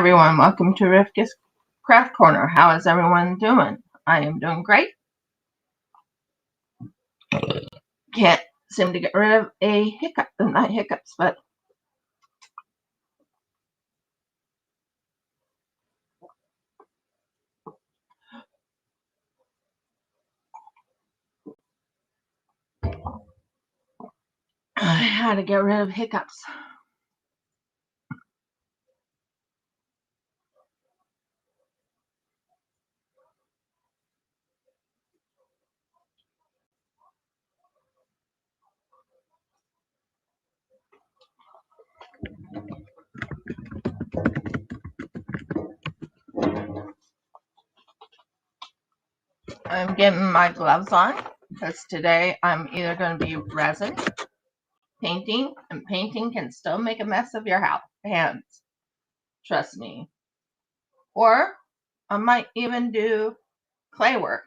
everyone. Welcome to Rivka's Craft Corner. How is everyone doing? I am doing great. Can't seem to get rid of a hiccup. Not hiccups, but I had to get rid of hiccups. I'm getting my gloves on because today I'm either going to be resin, painting, and painting can still make a mess of your hands. Trust me. Or I might even do clay work.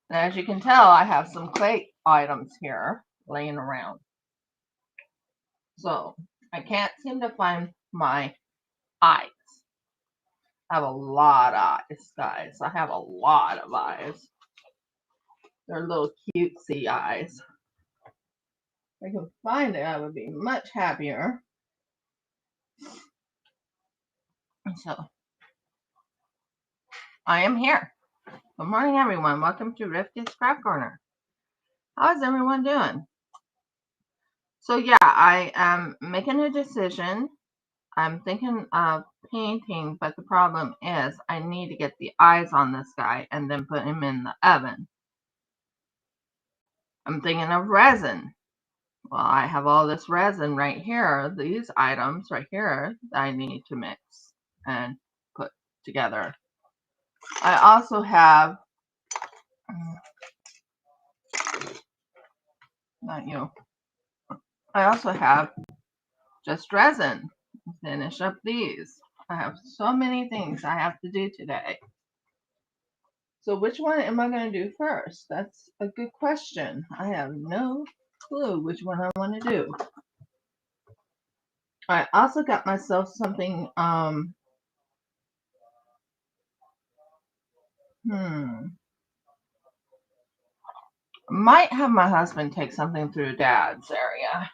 And as you can tell, I have some clay items here laying around. So I can't seem to find my eyes. I have a lot of eyes, guys. I have a lot of eyes. They're little cutesy eyes. If I could find it, I would be much happier. So I am here. Good morning, everyone. Welcome to Rivka's Craft Corner. How is everyone doing? So yeah, I am making a decision. I'm thinking of painting, but the problem is I need to get the eyes on this guy and then put him in the oven. I'm thinking of resin. Well, I have all this resin right here, these items right here that I need to mix and put together. I also have, not you, I also have just resin. Finish up these. I have so many things I have to do today. So which one am I going to do first? That's a good question. I have no clue which one I want to do. I also got myself something, might have my husband take something through Dad's area.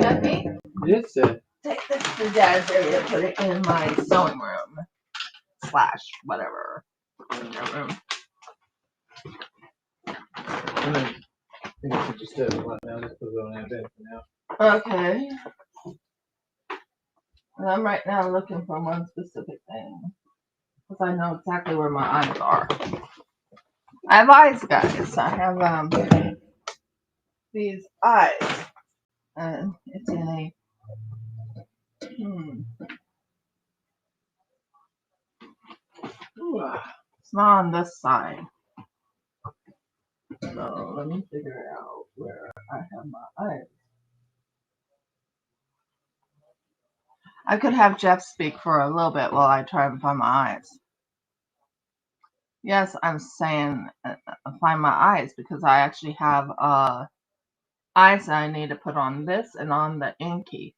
Jeffy? Yes, sir. Take this to Dad's area, put it in my sewing room / whatever room. I think I should just do it right now. Just put it on our bed for now. Okay. And I'm right now looking for one specific thing because I know exactly where my eyes are. I have eyes, guys. I have these eyes, and it's in a It's not on this side. So let me figure out where I have my eyes. I could have Jeff speak for a little bit while I try and find my eyes. Yes, I'm saying find my eyes because I actually have eyes that I need to put on this and on the inky.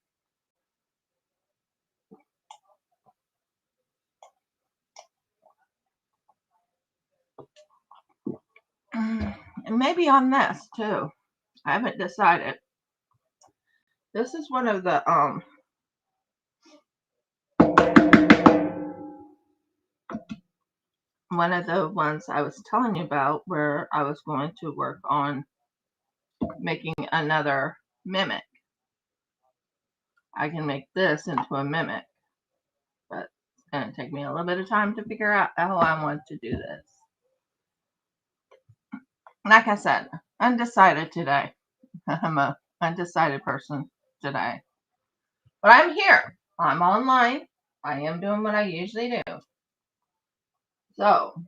And maybe on this too. I haven't decided. This is one of the ones I was telling you about where I was going to work on making another mimic. I can make this into a mimic, but it's going to take me a little bit of time to figure out how I want to do this. Like I said, undecided today. I'm a undecided person today. But I'm here. I'm online. I am doing what I usually do. So,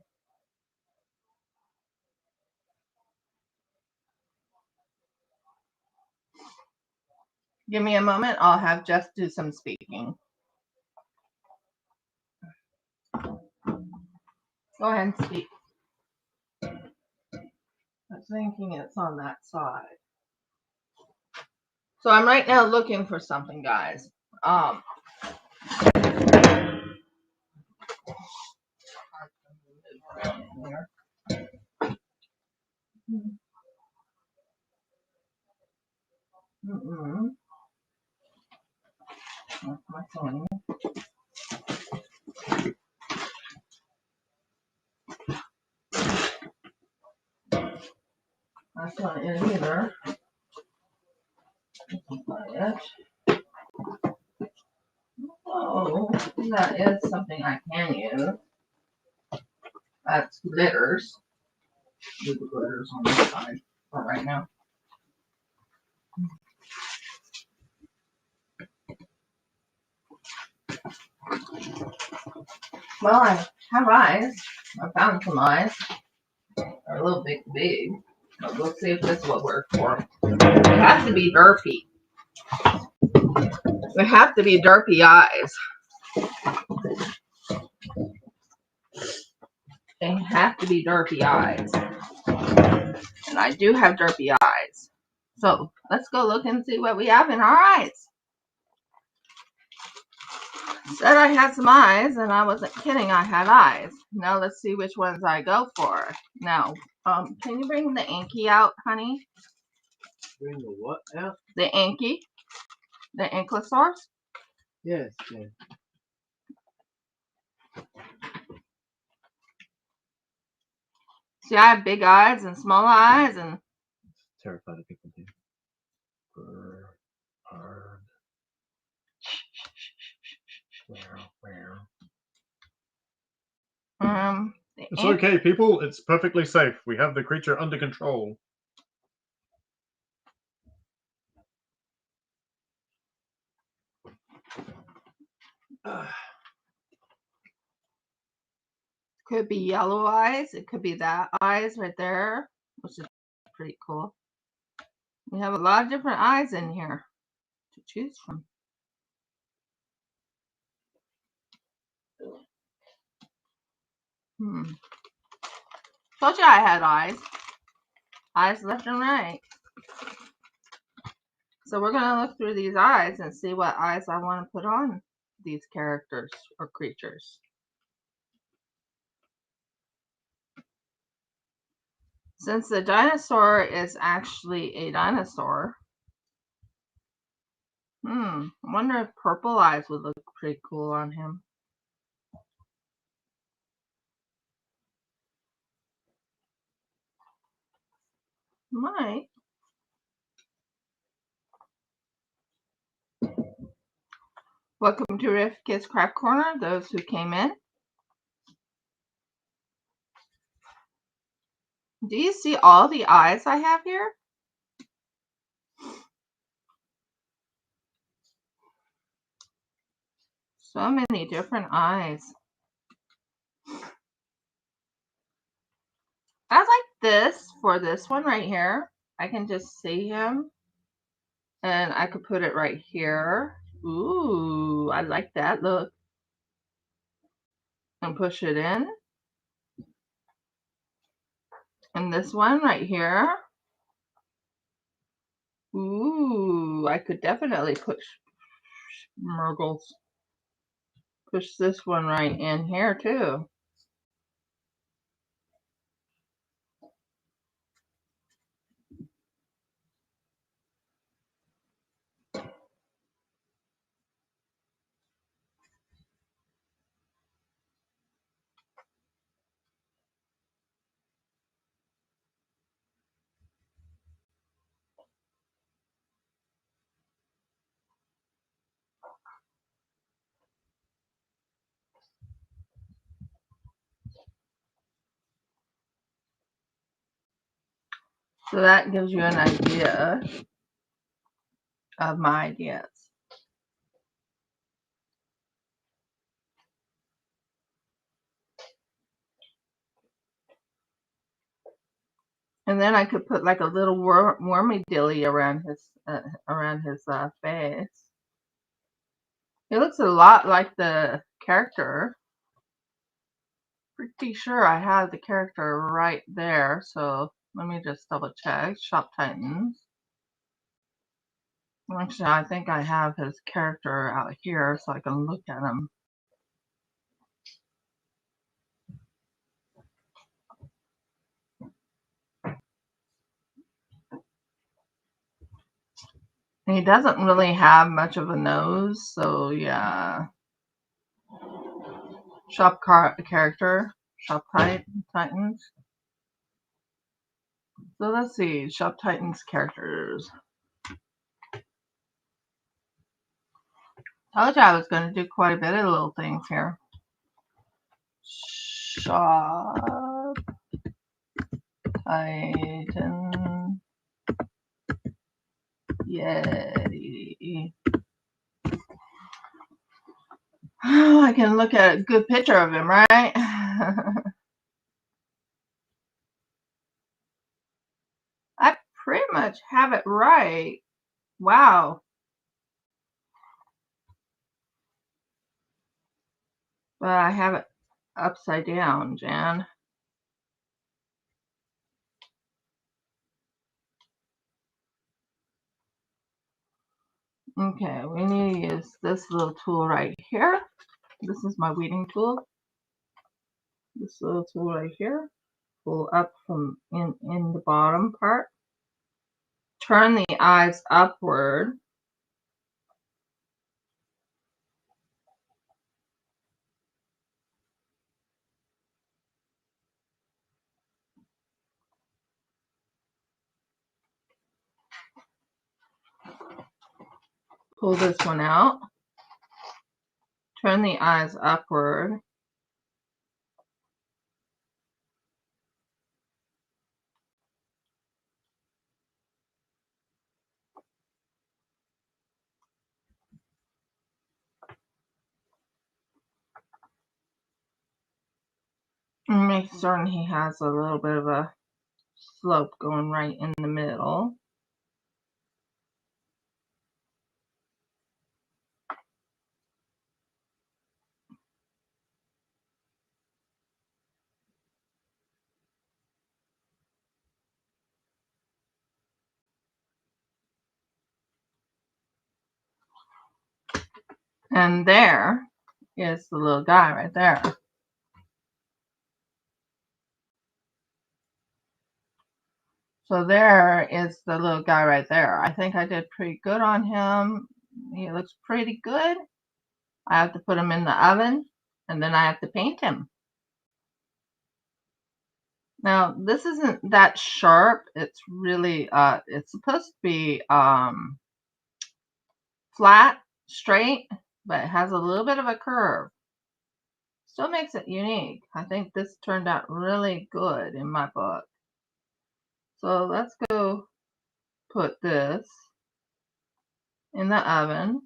give me a moment. I'll have Jess do some speaking. Go ahead and speak. I was thinking it's on that side. So I'm right now looking for something, guys. one. That's not in either. Not it. Oh, that is something I can use. That's glitters. Do the glitters on this side for right now. Well, I have eyes. I found some eyes. They're a little big. But we'll see if this will work for them. They have to be derpy. They have to be derpy eyes. They have to be derpy eyes. And I do have derpy eyes. So let's go look and see what we have in our eyes. Said I had some eyes, and I wasn't kidding. I had eyes. Now let's see which ones I go for. Now, can you bring the Anky out, honey? Bring the what out? The Anky, the Ankylosaurus. Yes, yes. See, I have big eyes and small eyes, and Terrified of people do. Brr, hard. It's okay, people. It's perfectly safe. We have the creature under control. could be yellow eyes. It could be that eyes right there, which is pretty cool. We have a lot of different eyes in here to choose from. Told you I had eyes. Eyes left and right. So we're going to look through these eyes and see what eyes I want to put on these characters or creatures. Since the dinosaur is actually a dinosaur, I wonder if purple eyes would look pretty cool on him. Might. Welcome to Riff Kids Craft Corner, those who came in. Do you see all the eyes I have here? So many different eyes. I like this for this one right here. I can just see him. And I could put it right here. Ooh, I like that look. And push it in. And this one right here. Ooh, I could definitely push Murgles. Push this one right in here too. So that gives you an idea of my ideas. And then I could put like a little wormy dilly around his face. It looks a lot like the character. Pretty sure I have the character right there, so let me just double check. Shop Titans. Actually, I think I have his character out here so I can look at him. He doesn't really have much of a nose, so yeah. Character, Shop Titans. So let's see, Shop Titans characters. Told you I was going to do quite a bit of little things here. Shop Titan Yeti. Oh, I can look at a good picture of him, right? I pretty much have it right. Wow. But I have it upside down, Jan. Okay, we need to use this little tool right here. This is my weeding tool. This little tool right here. Pull up from in the bottom part. Turn the eyes upward. Pull this one out. Turn the eyes upward. And make certain he has a little bit of a slope going right in the middle. And there is the little guy right there. So there is the little guy right there. I think I did pretty good on him. He looks pretty good. I have to put him in the oven and then I have to paint him. Now this isn't that sharp. It's really it's supposed to be flat, straight, but it has a little bit of a curve. Still makes it unique. I think this turned out really good in my book. So let's go put this in the oven.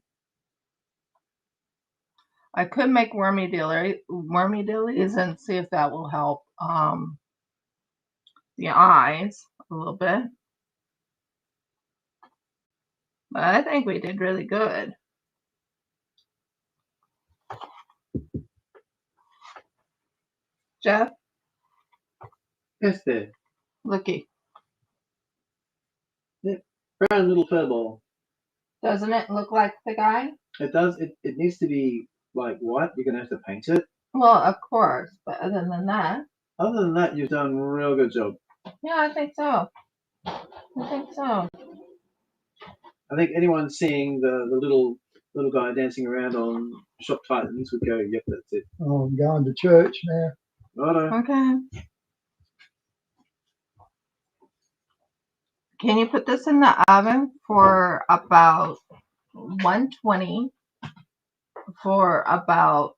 I could make wormy dillies and see if that will help the eyes a little bit. But I think we did really good. Jeff? Yes, there. Looky. Brown little fur ball. Doesn't it look like the guy? It does. It needs to be like white. You're gonna have to paint it. Well, of course. But other than that. Other than that, you've done a real good job. Yeah, I think so. I think so. I think anyone seeing the little guy dancing around on Shop Titans would go, yep, that's it. Oh, I'm going to church now. Righto. Okay. Can you put this in the oven for about 120 for about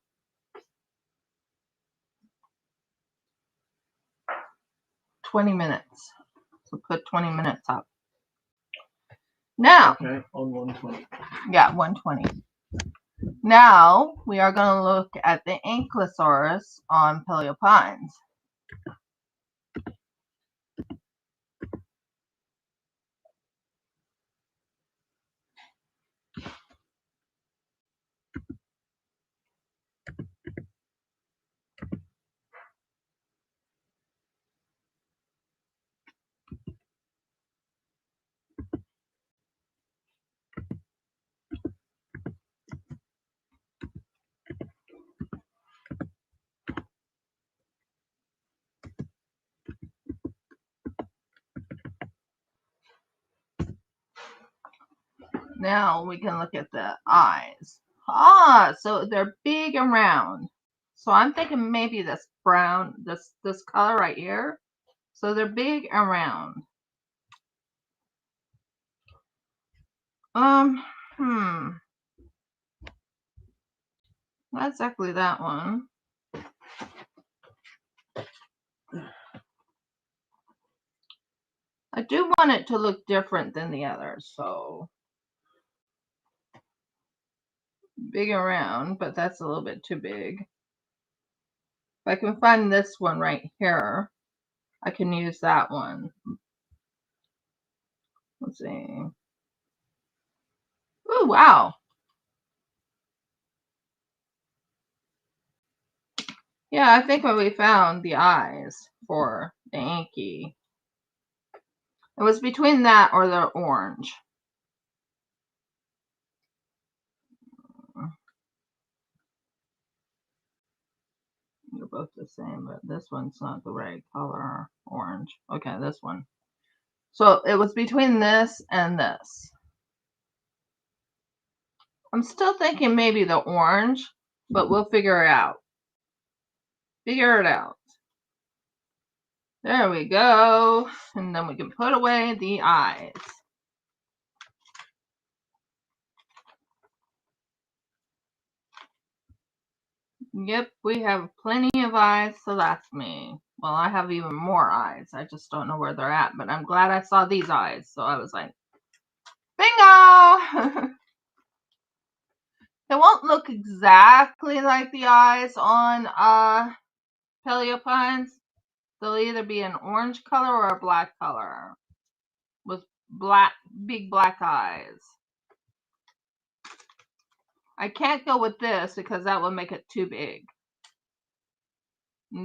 20 minutes? So put 20 minutes up. Now, Okay, on 120. yeah, 120. Now we are going to look at the Ankylosaurus on Paleo Pines. Now we can look at the eyes. Ah, so they're big and round. So I'm thinking maybe this brown, this color right here. So they're big and round. Hmm. Not exactly that one. I do want it to look different than the others, so big and round, but that's a little bit too big. If I can find this one right here, I can use that one. Let's see. Oh, wow. Yeah, I think we found the eyes for the Anky. It was between that or the orange. They're both the same, but this one's not the right color. Orange. Okay, this one. So it was between this and this. I'm still thinking maybe the orange, but we'll figure it out. Figure it out. There we go. And then we can put away the eyes. Yep, we have plenty of eyes to last me. Well, I have even more eyes. I just don't know where they're at, but I'm glad I saw these eyes. So I was like, bingo! It won't look exactly like the eyes on Paleo Pines. They'll either be an orange color or a black color with big black eyes. I can't go with this because that would make it too big.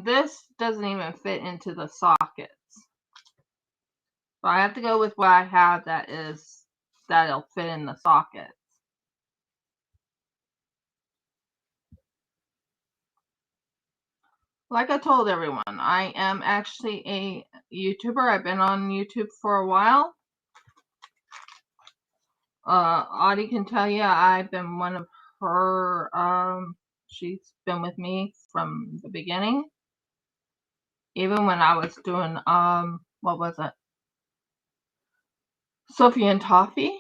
This doesn't even fit into the sockets. So I have to go with what I have that'll fit in the sockets. Like I told everyone, I am actually a YouTuber. I've been on YouTube for a while. Audie can tell you I've been one of her, she's been with me from the beginning. Even when I was doing, what was it? Sophie and Toffee.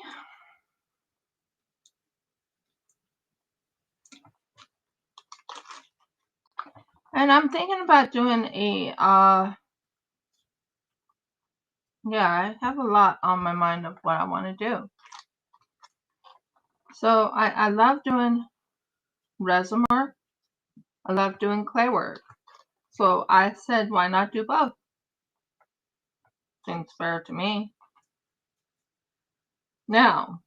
And I'm thinking about doing a, yeah, I have a lot on my mind of what I want to do. So I love doing resin work. I love doing clay work. So I said, why not do both? Seems fair to me. Now,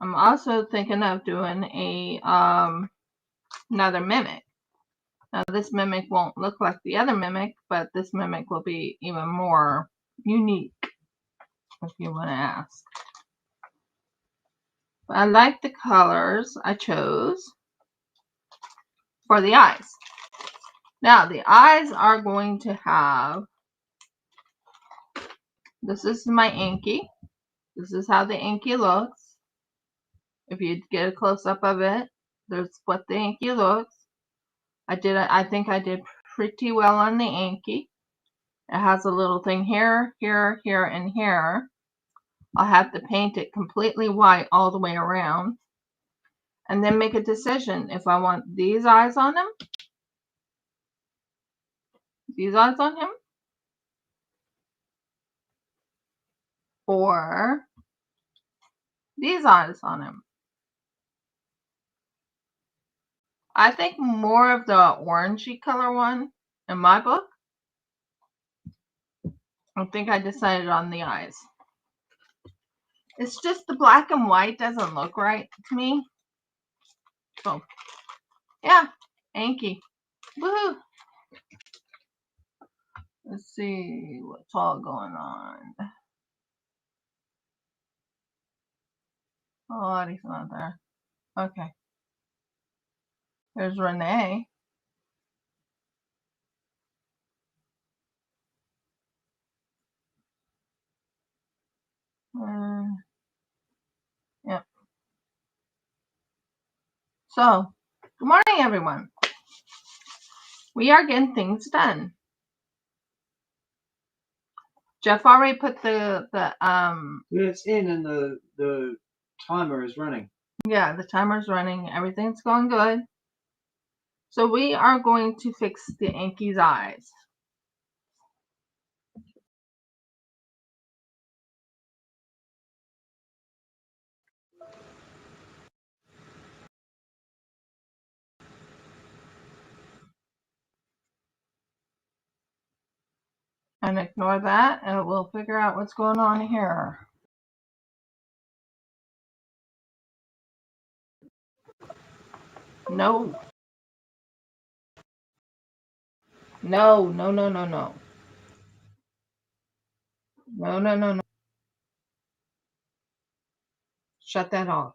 I'm also thinking of doing a another mimic. Now this mimic won't look like the other mimic, but this mimic will be even more unique, if you want to ask. But I like the colors I chose for the eyes. Now the eyes are going to have, this is my Anky. This is how the Anky looks. If you get a close-up of it, there's what the Anky looks. I think I did pretty well on the Anky. It has a little thing here, here, here, and here. I'll have to paint it completely white all the way around. And then make a decision if I want these eyes on him, these eyes on him, or these eyes on him. I think more of the orangey color one in my book. I think I decided on the eyes. It's just the black and white doesn't look right to me. So, yeah, Anky. Woohoo! Let's see what's all going on. Oh, he's not there. Okay. There's Renee. Yep. So, good morning, everyone. We are getting things done. Jeff already put the Yeah, it's in and the timer is running. yeah, the timer's running. Everything's going good. So we are going to fix the Anky's eyes. And ignore that, and we'll figure out what's going on here. No. No, no, no, no, no. No, no, no, no. Shut that off.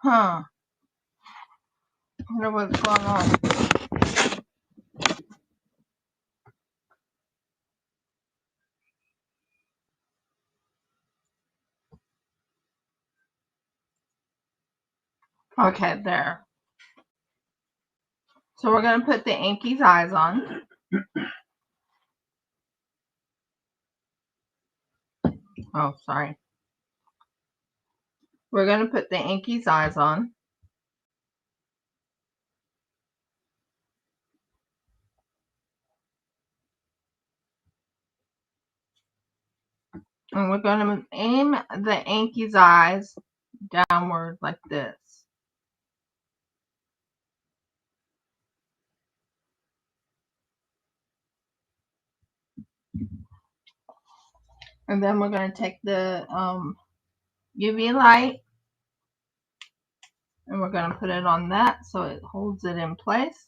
Huh. I wonder what's going on. Okay, there. So we're going to put the Anky's eyes on. Oh, sorry. We're going to put the Anky's eyes on. And we're going to aim the Anky's eyes downward like this. And then we're going to take the UV light and we're going to put it on that so it holds it in place.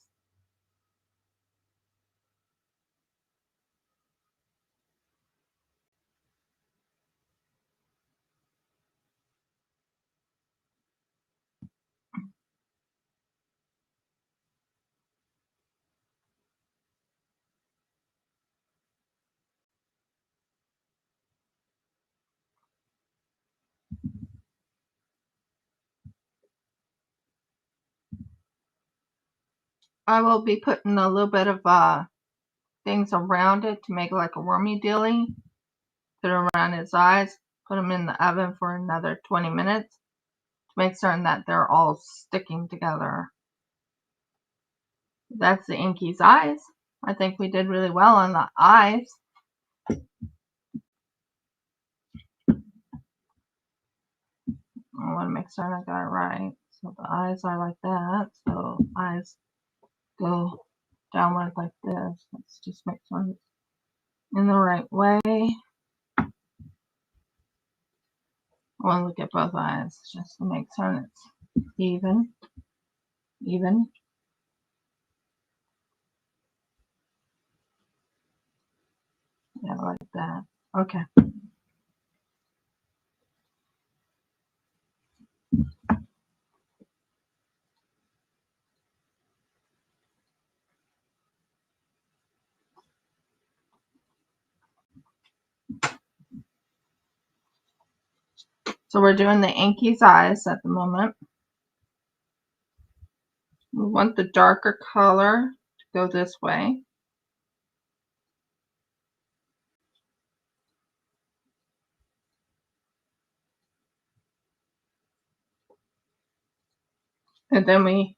I will be putting a little bit of things around it to make it like a wormy dealy. Put it around his eyes. Put them in the oven for another 20 minutes to make certain that they're all sticking together. That's the Anky's eyes. I think we did really well on the eyes. I want to make certain I got it right. So the eyes are like that. So eyes go downward like this. Let's just make sure it's in the right way. I want to look at both eyes just to make sure it's even. Even. Yeah, like that. Okay. So we're doing the Anky's eyes at the moment. We want the darker color to go this way. And then we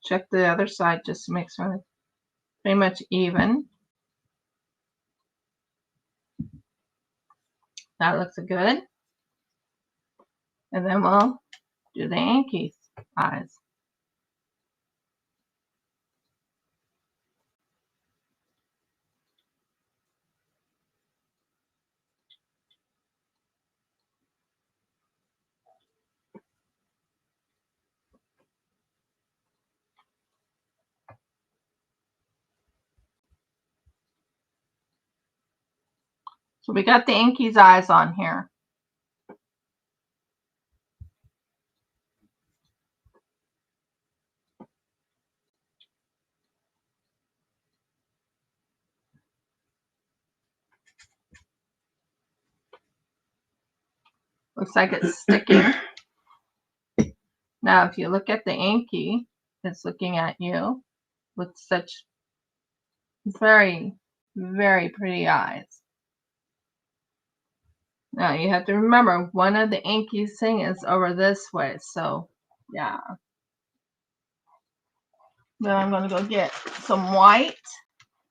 check the other side just to make sure it's pretty much even. That looks good. And then we'll do the Anky's eyes. So we got the Inky's eyes on here. Looks like it's sticking. Now, if you look at the Inky, it's looking at you with such very, very pretty eyes. Now, you have to remember, one of the Inky's thing is over this way, so, yeah. Then I'm going to go get some white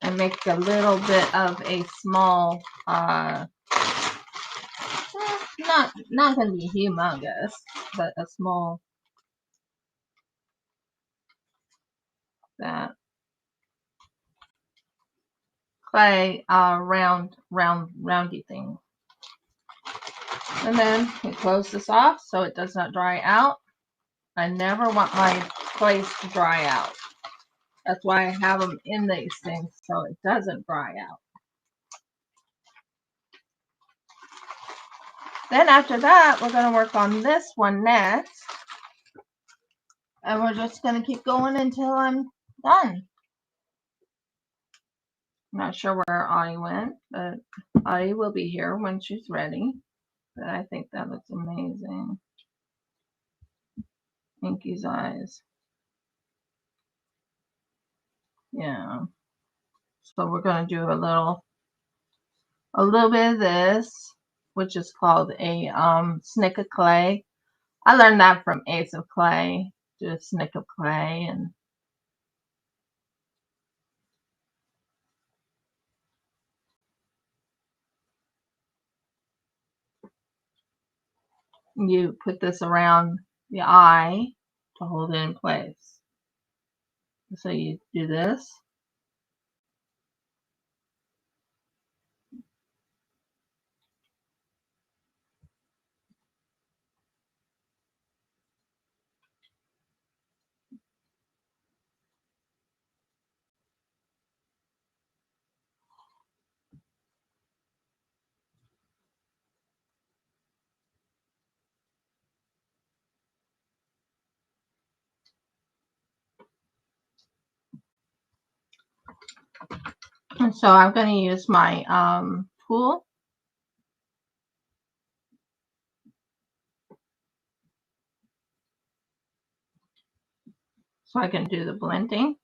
and make a little bit of a small, not going to be humongous, but a small, that clay, roundy thing. And then we close this off so it does not dry out. I never want my clays to dry out. That's why I have them in these things so it doesn't dry out. Then after that, we're going to work on this one next. And we're just going to keep going until I'm done. I'm not sure where Audie went, but Audie will be here when she's ready. But I think that looks amazing. Inky's eyes. Yeah. So we're going to do a little bit of this, which is called a snick of clay. I learned that from Ace of Clay. Do a snick of clay, and you put this around the eye to hold it in place. So you do this. And so I'm going to use my tool. So I can do the blending.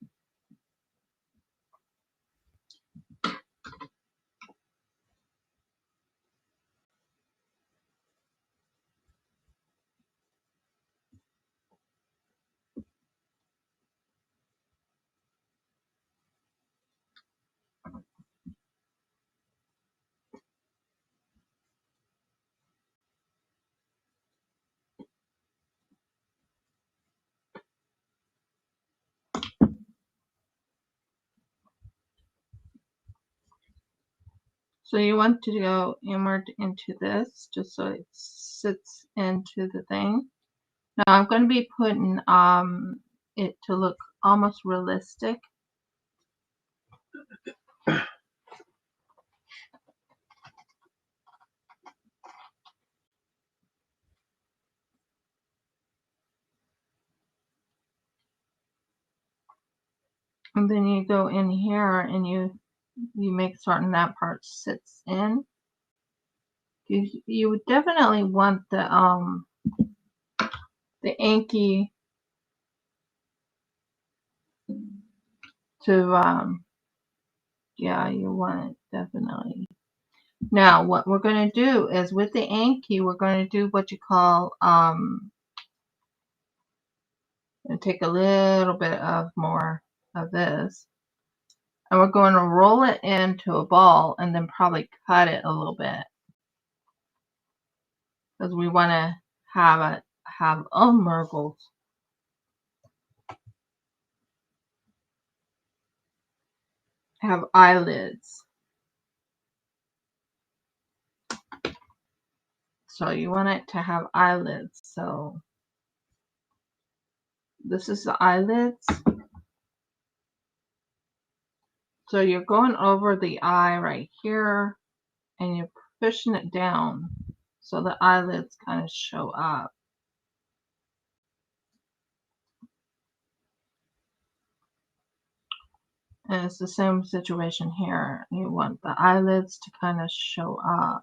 So you want to go inward into this, just so it sits into the thing. Now I'm going to be putting it to look almost realistic. And then you go in here and you make certain that part sits in. You would definitely want the inky to yeah, you want it definitely. Now what we're going to do is with the inky, we're going to do what you call and take a little bit of more of this, and we're going to roll it into a ball and then probably cut it a little bit, because we want to have Murgles. Have eyelids. So you want it to have eyelids. So this is the eyelids. So you're going over the eye right here, and you're pushing it down so the eyelids kind of show up. And it's the same situation here. You want the eyelids to kind of show up.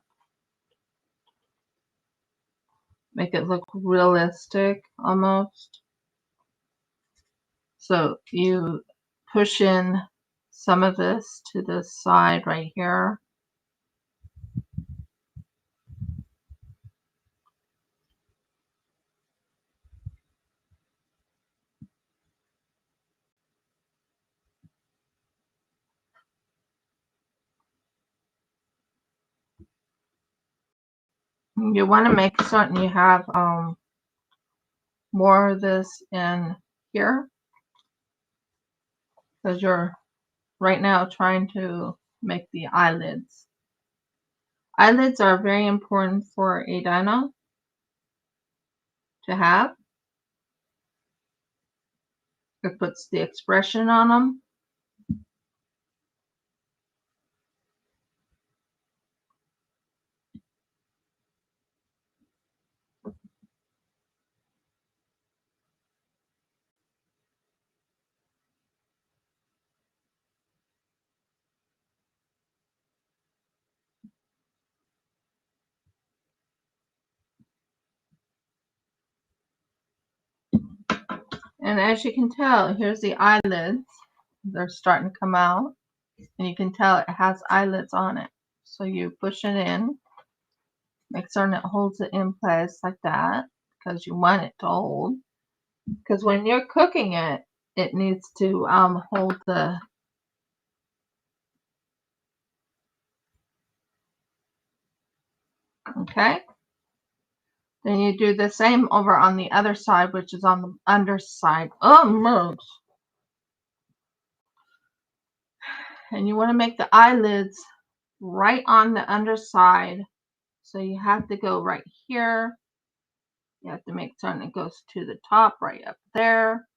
Make it look realistic almost. So you push in some of this to the side right here. You want to make certain you have more of this in here, because you're right now trying to make the eyelids. Eyelids are very important for a dino to have. It puts the expression on them. And as you can tell, here's the eyelids. They're starting to come out. And you can tell it has eyelids on it. So you push it in. Make certain it holds it in place like that, because you want it to hold. Because when you're cooking it, it needs to hold the okay. Then you do the same over on the other side, which is on the underside. Oh, moves. And you want to make the eyelids right on the underside. So you have to go right here. You have to make certain it goes to the top right up there.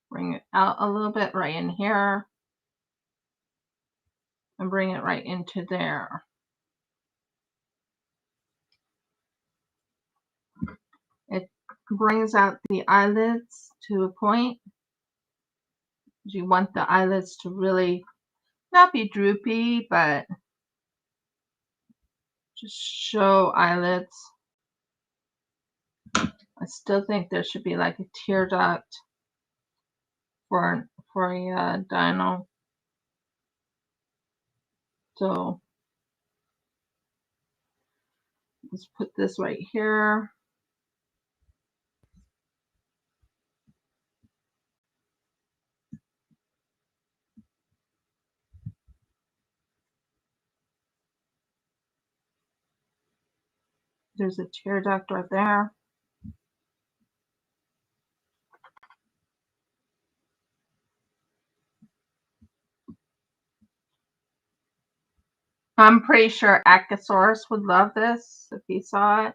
Bring it out a little bit right in here. And bring it right into there. It brings out the eyelids to a point. You want the eyelids to really not be droopy, but just show eyelids. I still think there should be like a tear duct for a dino. So let's put this right here. There's a tear duct right there. I'm pretty sure Ankylosaurus would love this if he saw it.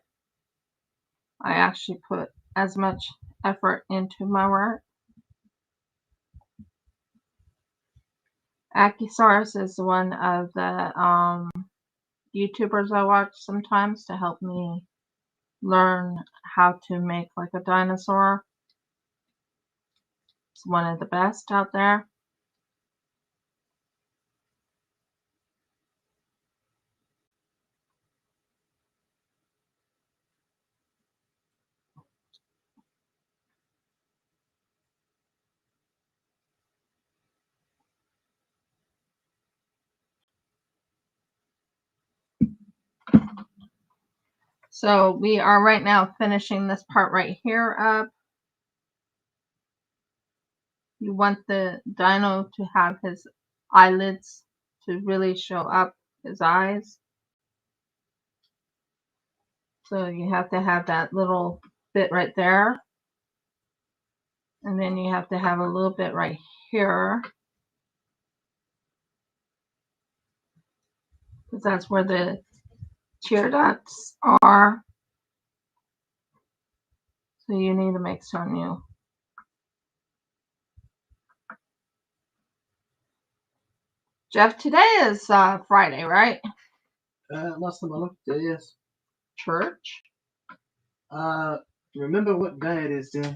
I actually put as much effort into my work. Ankylosaurus is one of the YouTubers I watch sometimes to help me learn how to make like a dinosaur. It's one of the best out there. So we are right now finishing this part right here up. You want the dino to have his eyelids to really show up his eyes. So you have to have that little bit right there. And then you have to have a little bit right here. Because that's where the tear ducts are. So you need to make certain you Jeff, today is Friday, right? Last time I looked, yes. Church. Remember what day it is, dear?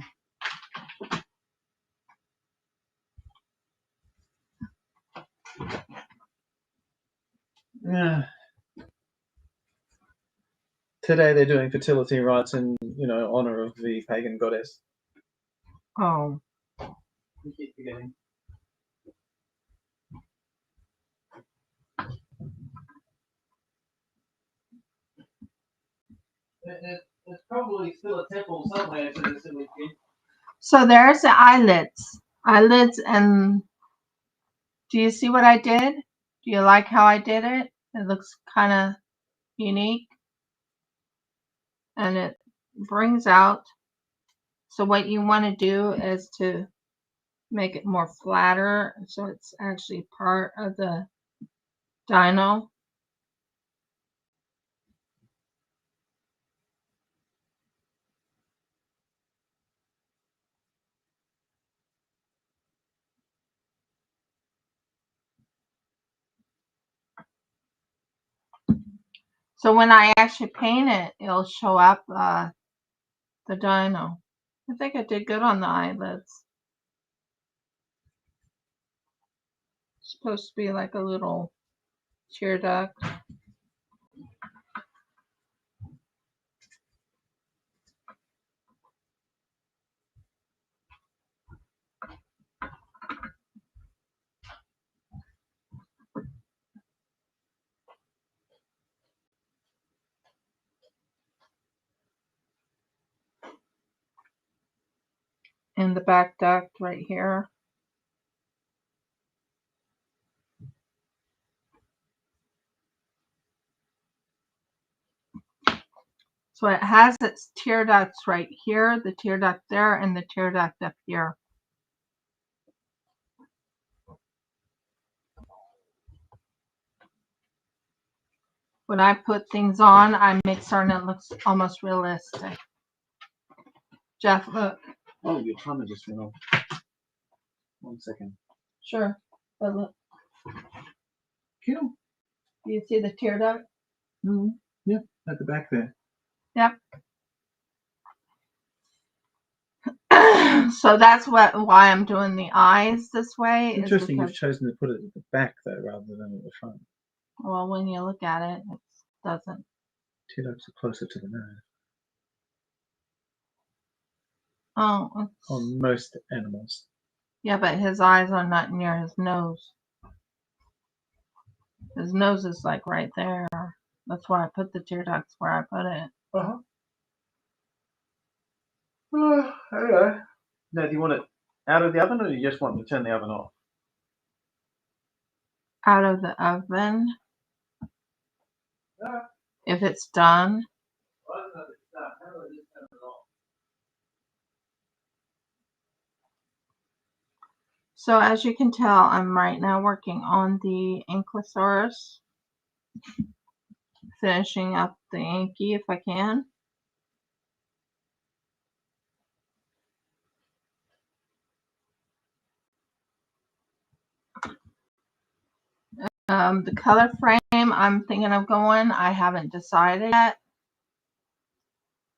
Yeah. Today they're doing fertility rites in, honor of the pagan goddess. Oh. We keep forgetting. There's probably still a temple somewhere to this weekend. So there's the eyelids. And do you see what I did? Do you like how I did it? It looks kind of unique. And it brings out. So what you want to do is to make it more flatter. So it's actually part of the dino. So when I actually paint it, it'll show up the dino. I think I did good on the eyelids. It's supposed to be like a little tear duct. And the back duct right here. So it has its tear ducts right here, the tear duct there, and the tear duct up here. When I put things on, I make certain it looks almost realistic. Jeff, look. Oh, your timer just went off. 1 second. Sure, but look. Cool. Do you see the tear duct? Mm-hmm. Yeah, at the back there. Yep. So that's why I'm doing the eyes this way. It's interesting you've chosen to put it at the back though, rather than at the front. Well, when you look at it, it doesn't. Tear ducts are closer to the nose. Oh. On most animals. Yeah, but his eyes are not near his nose. His nose is like right there. That's why I put the tear ducts where I put it. Hello. Now, do you want it out of the oven, or do you just want to turn the oven off? Out of the oven. If it's done. So as you can tell, I'm right now working on the Ankylosaurus. Finishing up the Anky if I can. The color frame I'm thinking of going, I haven't decided yet.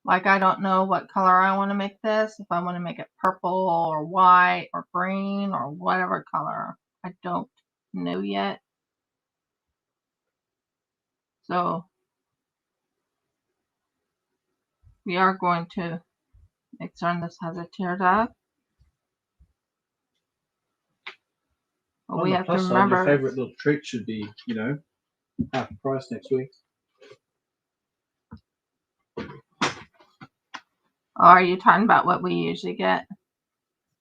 Like I don't know what color I want to make this. If I want to make it purple or white or green or whatever color. I don't know yet. So we are going to make certain this has a tear duct. But we have to remember your favorite little treat should be, half price next week. Are you talking about what we usually get?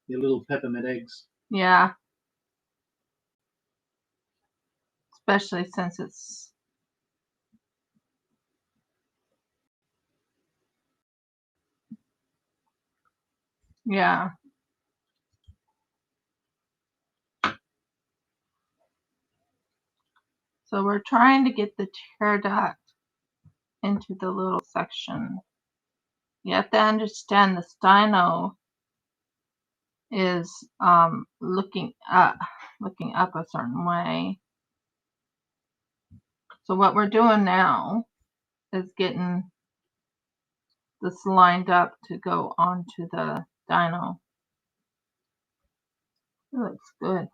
Your little peppermint eggs. Yeah. Especially since it's yeah. So we're trying to get the tear duct into the little section. You have to understand this dino is looking up a certain way. So what we're doing now is getting this lined up to go onto the dino. It looks good.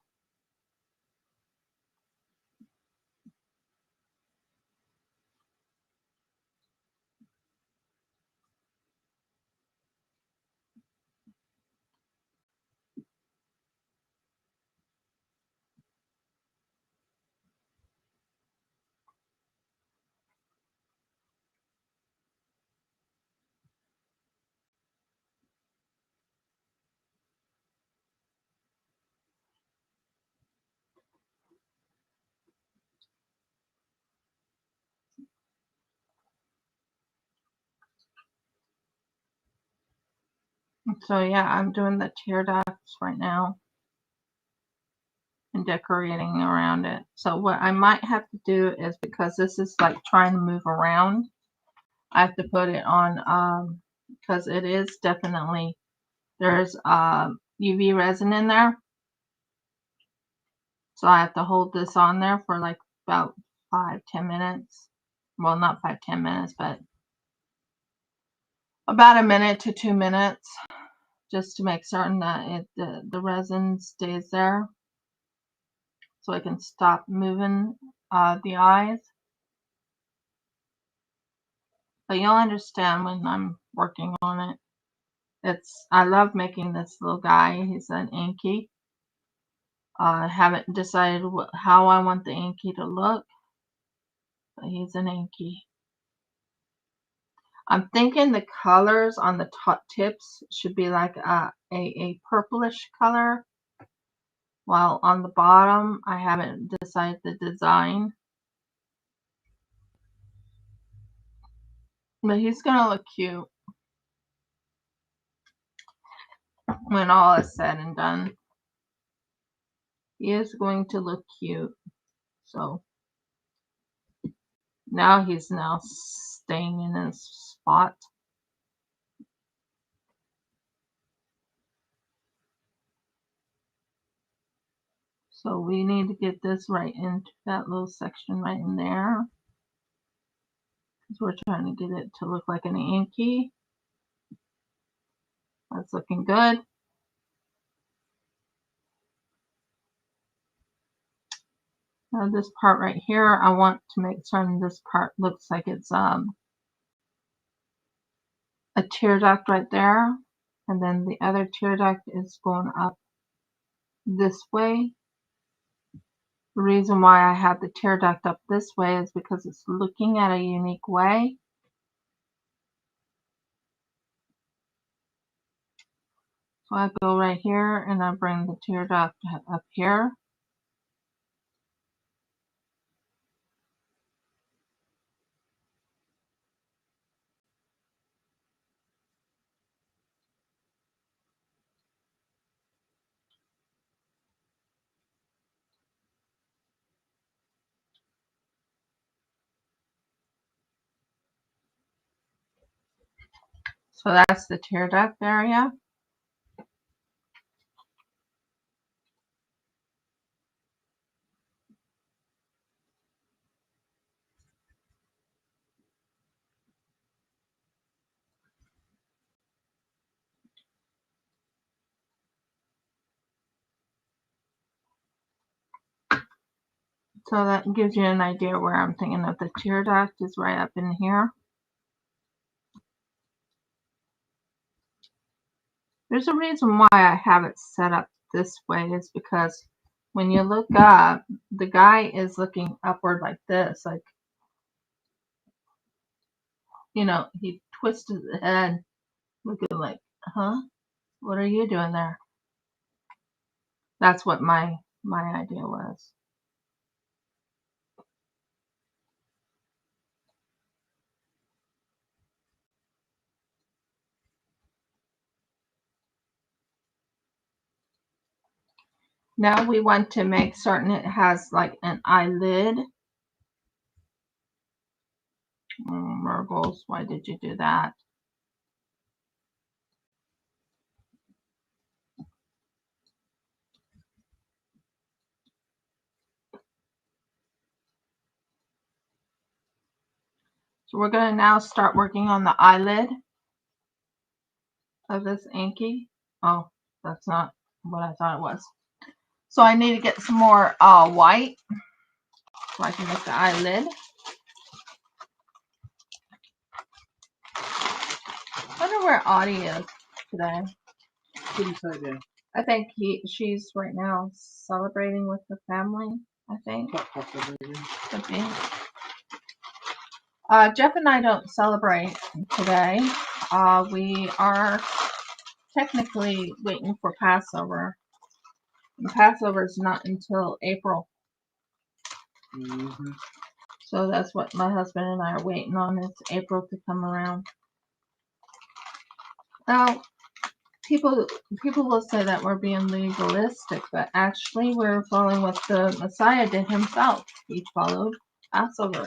So yeah, I'm doing the tear ducts right now and decorating around it. So what I might have to do is, because this is like trying to move around, I have to put it on because it is definitely, there's UV resin in there. So I have to hold this on there for like about 5-10 minutes. Well, not 5-10 minutes, but about a minute to 2 minutes, just to make certain that the resin stays there, so I can stop moving the eyes. But you'll understand when I'm working on it. I love making this little guy. He's an Anky. I haven't decided how I want the Anky to look, but he's an Anky. I'm thinking the colors on the top tips should be like a purplish color, while on the bottom I haven't decided the design. But he's gonna look cute when all is said and done. He is going to look cute. So now he's staying in his spot. So we need to get this right into that little section right in there, because we're trying to get it to look like an Anky. That's looking good. Now this part right here, I want to make certain this part looks like it's a tear duct right there, and then the other tear duct is going up this way. The reason why I have the tear duct up this way is because it's looking at a unique way. So I go right here and I bring the tear duct up here. So that's the tear duct area. So that gives you an idea where I'm thinking that the tear duct is right up in here. There's a reason why I have it set up this way, is because when you look up, the guy is looking upward like this, like, you know, he twisted the head looking like, huh? What are you doing there? That's what my idea was. Now we want to make certain it has like an eyelid. Murgles, why did you do that? So we're going to now start working on the eyelid of this Anky. Oh, that's not what I thought it was. So I need to get some more white so I can make the eyelid. I wonder where Audie is today. Couldn't say there. I think she's right now celebrating with the family, I think. Quite possibly. Could be. Jeff and I don't celebrate today. We are technically waiting for Passover. And Passover is not until April. Mm-hmm. So that's what my husband and I are waiting on, is April to come around. Now, people will say that we're being legalistic, but actually we're following what the Messiah did himself. He followed Passover.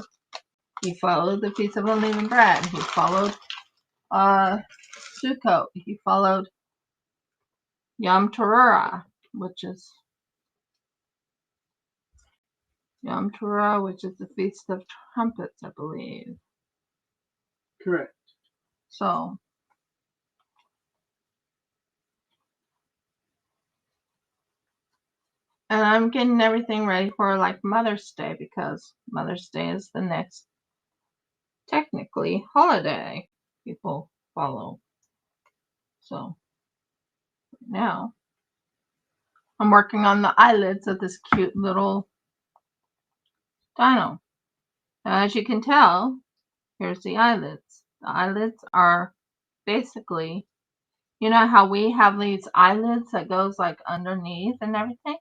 He followed the Feast of Unleavened Bread. He followed Sukkot. He followed Yom Teruah, which is the Feast of Trumpets, I believe. Correct. So, and I'm getting everything ready for like Mother's Day, because Mother's Day is the next technically holiday people follow. So now I'm working on the eyelids of this cute little dino. Now, as you can tell, here's the eyelids. The eyelids are basically, you know how we have these eyelids that goes like underneath and everything?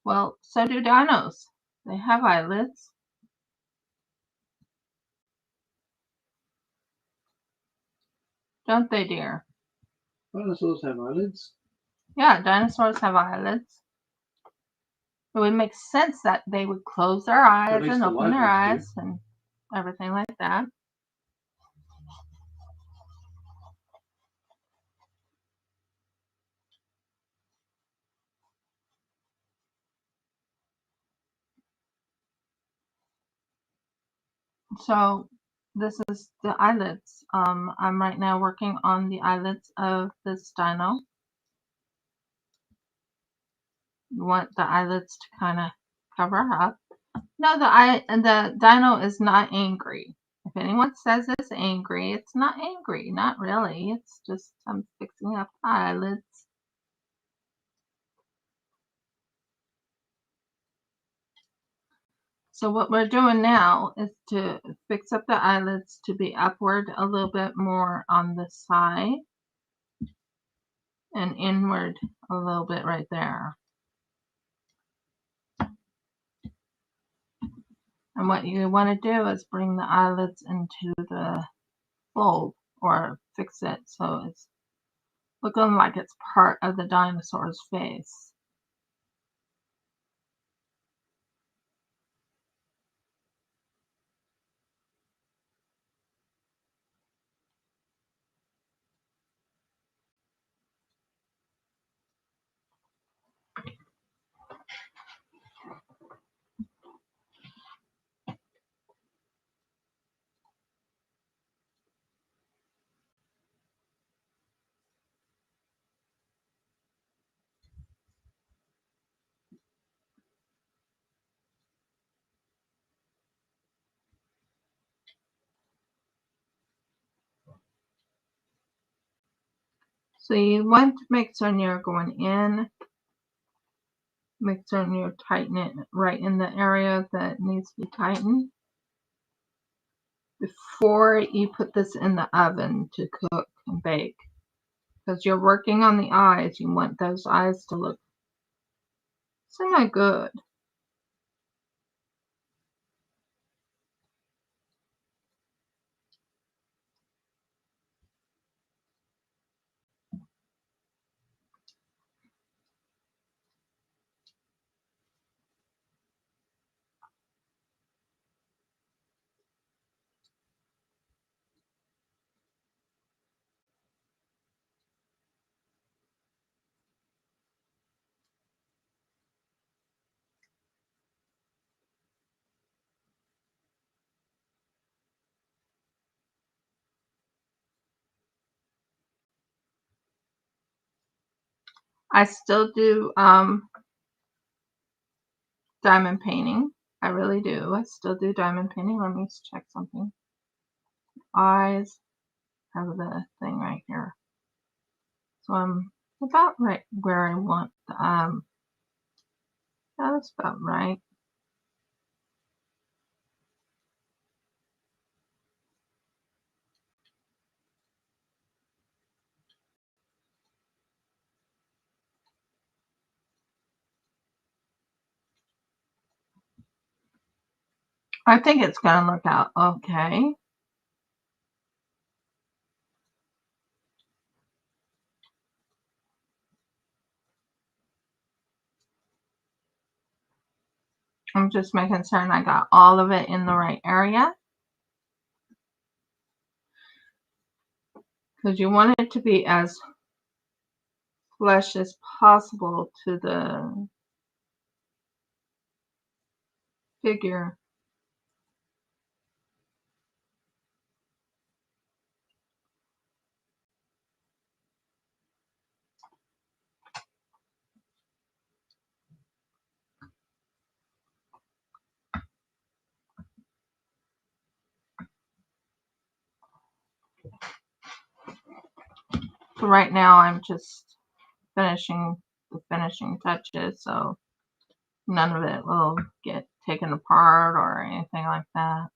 Well, so do dinos. They have eyelids. Don't they, dear? Dinosaurs have eyelids. Yeah, dinosaurs have eyelids. It would make sense that they would close their eyes least and the open live their ones eyes and everything like that. So this is the eyelids. I'm right now working on the eyelids of this dino. You want the eyelids to kind of cover up. No, the dino is not angry. If anyone says it's angry, it's not angry. Not really. It's just I'm fixing up the eyelids. So what we're doing now is to fix up the eyelids to be upward a little bit more on the side and inward a little bit right there. And what you want to do is bring the eyelids into the fold, or fix it so it's looking like it's part of the dinosaur's face. So you want to make certain you're going in, make certain you tighten it right in the area that needs to be tightened before you put this in the oven to cook and bake. Because you're working on the eyes, you want those eyes to look semi-good. I still do diamond painting. I really do. I still do diamond painting. Let me check something. Eyes. Have the thing right here. So I'm about right where I want. That's about right. I think it's gonna look out okay. I'm just making certain I got all of it in the right area. Because you want it to be as flush as possible to the figure. So right now I'm just finishing the finishing touches, so none of it will get taken apart or anything like that.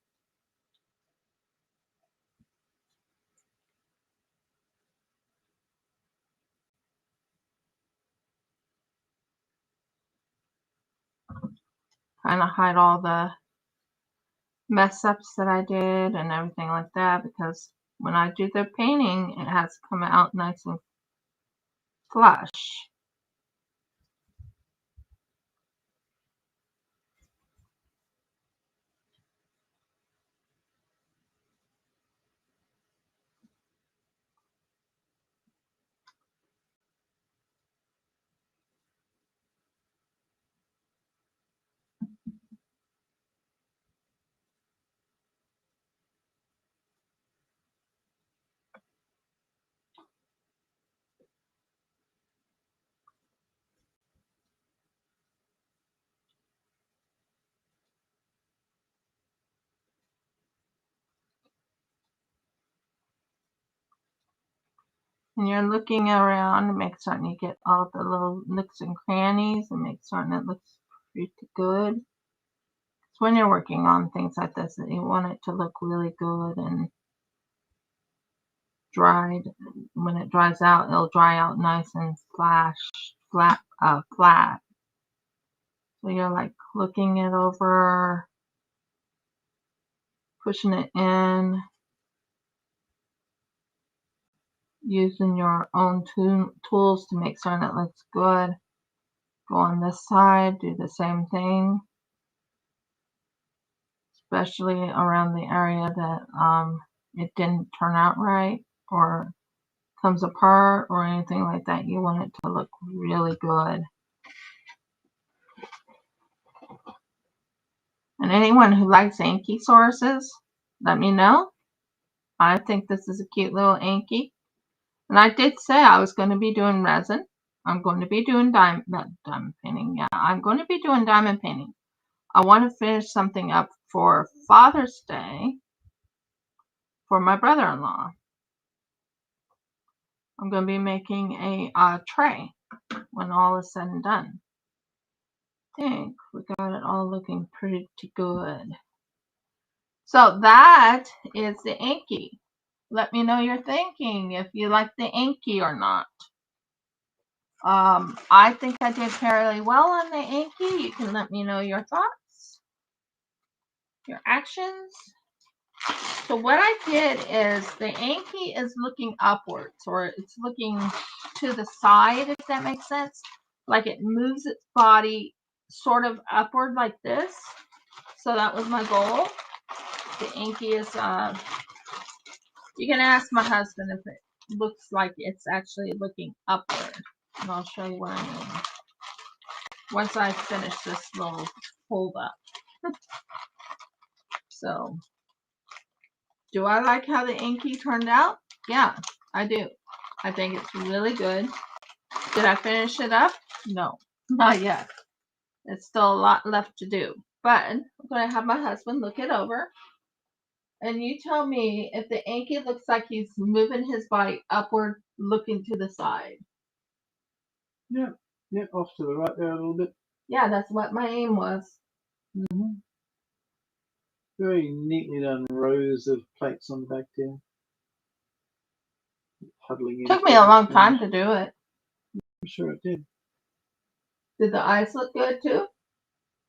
Kind of hide all the mess ups that I did and everything like that, because when I do the painting, it has to come out nice and flush. And you're looking around to make certain you get all the little nooks and crannies and make certain it looks pretty good. It's when you're working on things like this that you want it to look really good and dried. When it dries out, it'll dry out nice and flat. So you're like looking it over, pushing it in, using your own tools to make certain it looks good. Go on this side, do the same thing, especially around the area that it didn't turn out right or comes apart or anything like that. You want it to look really good. And anyone who likes Ankylosauruses, let me know. I think this is a cute little Anky. And I did say I was going to be doing resin. I'm going to be doing diamond painting. Yeah, I'm going to be doing diamond painting. I want to finish something up for Father's Day for my brother-in-law. I'm going to be making a tray when all is said and done. I think we got it all looking pretty good. So that is the Anky. Let me know your thinking if you like the Anky or not. I think I did fairly well on the Anky. You can let me know your thoughts, your actions. So what I did is the Anky is looking upwards, or it's looking to the side, if that makes sense. Like it moves its body sort of upward like this. So that was my goal. The Anky is, you can ask my husband if it looks like it's actually looking upward. And I'll show you what I mean once I finish this little hold up. So, do I like how the Anky turned out? Yeah, I do. I think it's really good. Did I finish it up? No, not yet. There's still a lot left to do. But I'm going to have my husband look it over. And you tell me if the Anky looks like he's moving his body upward, looking to the side. Yeah, off to the right there a little bit. Yeah, that's what my aim was. Mm-hmm. Very neatly done rows of plates on the back there. Huddling in. Took me a long time to do it. I'm sure it did. Did the eyes look good too?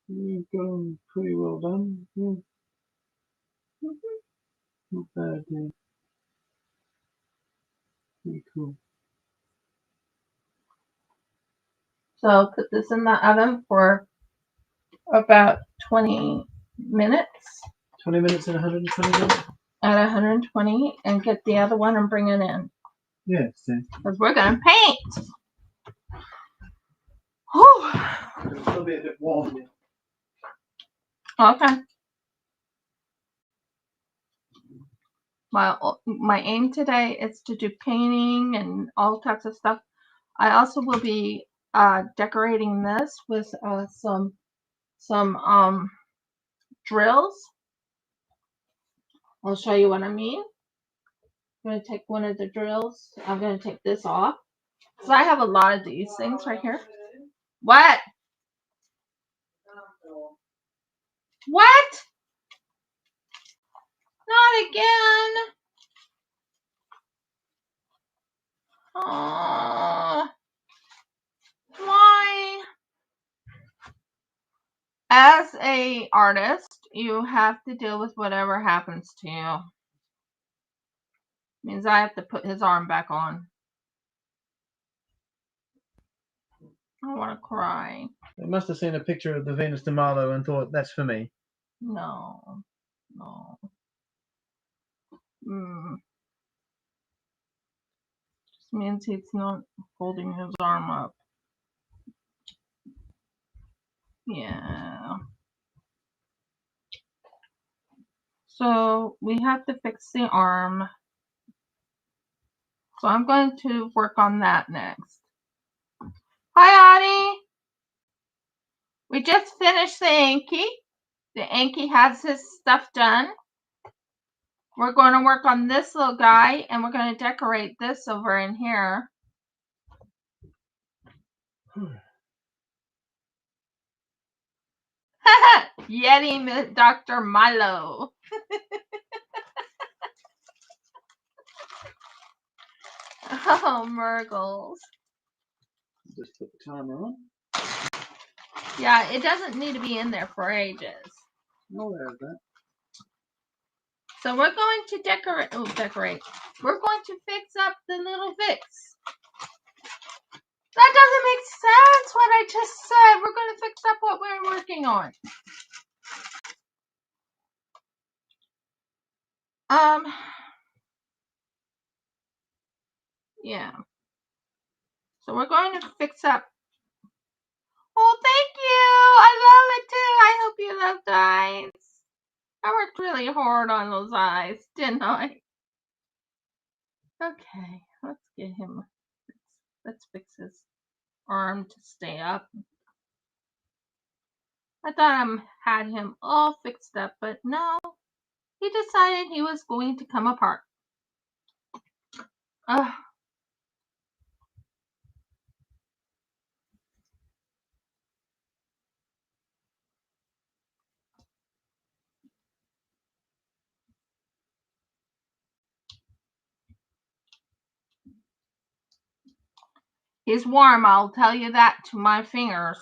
You've got them pretty well done. Yeah. Not bad, yeah. Pretty cool. So put this in the oven for about 20 minutes 20 minutes and 120 minutes? at 120 and get the other one and bring it in. Yeah, same. Because we're going to paint. Whew. It's going to be a bit warm here. Okay. My aim today is to do painting and all types of stuff. I also will be decorating this with some drills. I'll show you what I mean. I'm going to take one of the drills. I'm going to take this off. So I have a lot of these things right here. What? What? Not again. Oh, why? As a artist, you have to deal with whatever happens to you. Means I have to put his arm back on. I want to cry. They must have seen a picture of the Venus de Milo and thought, that's for me. No. Just means he's not holding his arm up. Yeah. So we have to fix the arm. So I'm going to work on that next. Hi, Audie. We just finished the Anky. The Anky has his stuff done. We're going to work on this little guy, and we're going to decorate this over in here. Yeti Dr. Milo. Oh, Murgles. Just put the timer on. Yeah, it doesn't need to be in there for ages. I'll have that. So we're going to decorate. We're going to fix up the little Vix. That doesn't make sense what I just said. We're going to fix up what we're working on. Yeah. So we're going to fix up. Oh, thank you. I love it too. I hope you love the eyes. I worked really hard on those eyes, didn't I? Okay, let's get him. Let's fix his arm to stay up. I thought I had him all fixed up, but no. He decided he was going to come apart. Ugh. He's warm, I'll tell you that to my fingers.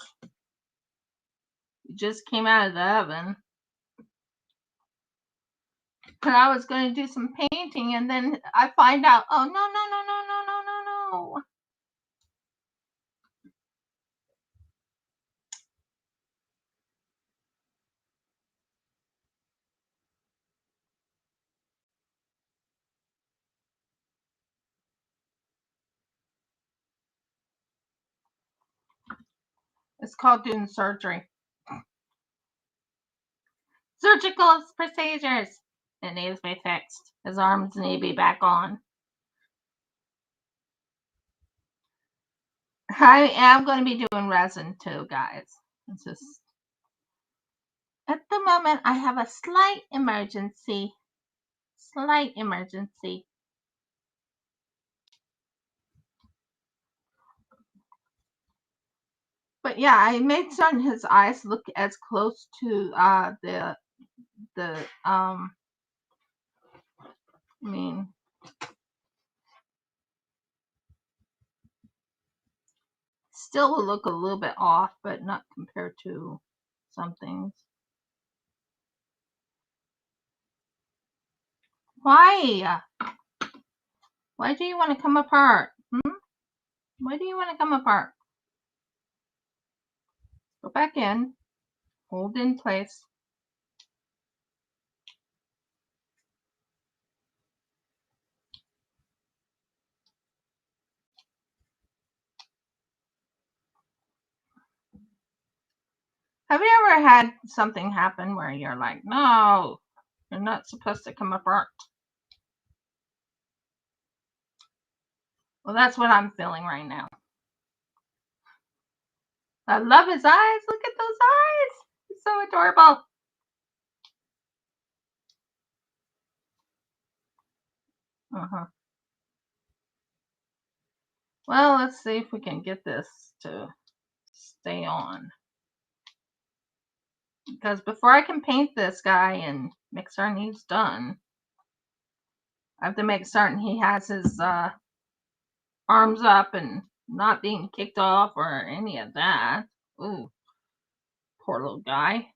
He just came out of the oven. But I was going to do some painting, and then I find out, oh, no. It's called doing surgery. Surgical procedures. It needs to be fixed. His arms need to be back on. I am going to be doing resin too, guys. It's just at the moment I have a slight emergency. Slight emergency. But yeah, I made certain his eyes look as close to the I mean, still will look a little bit off, but not compared to some things. Why? Why do you want to come apart? Why do you want to come apart? Go back in. Hold in place. Have you ever had something happen where you're like, no, you're not supposed to come apart? Well, that's what I'm feeling right now. I love his eyes. Look at those eyes. He's so adorable. Well, let's see if we can get this to stay on. Because before I can paint this guy and make certain he's done, I have to make certain he has his arms up and not being kicked off or any of that. Ooh, poor little guy.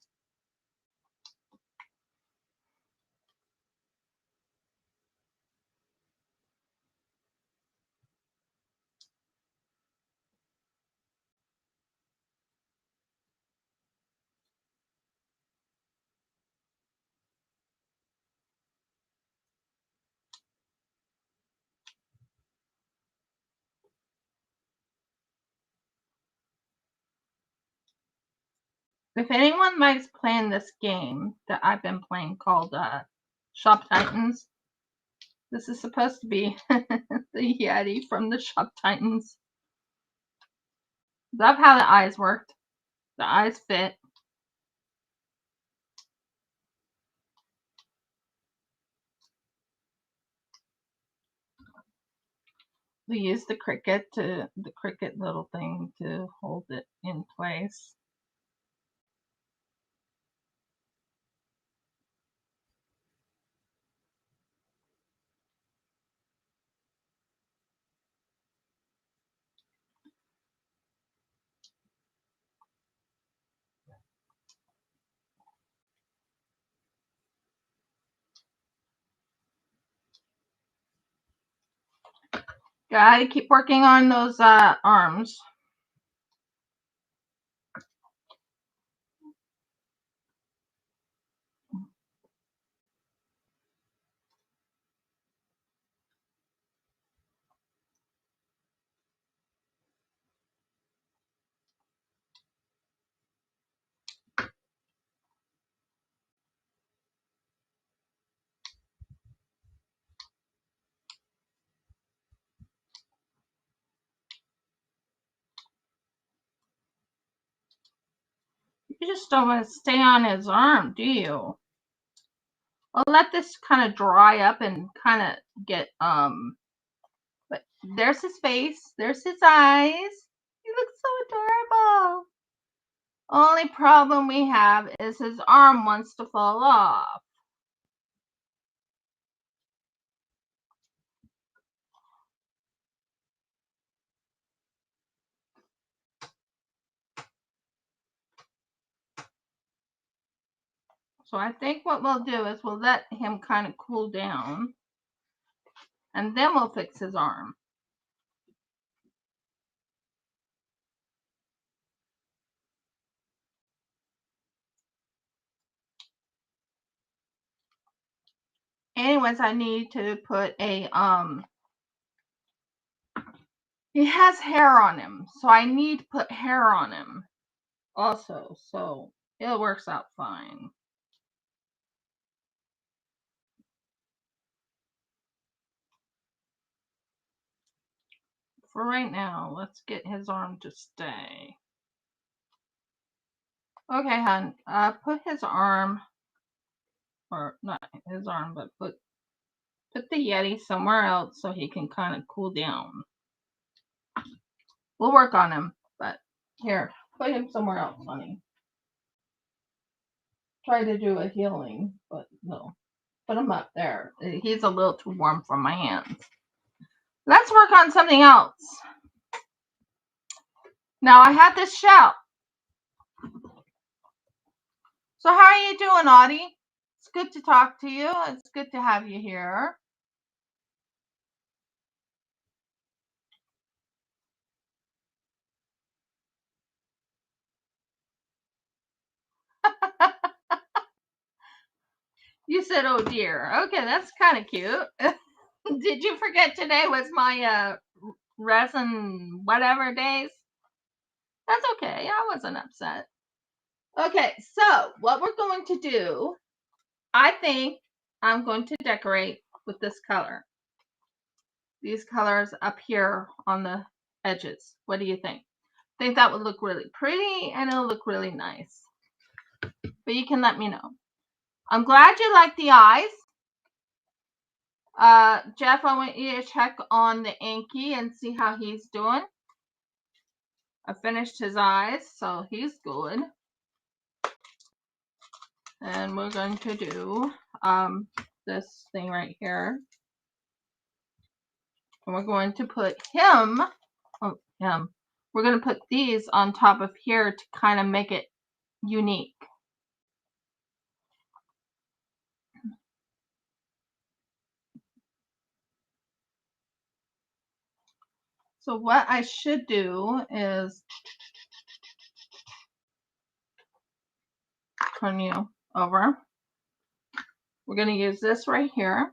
If anyone likes playing this game that I've been playing called Shop Titans, this is supposed to be the Yeti from the Shop Titans. Love how the eyes worked. The eyes fit. We used the cricket little thing to hold it in place. Gotta keep working on those arms. You just don't want to stay on his arm, do you? I'll let this kind of dry up and kind of get but there's his face, there's his eyes. He looks so adorable. Only problem we have is his arm wants to fall off. So I think what we'll do is we'll let him kind of cool down and then we'll fix his arm. Anyways, I need to put a he has hair on him, so I need to put hair on him also, so it works out fine. for right now, let's get his arm to stay. Okay, hon. Put his arm, or not his arm, but put the Yeti somewhere else so he can kind of cool down. We'll work on him, but here, put him somewhere else, honey. Try to do a healing, but no. Put him up there. He's a little too warm for my hands. Let's work on something else. Now I have this shell. So how are you doing, Audie? It's good to talk to you. It's good to have you here. You said, oh dear. Okay, that's kind of cute. Did you forget today was my resin whatever days? That's okay. I wasn't upset. Okay, so what we're going to do, I think I'm going to decorate with this color. These colors up here on the edges. What do you think? I think that would look really pretty and it'll look really nice. But you can let me know. I'm glad you like the eyes. Jeff, I want you to check on the Anky and see how he's doing. I finished his eyes, so he's good. And we're going to do this thing right here. And we're going to put him, we're going to put these on top of here to kind of make it unique. So what I should do is turn you over. We're going to use this right here.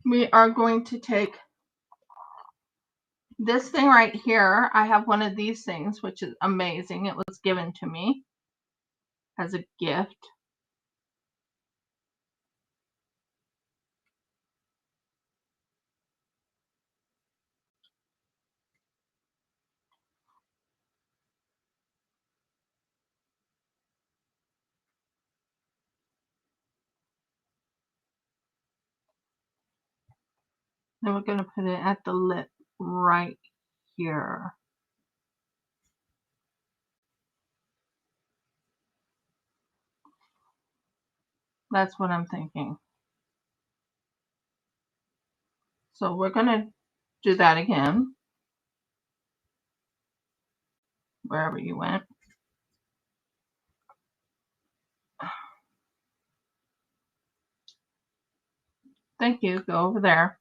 We are going to take this thing right here. I have one of these things, which is amazing. It was given to me as a gift. Then we're going to put it at the lip right here. That's what I'm thinking. So we're going to do that again. Wherever you went. Thank you. Go over there.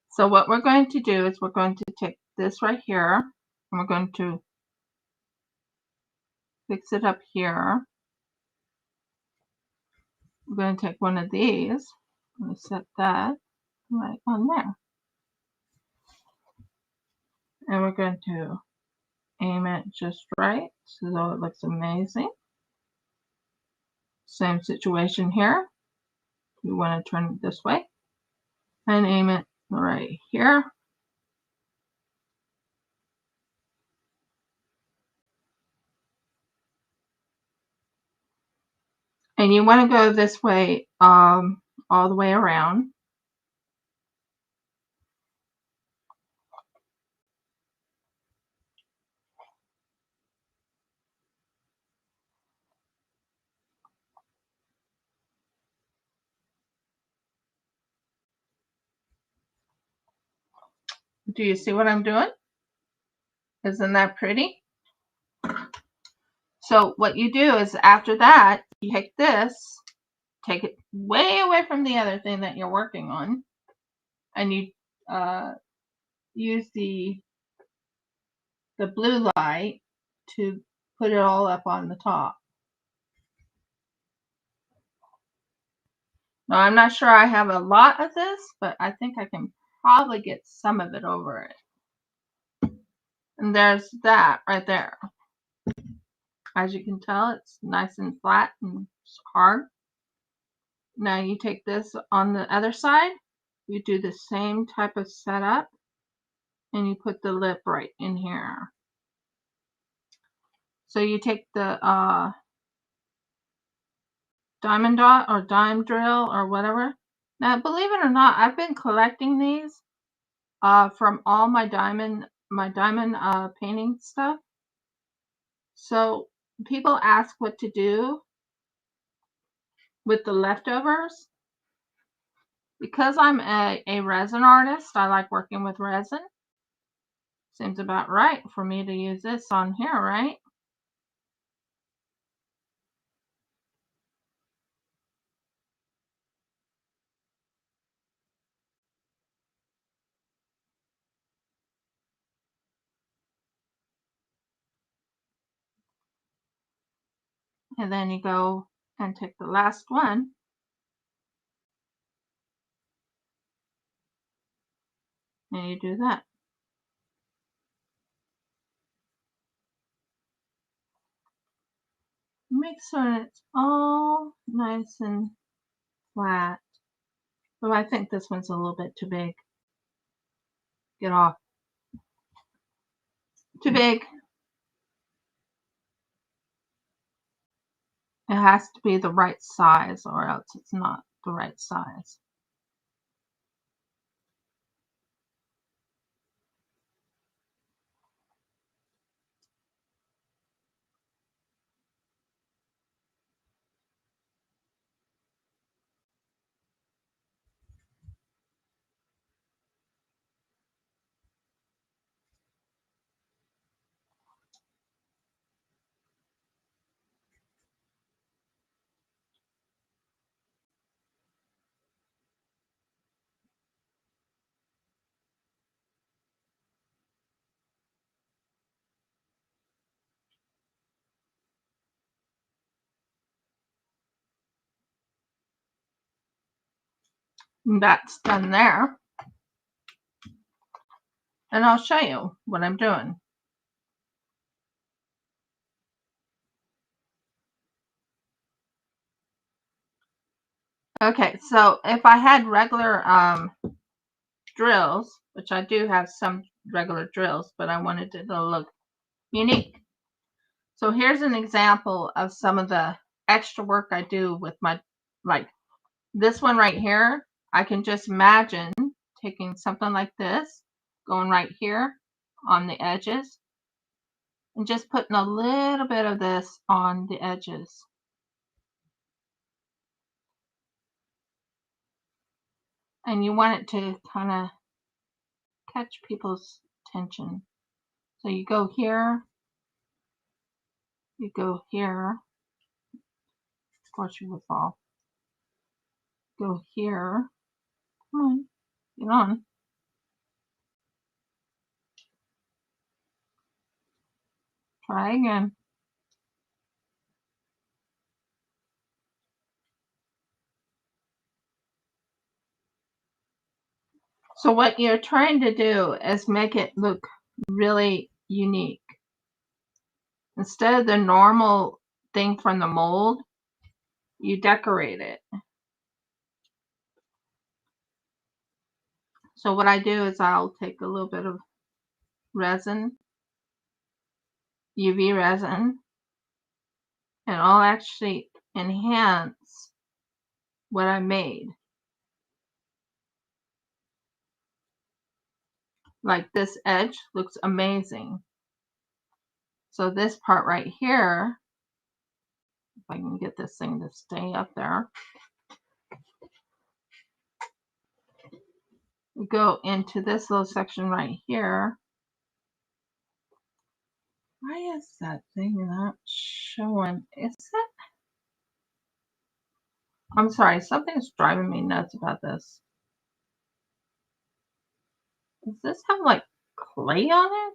So what we're going to do is we're going to take this right here and we're going to fix it up here. We're going to take one of these. I'm going to set that right on there. And we're going to aim it just right so that it looks amazing. Same situation here. We want to turn it this way and aim it right here. And you want to go this way all the way around. Do you see what I'm doing? Isn't that pretty? So what you do is after that, you take this, take it way away from the other thing that you're working on, and you use the blue light to put it all up on the top. Now I'm not sure I have a lot of this, but I think I can probably get some of it over it. And there's that right there. As you can tell, it's nice and flat and hard. Now you take this on the other side, you do the same type of setup, and you put the lip right in here. So you take the diamond dot or dime drill or whatever. Now, believe it or not, I've been collecting these from all my diamond painting stuff. So people ask what to do with the leftovers. Because I'm a resin artist, I like working with resin. Seems about right for me to use this on here, right? And then you go and take the last one. And you do that. Make sure it's all nice and flat. So I think this one's a little bit too big. Get off. Too big. It has to be the right size or else it's not the right size. And that's done there. And I'll show you what I'm doing. Okay, so if I had regular drills, which I do have some regular drills, but I wanted it to look unique. So here's an example of some of the extra work I do with my, like this one right here. I can just imagine taking something like this, going right here on the edges, and just putting a little bit of this on the edges. And you want it to kind of catch people's attention. So you go here, you go here. Of course you would fall. Go here. Come on, get on. Try again. So what you're trying to do is make it look really unique. Instead of the normal thing from the mold, you decorate it. So what I do is I'll take a little bit of resin, UV resin, and I'll actually enhance what I made. Like this edge looks amazing. So this part right here, if I can get this thing to stay up there, we go into this little section right here. Why is that thing not showing? Is it? I'm sorry, something's driving me nuts about this. Does this have like clay on it?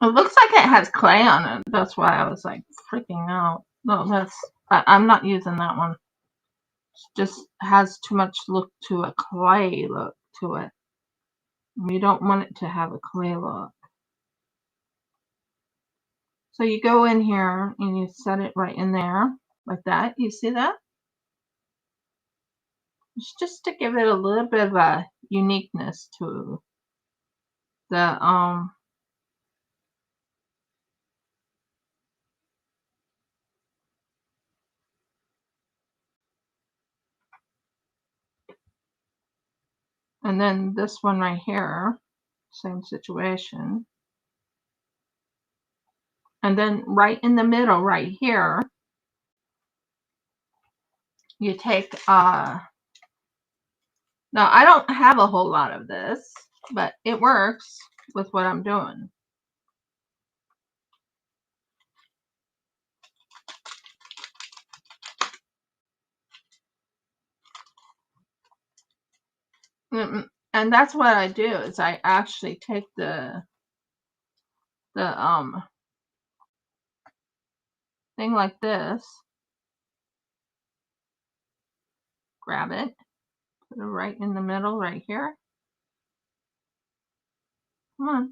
It looks like it has clay on it. That's why I was like freaking out. No, I'm not using that one. It just has too much look to a clay look to it. You don't want it to have a clay look. So you go in here and you set it right in there like that. You see that? It's just to give it a little bit of a uniqueness to the and then this one right here, same situation. And then right in the middle right here, you take now I don't have a whole lot of this, but it works with what I'm doing. And that's what I do is I actually take the thing like this, grab it, put it right in the middle right here. Come on.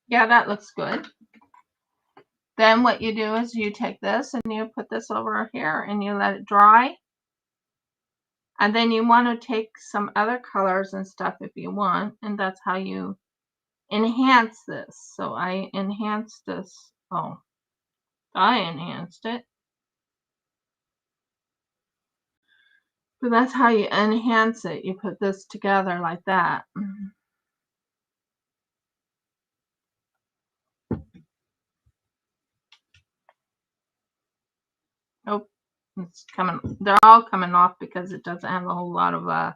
Yeah, that looks good. Then what you do is you take this and you put this over here and you let it dry. And then you want to take some other colors and stuff if you want. And that's how you enhance this. So I enhanced this. Oh, I enhanced it. So that's how you enhance it. You put this together like that. Nope. It's coming. They're all coming off because it doesn't have a whole lot of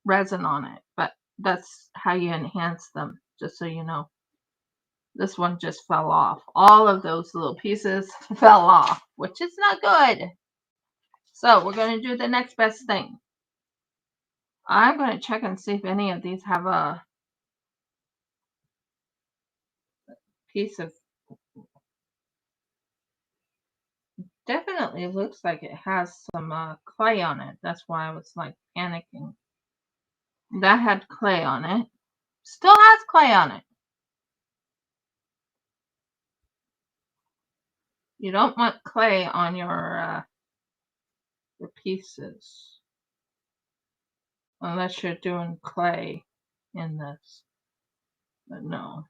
resin on it. But that's how you enhance them, just so you know. This one just fell off. All of those little pieces fell off, which is not good. So we're going to do the next best thing. I'm going to check and see if any of these have a piece of... Definitely looks like it has some clay on it. That's why I was like panicking. That had clay on it. Still has clay on it. You don't want clay on your pieces. Unless you're doing clay in this. But no.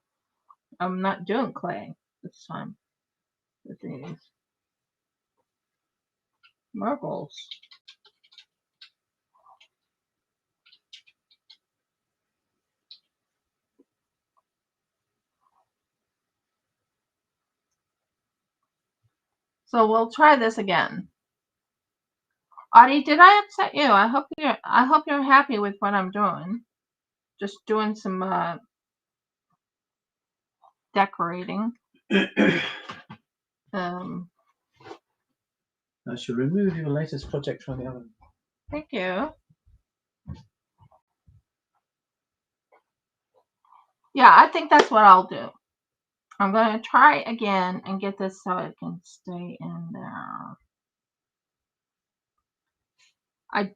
I'm not doing clay this time with these marbles. So we'll try this again. Audie, did I upset you? I hope you're happy with what I'm doing. Just doing some decorating. I should remove your latest project from the oven. Thank you. Yeah, I think that's what I'll do. I'm going to try again and get this so it can stay in there.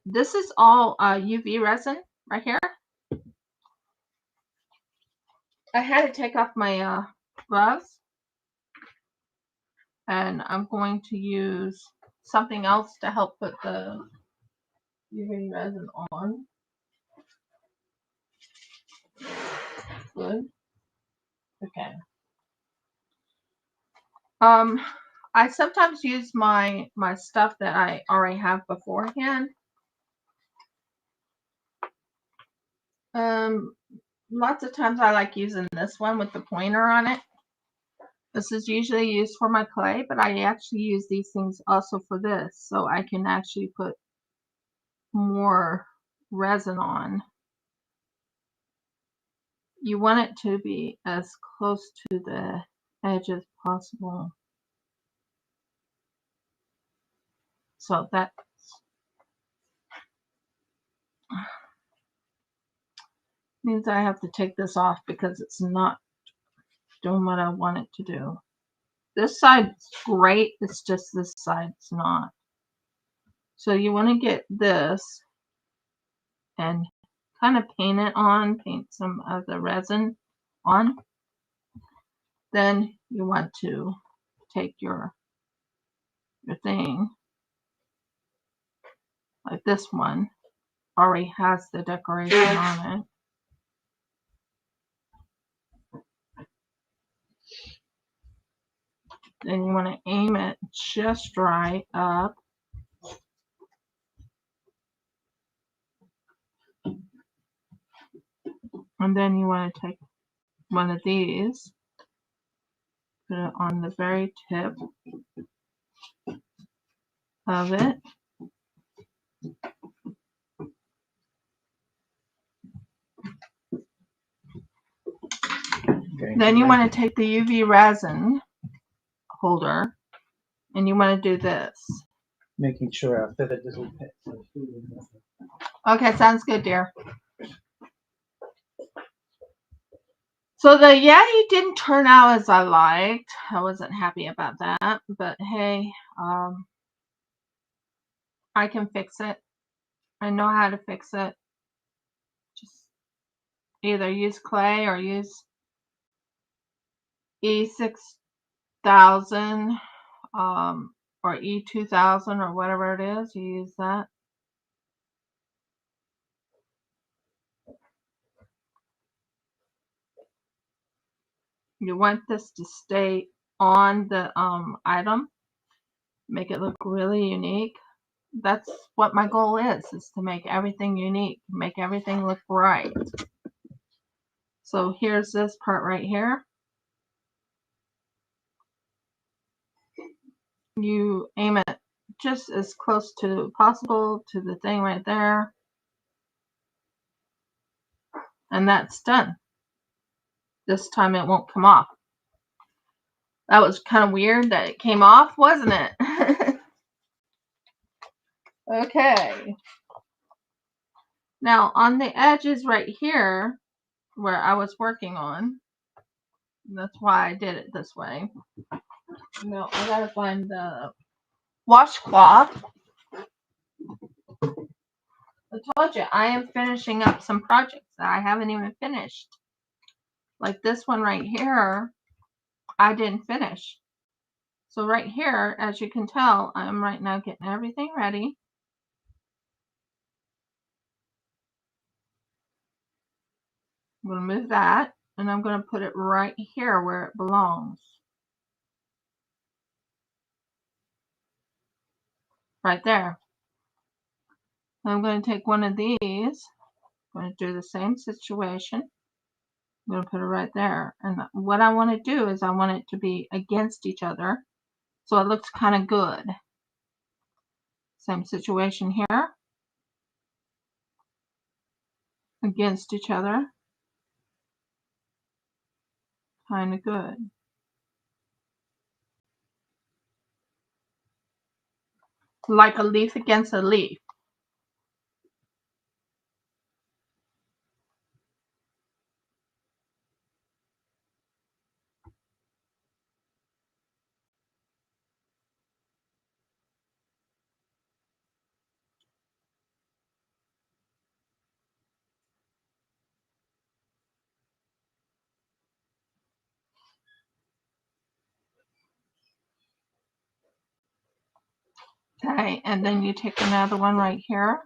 This is all UV resin right here. I had to take off my gloves. And I'm going to use something else to help put the UV resin on. Good. Okay. I sometimes use my stuff that I already have beforehand. Lots of times I like using this one with the pointer on it. This is usually used for my clay, but I actually use these things also for this, so I can actually put more resin on you want it to be as close to the edge as possible. So that means I have to take this off because it's not doing what I want it to do. This side's great, it's just this side's not. So you want to get this and kind of paint it on, paint some of the resin on. Then you want to take your thing, like this one, already has the decoration on it. Then you want to aim it just right up. And then you want to take one of these, put it on the very tip of it. Okay. Then you want to take the UV resin holder and you want to do this. Making sure our feather doesn't pet. Okay, sounds good, dear. So the Yeti didn't turn out as I liked. I wasn't happy about that, but hey, I can fix it. I know how to fix it. Just either use clay or use E6000 or E2000 or whatever it is. You use that. You want this to stay on the item, make it look really unique. That's what my goal is to make everything unique, make everything look right. So here's this part right here. You aim it just as close to possible to the thing right there. And that's done. This time it won't come off. That was kind of weird that it came off, wasn't it? Okay. Now on the edges right here, where I was working on, that's why I did it this way. No, I gotta find the washcloth. I told you, I am finishing up some projects that I haven't even finished. Like this one right here, I didn't finish. So right here, as you can tell, I'm right now getting everything ready. I'm going to move that, and I'm going to put it right here where it belongs. Right there. I'm going to take one of these. I'm going to do the same situation. I'm going to put it right there. And what I want to do is I want it to be against each other, so it looks kind of good. Same situation here. Against each other. Kind of good. Like a leaf against a leaf. Okay, and then you take another one right here.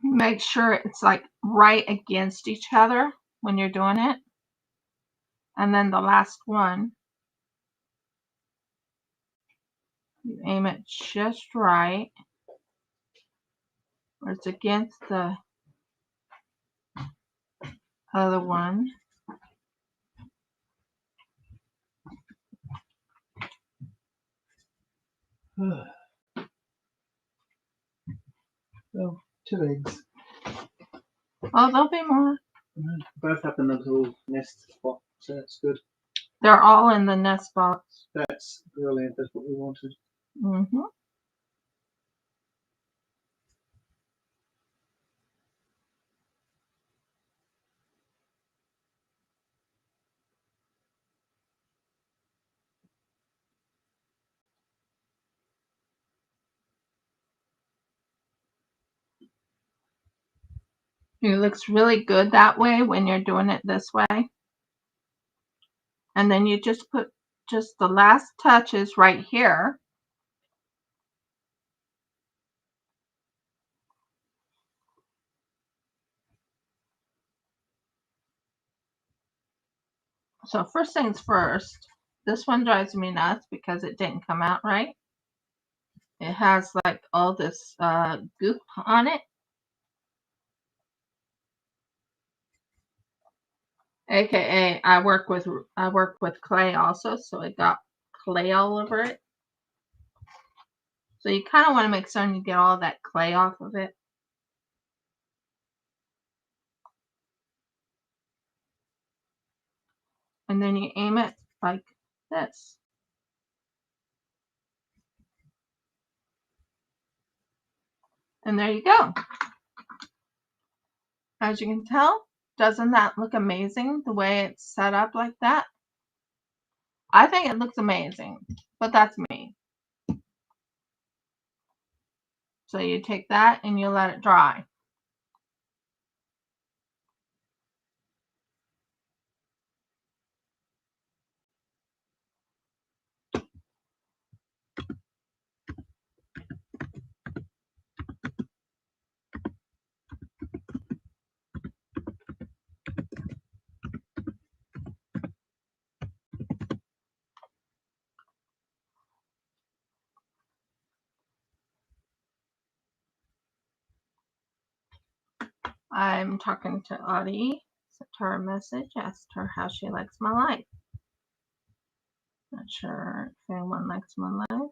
Make sure it's like right against each other when you're doing it. And then the last one, you aim it just right where it's against the other one. So 2 eggs. Oh, there'll be more. Both have the little nest spot, so that's good. They're all in the nest box. That's brilliant. That's what we wanted. Mm-hmm. It looks really good that way when you're doing it this way. And then you just put just the last touches right here. So first things first, this one drives me nuts because it didn't come out right. It has like all this goop on it. AKA I work with clay also, so it got clay all over it. So you kind of want to make sure you get all that clay off of it. And then you aim it like this. And there you go. As you can tell, doesn't that look amazing the way it's set up like that? I think it looks amazing, but that's me. So you take that and you let it dry. I'm talking to Audie, sent her a message, asked her how she likes my life. Not sure if anyone likes my life.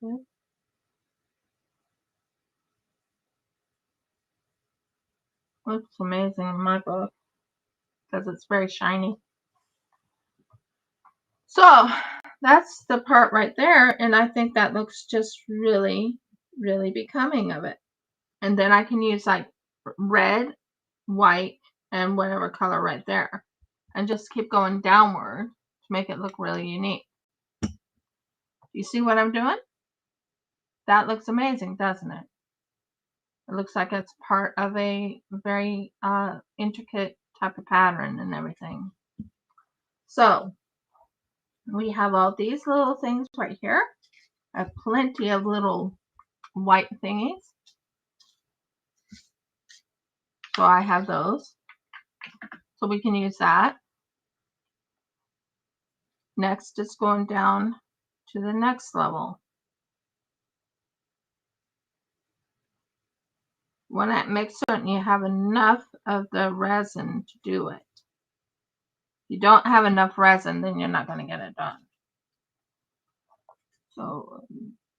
Good. Looks amazing in my book because it's very shiny. So that's the part right there, and I think that looks just really, really becoming of it. And then I can use like red, white, and whatever color right there, and just keep going downward to make it look really unique. You see what I'm doing? That looks amazing, doesn't it? It looks like it's part of a very intricate type of pattern and everything. So we have all these little things right here. I have plenty of little white thingies. So I have those. So we can use that. Next is going down to the next level. Want to make certain you have enough of the resin to do it. If you don't have enough resin, then you're not going to get it done. So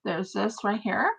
there's this right here.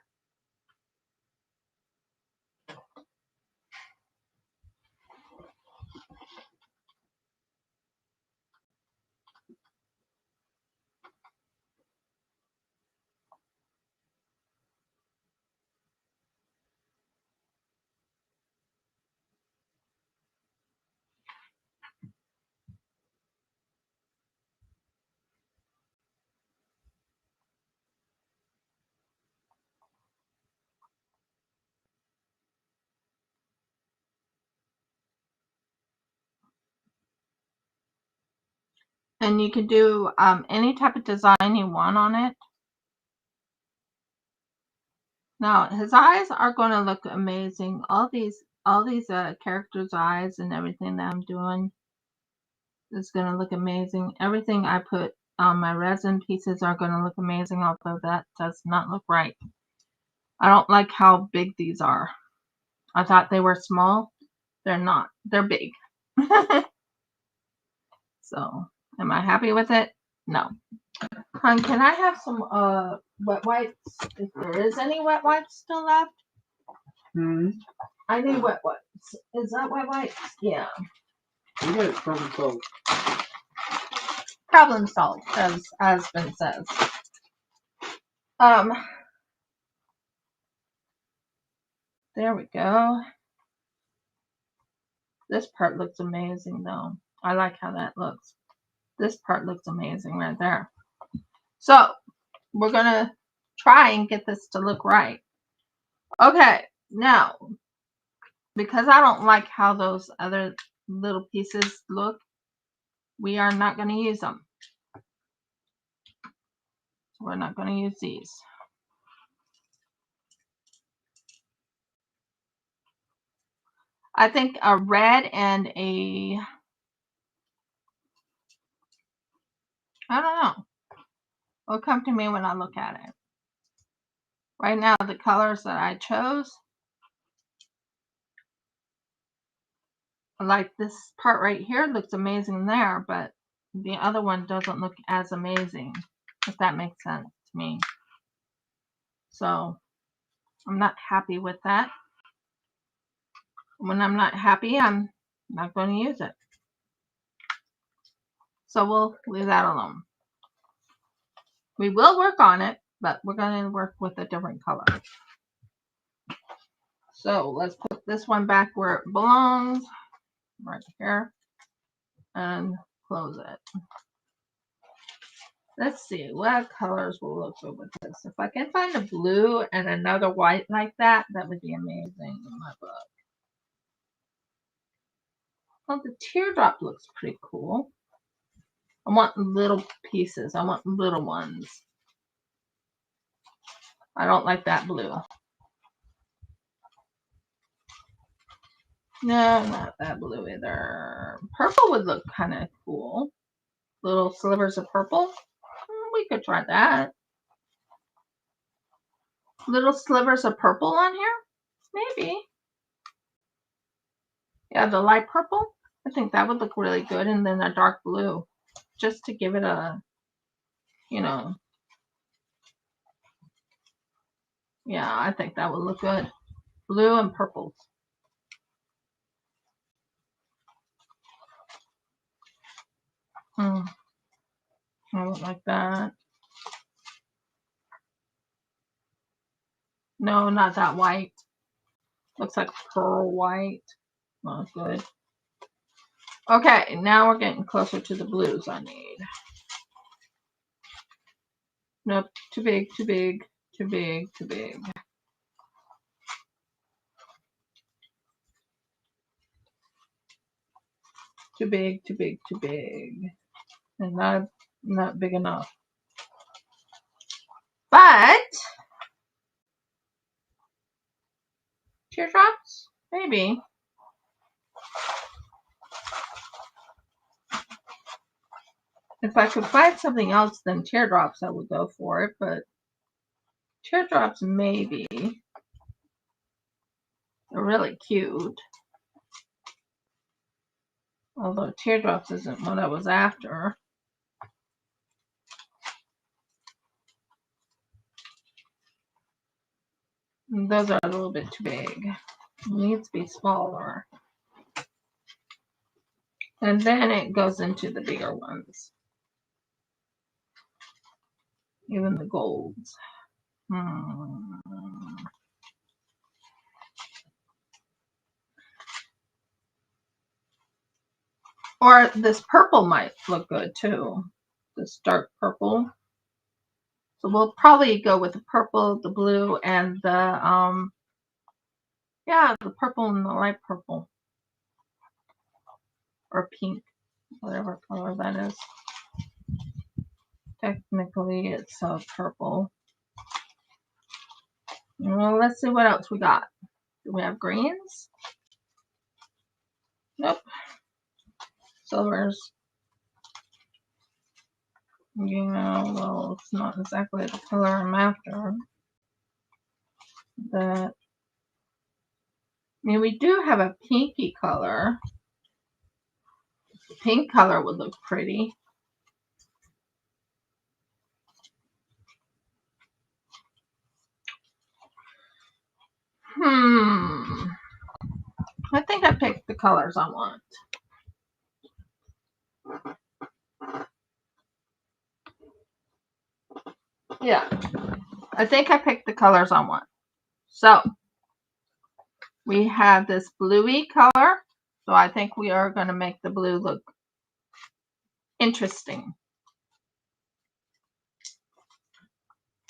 And you can do any type of design you want on it. Now his eyes are going to look amazing. All these characters' eyes and everything that I'm doing is going to look amazing. Everything I put on my resin pieces are going to look amazing, although that does not look right. I don't like how big these are. I thought they were small. They're not. They're big. So, am I happy with it? No. Hon, can I have some wet wipes? If there is any wet wipes still left. Hmm. I need wet wipes. Is that wet wipes? Yeah. You get it, problem solved. Problem solved, as husband says. There we go. This part looks amazing though. I like how that looks. This part looks amazing right there. So we're gonna try and get this to look right. Okay, now because I don't like how those other little pieces look, we are not going to use them. We're not going to use these. I think a red and a, I don't know. It'll come to me when I look at it. Right now, the colors that I chose, like this part right here looks amazing there, but the other one doesn't look as amazing, if that makes sense to me. So I'm not happy with that. When I'm not happy, I'm not going to use it. So we'll leave that alone. We will work on it, but we're going to work with a different color. So let's put this one back where it belongs, right here, and close it. Let's see, what colors will look good with this? If I can find a blue and another white like that, that would be amazing in my book. Well, the teardrop looks pretty cool. I want little pieces. I want little ones. I don't like that blue. No, not that blue either. Purple would look kind of cool. Little slivers of purple. We could try that. Little slivers of purple on here? Maybe. Yeah, the light purple. I think that would look really good. And then a dark blue. Just to give it a, you know. Yeah, I think that would look good. Blue and purples. I don't like that. No, not that white. Looks like pearl white. Not good. Okay, now we're getting closer to the blues I need. Nope, too big, too big, too big, too big. Too big, too big, too big. And not big enough. But teardrops? Maybe. If I could find something else than teardrops, I would go for it, but teardrops maybe. They're really cute. Although teardrops isn't what I was after. And those are a little bit too big. It needs to be smaller. And then it goes into the bigger ones. Even the golds. Or this purple might look good too. This dark purple. So we'll probably go with the purple, the blue, and the the purple and the light purple. Or pink. Whatever color that is. Technically it's purple. Well, let's see what else we got. Do we have greens? Nope. Silvers. Yeah, well, it's not exactly the color I'm after. But, I mean, we do have a pinky color. The pink color would look pretty. I think I picked the colors I want. Yeah, I think I picked the colors I want. So we have this bluey color. So I think we are going to make the blue look interesting.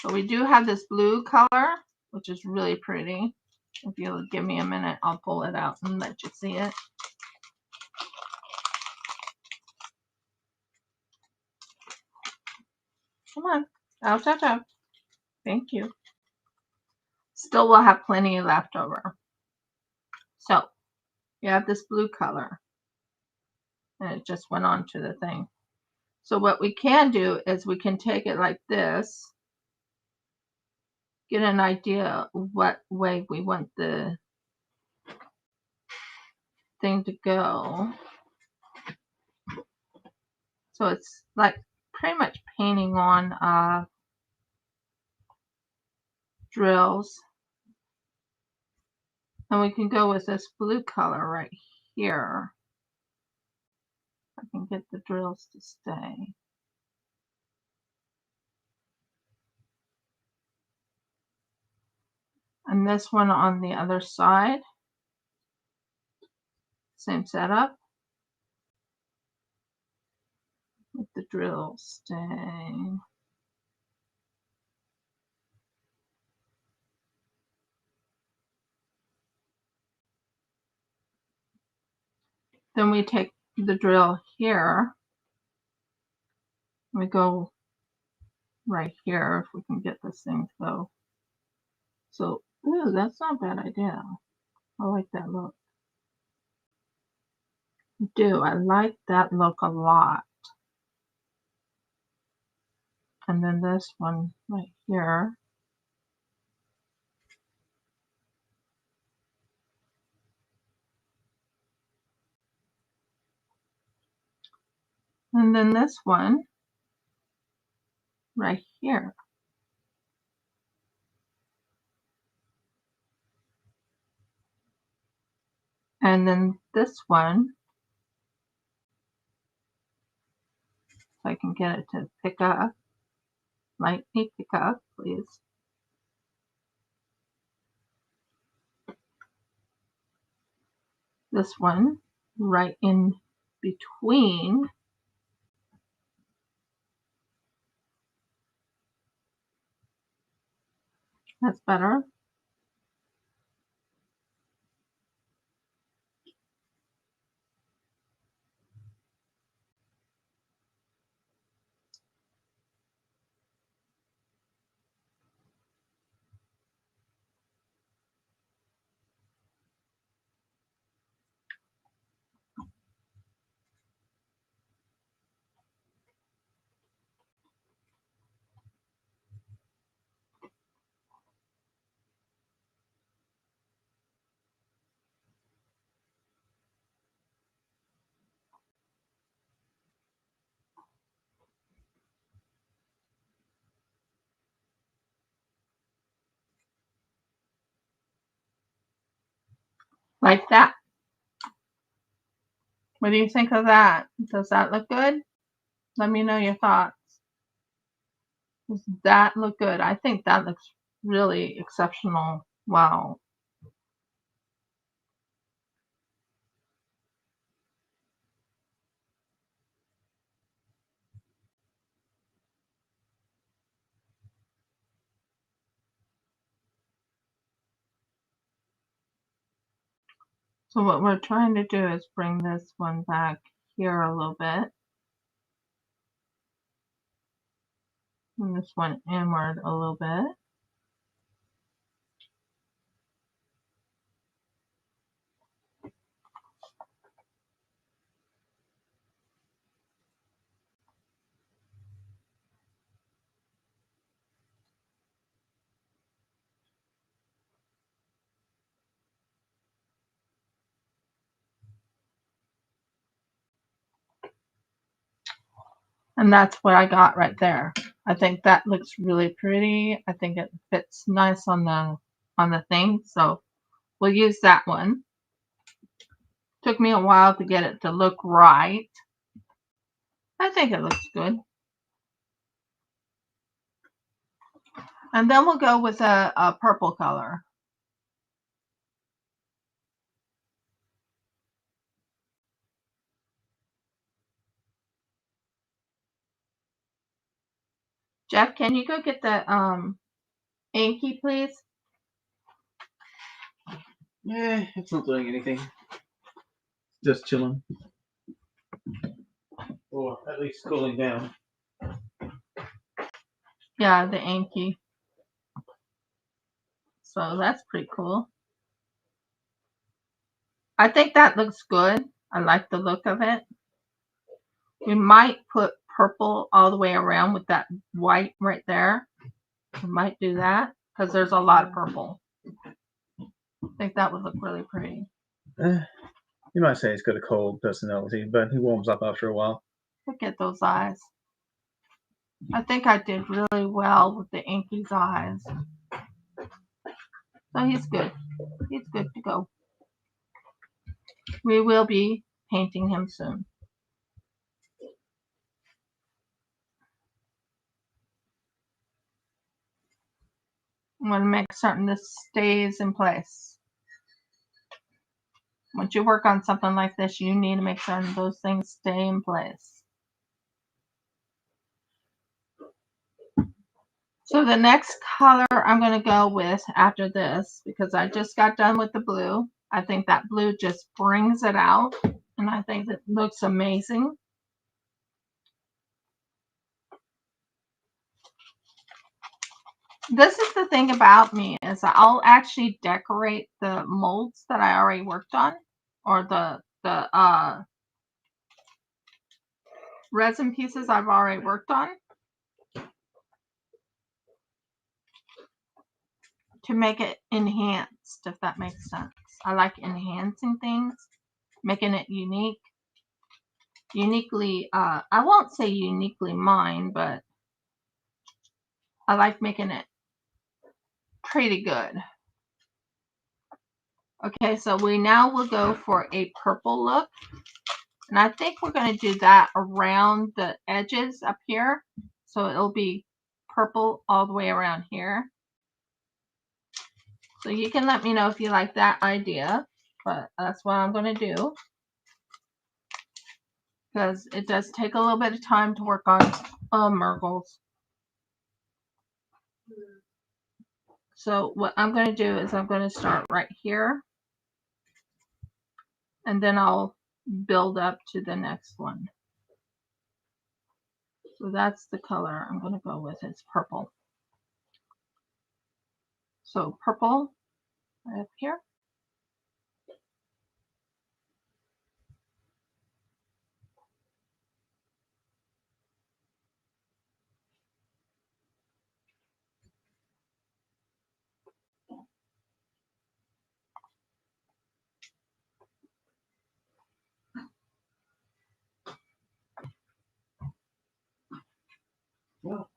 So we do have this blue color, which is really pretty. If you'll give me a minute, I'll pull it out and let you see it. Come on. Out, out, out. Thank you. Still will have plenty left over. So you have this blue color. And it just went onto the thing. So what we can do is we can take it like this. Get an idea of what way we want the thing to go. So it's like pretty much painting on drills. And we can go with this blue color right here. I can get the drills to stay. And this one on the other side. Same setup. Let the drills stay. Then we take the drill here. We go right here if we can get this thing to go. So, ooh, that's not a bad idea. I like that look. I like that look a lot. And then this one right here. And then this one right here. And then this one, if I can get it to pick up. Let me pick up, please. This one right in between. That's better. Like that. What do you think of that? Does that look good? Let me know your thoughts. Does that look good? I think that looks really exceptional. Wow. So what we're trying to do is bring this one back here a little bit. And this one inward a little bit. And that's what I got right there. I think that looks really pretty. I think it fits nice on the thing. So we'll use that one. Took me a while to get it to look right. I think it looks good. And then we'll go with a purple color. Jeff, can you go get the inky, please? Yeah, it's not doing anything. Just chilling. Or at least cooling down. Yeah, the inky. So that's pretty cool. I think that looks good. I like the look of it. We might put purple all the way around with that white right there. We might do that because there's a lot of purple. I think that would look really pretty. You might say he's got a cold personality, but he warms up after a while. Look at those eyes. I think I did really well with the inky's eyes. So he's good. He's good to go. We will be painting him soon. I'm going to make certain this stays in place. Once you work on something like this, you need to make certain those things stay in place. So the next color I'm going to go with after this, because I just got done with the blue. I think that blue just brings it out, and I think it looks amazing. This is the thing about me, is I'll actually decorate the molds that I already worked on, or the resin pieces I've already worked on, to make it enhanced, if that makes sense. I like enhancing things, making it unique. Uniquely, I won't say uniquely mine, but I like making it pretty good. Okay, so we now will go for a purple look. And I think we're going to do that around the edges up here. So it'll be purple all the way around here. So you can let me know if you like that idea. But that's what I'm going to do. Because it does take a little bit of time to work on Murgles. So what I'm going to do is I'm going to start right here. And then I'll build up to the next one. So that's the color I'm going to go with. It's purple. So purple right up here. Well,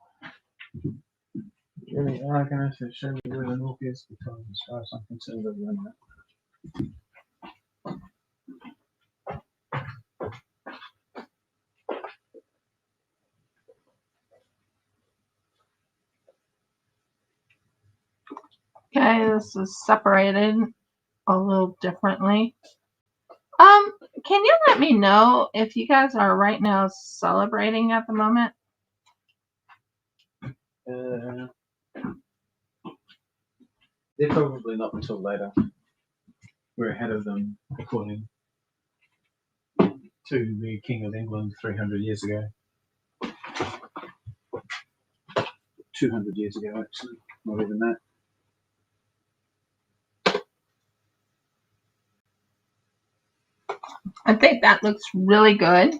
really are going to show me where the north is, because as far as I'm concerned, I've done that. Okay, this is separated a little differently. Can you let me know if you guys are right now celebrating at the moment? They're probably not until later. We're ahead of them, according to the King of England 300 years ago. 200 years ago, actually. Not even that. I think that looks really good.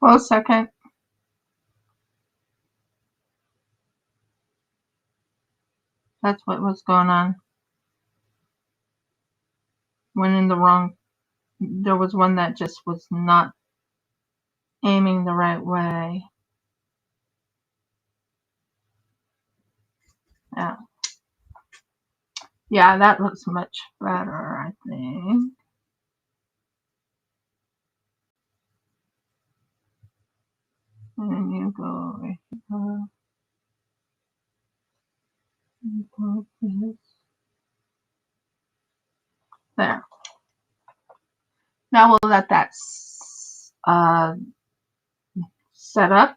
Close second. That's what was going on. Went in the wrong. There was one that just was not aiming the right way. Yeah. Yeah, that looks much better, I think. And then you go over here. You go this. There. Now we'll let that set up.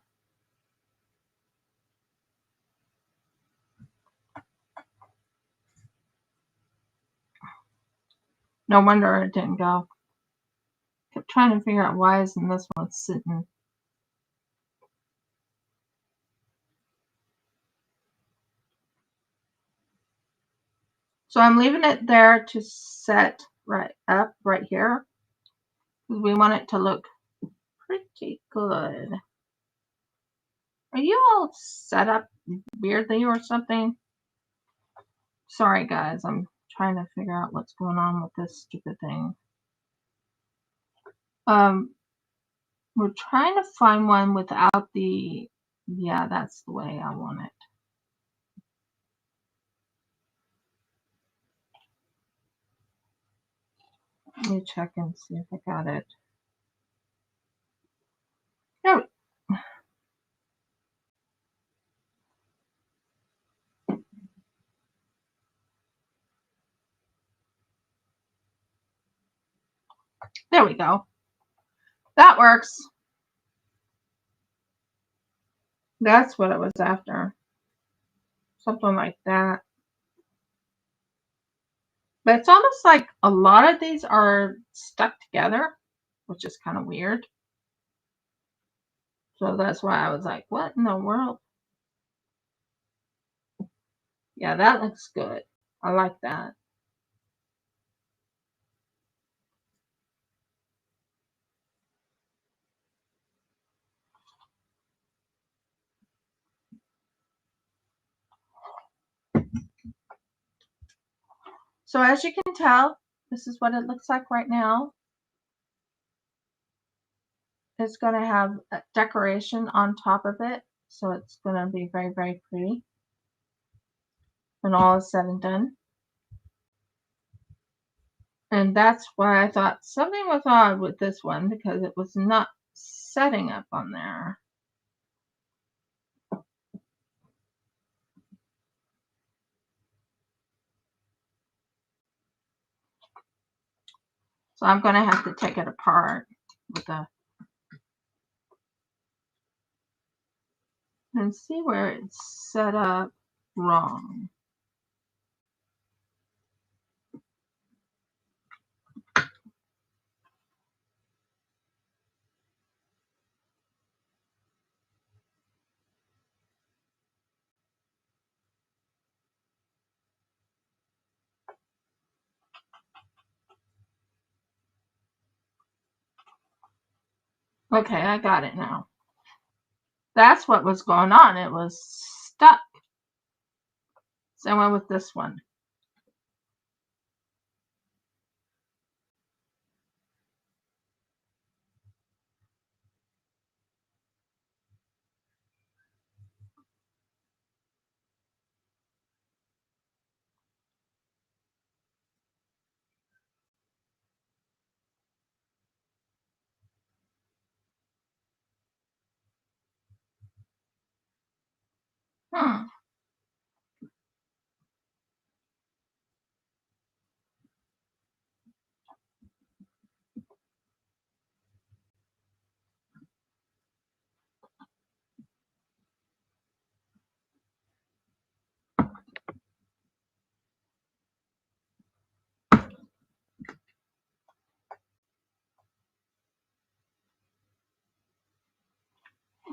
No wonder it didn't go. Kept trying to figure out why isn't this one sitting. So I'm leaving it there to set right up right here. We want it to look pretty good. Are you all set up weirdly or something? Sorry guys, I'm trying to figure out what's going on with this stupid thing. We're trying to find one without the, yeah, that's the way I want it. Let me check and see if I got it. There we go. That works. That's what it was after. Something like that. But it's almost like a lot of these are stuck together, which is kind of weird. So that's why I was like, what in the world? Yeah, that looks good. I like that. So as you can tell, this is what it looks like right now. It's going to have a decoration on top of it. So it's going to be very, very pretty when all is said and done. And that's why I thought something was odd with this one, because it was not setting up on there. So I'm going to have to take it apart with a and see where it's set up wrong. Okay, I got it now. That's what was going on. It was stuck. So I went with this one.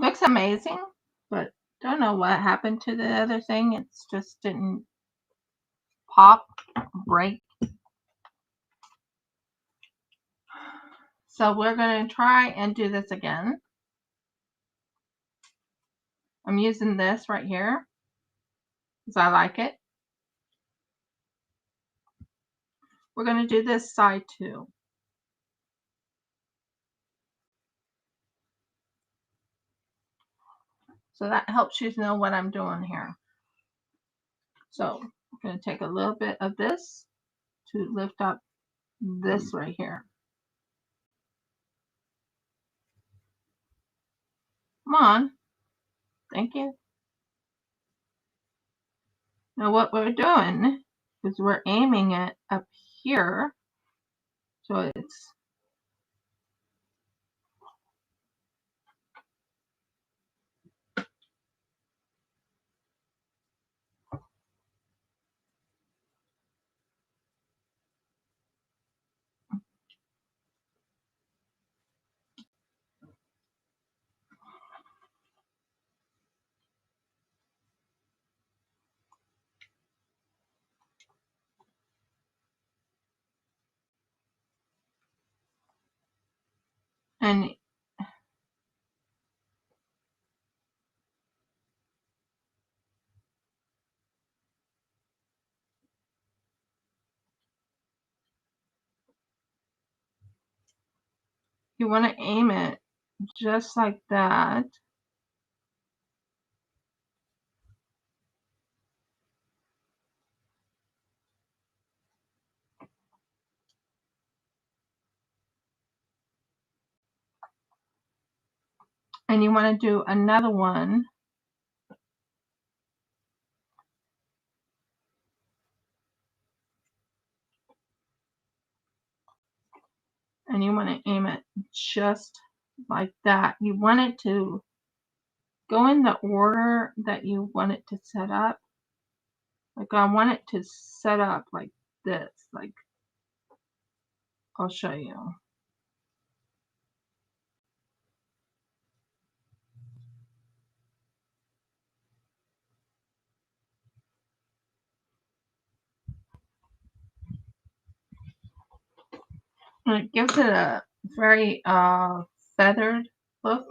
Looks amazing, but don't know what happened to the other thing. It just didn't pop, break. So we're going to try and do this again. I'm using this right here because I like it. We're going to do this side too. So that helps you know what I'm doing here. So I'm going to take a little bit of this to lift up this right here. Come on. Thank you. Now what we're doing is we're aiming it up here. So it's and you want to aim it just like that. And you want to do another one. And you want to aim it just like that. You want it to go in the order that you want it to set up. Like I want it to set up like this. Like I'll show you. And it gives it a very feathered look.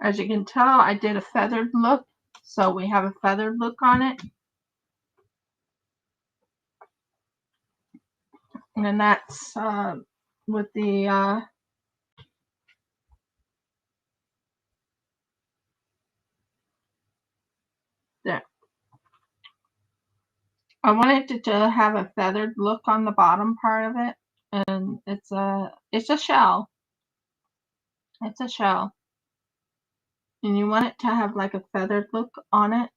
As you can tell, I did a feathered look. So we have a feathered look on it. And that's with the there. I wanted to have a feathered look on the bottom part of it, and it's a shell. It's a shell, and you want it to have like a feathered look on it,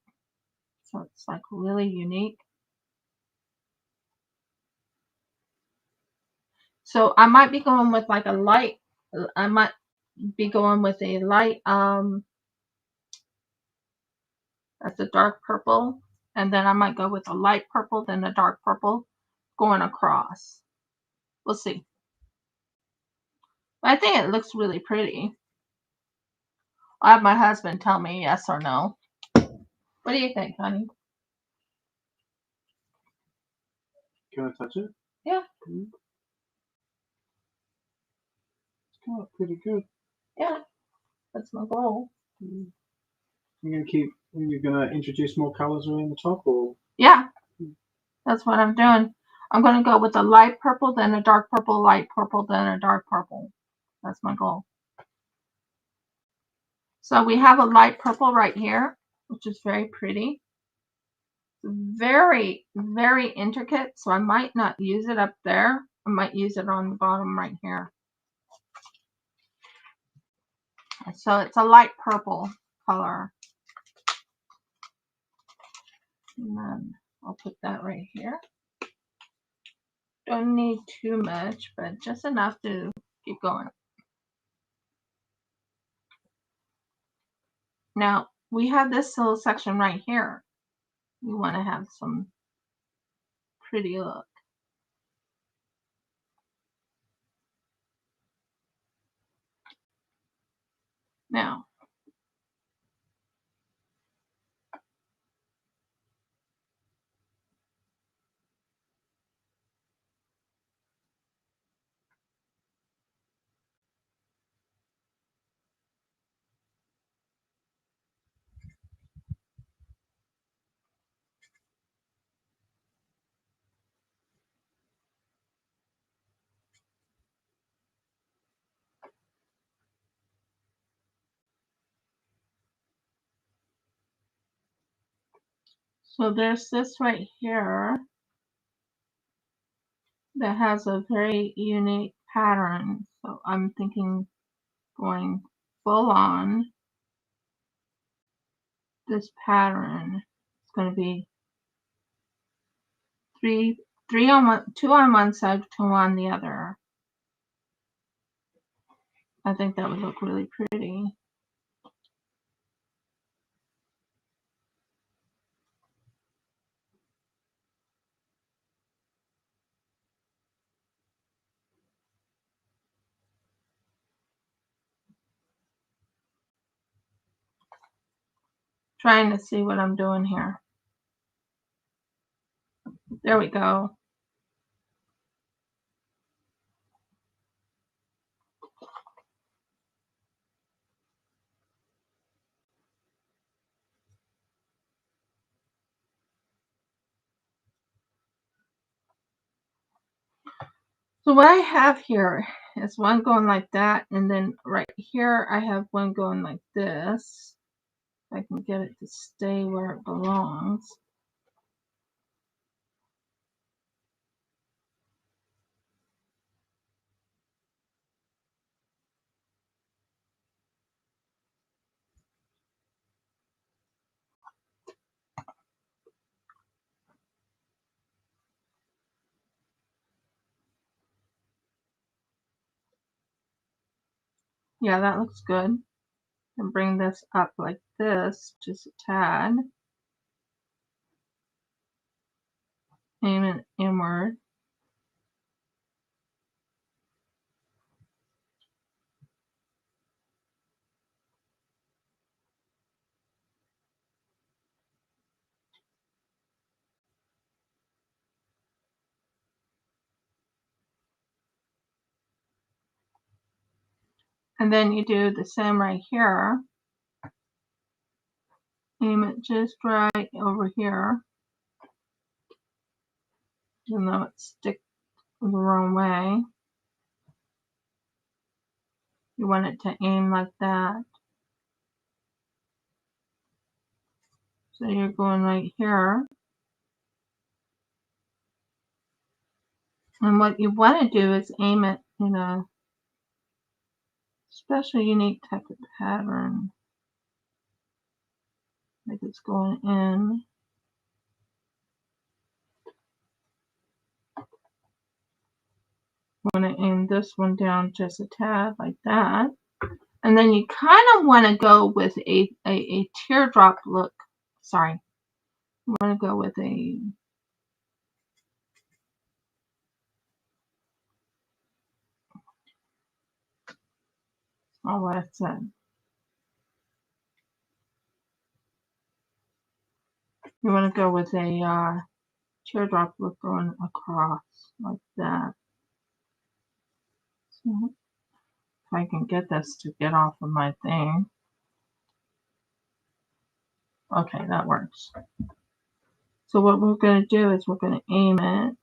so it's like really unique. So I might be going with like a light. I might be going with a light. That's a dark purple, and then I might go with a light purple, then a dark purple, going across. We'll see. But I think it looks really pretty. I'll have my husband tell me yes or no. What do you think, honey? Can I touch it? Yeah. It's kind of pretty good. Yeah, that's my goal. You're gonna introduce more colors around the top, or? Yeah, that's what I'm doing. I'm going to go with a light purple, then a dark purple, light purple, then a dark purple. That's my goal. So we have a light purple right here, which is very pretty. Very, very intricate, so I might not use it up there. I might use it on the bottom right here. So it's a light purple color. And then I'll put that right here. Don't need too much, but just enough to keep going. Now, we have this little section right here. We want to have some pretty look. Now, so there's this right here that has a very unique pattern. So I'm thinking going full on this pattern. It's going to be three on one, two on one side, two on the other. I think that would look really pretty. Trying to see what I'm doing here. There we go. So what I have here is one going like that, and then right here I have one going like this. If I can get it to stay where it belongs. Yeah, that looks good. And bring this up like this, just a tad. Aim it inward. And then you do the same right here. Aim it just right over here. Even though it sticks the wrong way. You want it to aim like that. So you're going right here. And what you want to do is aim it in a special unique type of pattern. Like it's going in. You want to aim this one down just a tad like that. And then you kind of want to go with a teardrop look. Sorry. You want to go with a what I said. You want to go with a teardrop look going across like that. So if I can get this to get off of my thing. Okay, that works. So what we're going to do is we're going to aim it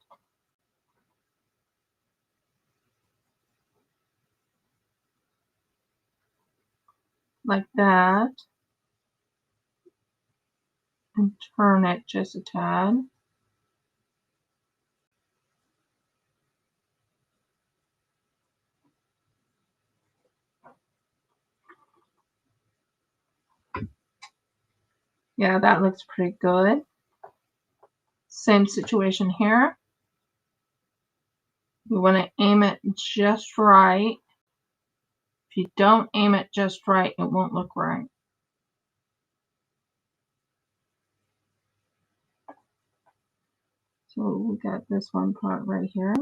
like that and turn it just a tad. Yeah, that looks pretty good. Same situation here. You want to aim it just right. If you don't aim it just right, it won't look right. So So we got this one part right here.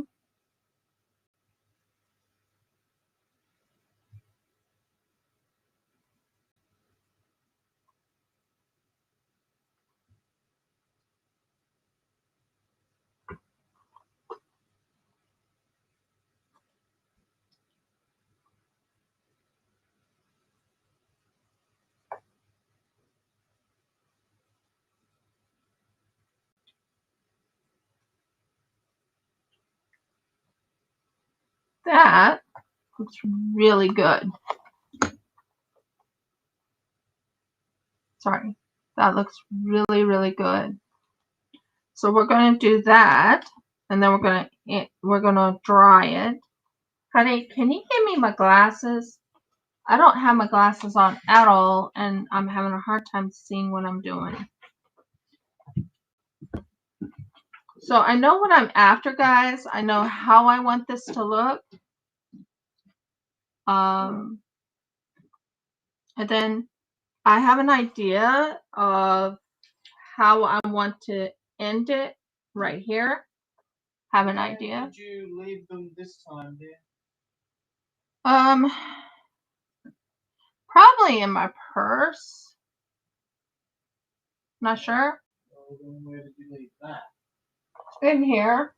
That looks really good. Sorry, that looks really, really good. So we're going to do that, and then we're gonna dry it. Honey, can you give me my glasses? I don't have my glasses on at all, and I'm having a hard time seeing what I'm doing. So I know what I'm after, guys. I know how I want this to look. And then I have an idea of how I want to end it right here. Have an idea. Did you leave them this time, dear? Probably in my purse. Not sure. Well, then where did you leave that? In here.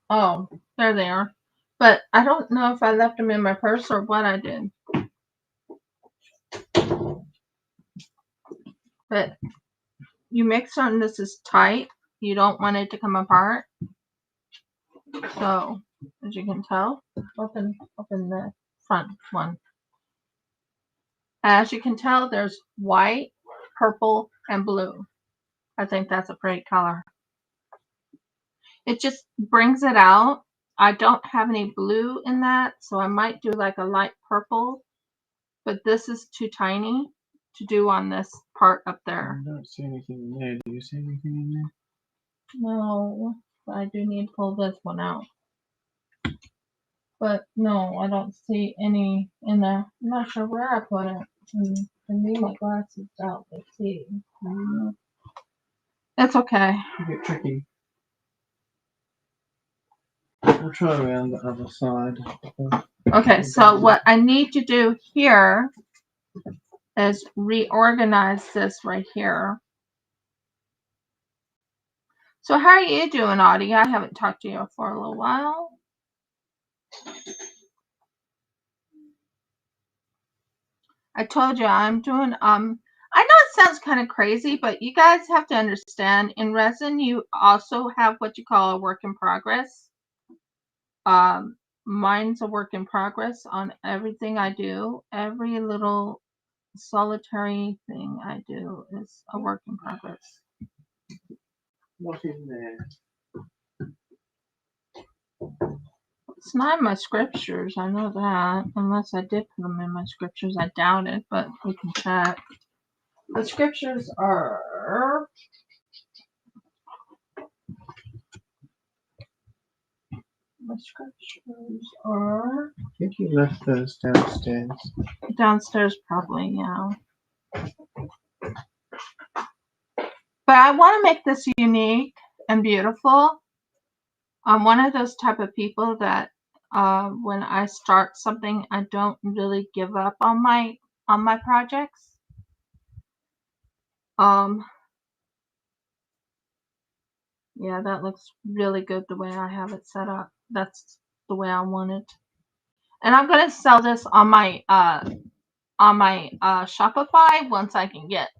Oh, there they are. But I don't know if I left them in my purse or what I did. But you make certain this is tight. You don't want it to come apart. So, as you can tell, open the front one. As you can tell, there's white, purple, and blue. I think that's a pretty color. It just brings it out. I don't have any blue in that, so I might do like a light purple. But this is too tiny to do on this part up there. I don't see anything in there. Do you see anything in there? No, I do need to pull this one out. But no, I don't see any in there. I'm not sure where I put it. I need my glasses out to see. It's okay. A bit tricky. We'll try around the other side. Okay, so what I need to do here is reorganize this right here. So how are you doing, Audie? I haven't talked to you for a little while. I told you I'm doing, I know it sounds kind of crazy, but you guys have to understand, in resin, you also have what you call a work in progress. Mine's a work in progress on everything I do. Every little solitary thing I do is a work in progress. What in there? It's not in my scriptures, I know that. Unless I did put them in my scriptures, I doubt it, but we can check. The scriptures are... The scriptures are... I think you left those downstairs. Downstairs, probably, yeah. But I want to make this unique and beautiful. I'm one of those type of people that when I start something, I don't really give up on my projects. Yeah, that looks really good the way I have it set up. That's the way I want it. And I'm gonna sell this on my Shopify once I can get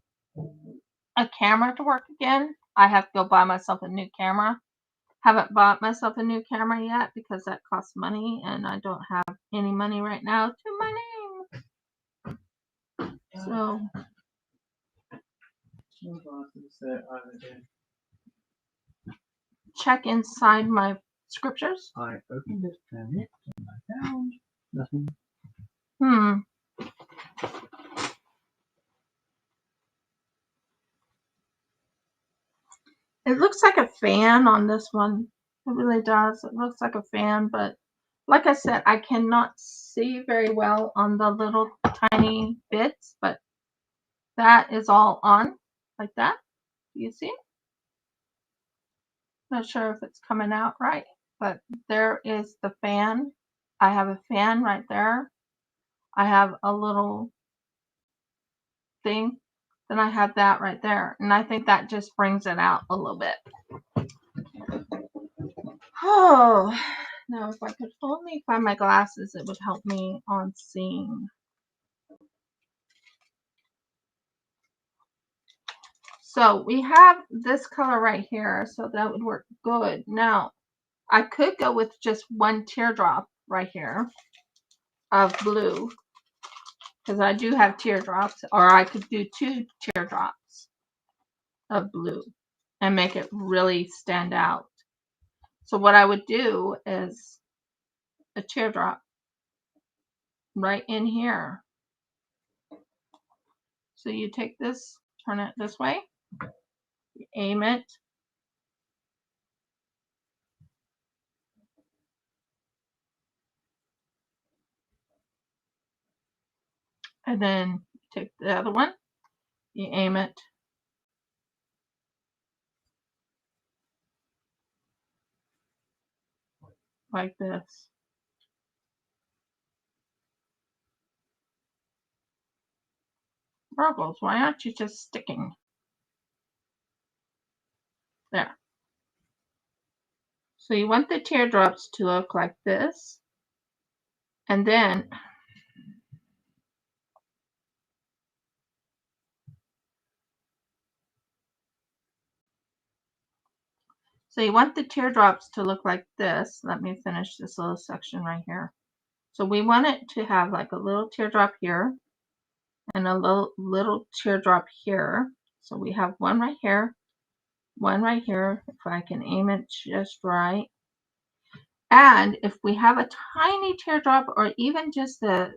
a camera to work again. I have to go buy myself a new camera. Haven't bought myself a new camera yet because that costs money, and I don't have any money right now to my name. So check inside my scriptures. I opened it and I found nothing. It looks like a fan on this one. It really does. It looks like a fan, but like I said, I cannot see very well on the little tiny bits, but that is all on like that. Do you see? Not sure if it's coming out right, but there is the fan. I have a fan right there. I have a little thing. Then I have that right there. And I think that just brings it out a little bit. Oh, now if I could only find my glasses, it would help me on seeing. So we have this color right here, so that would work good. Now, I could go with just one teardrop right here of blue, because I do have teardrops, or I could do 2 teardrops of blue and make it really stand out. So what I would do is a teardrop right in here. So you take this, turn it this way, you aim it, and then take the other one, you aim it, like this. Ruggles, why aren't you just sticking? There. So you want the teardrops to look like this. And then so you want the teardrops to look like this. Let me finish this little section right here. So we want it to have like a little teardrop here and a little teardrop here. So we have one right here, one right here, if I can aim it just right. And if we have a tiny teardrop or even just a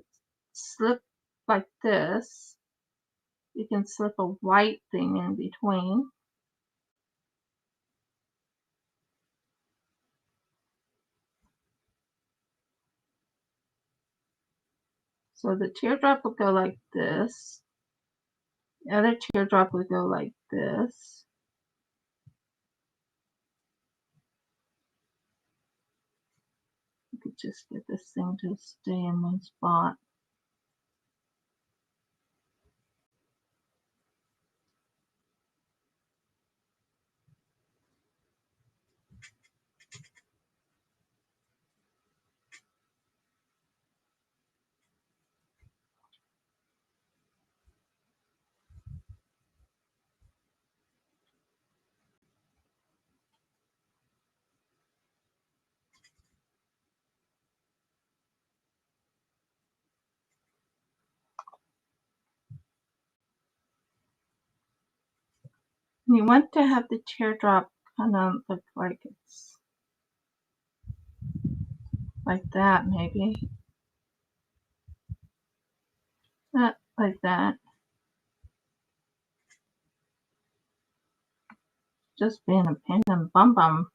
slip like this, you can slip a white thing in between. So the teardrop will go like this. The other teardrop will go like this. You could just get this thing to stay in one spot. You want to have the teardrop kind of look like it's like that, maybe. Not like that. Just being a pain in the bum bum.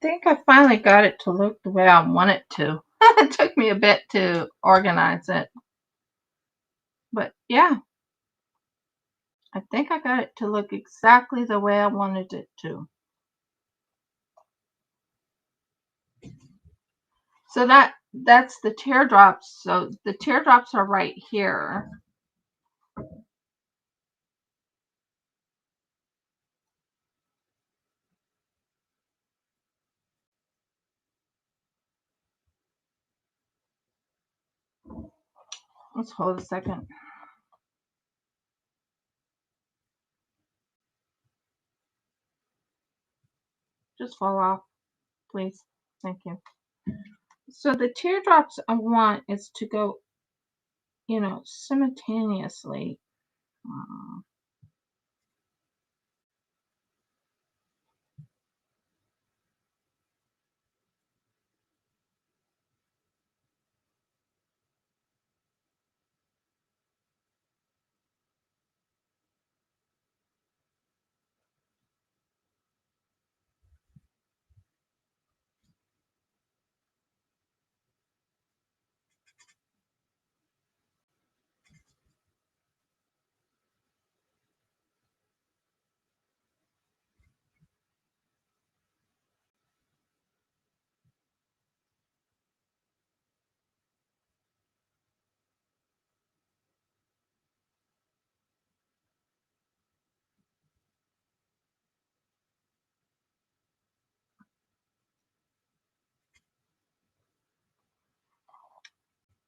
I think I finally got it to look the way I want it to. It took me a bit to organize it. But yeah, I think I got it to look exactly the way I wanted it to. So that's the teardrops. So the teardrops are right here. Let's hold a second. Just fall off, please. Thank you. So the teardrops I want is to go, simultaneously.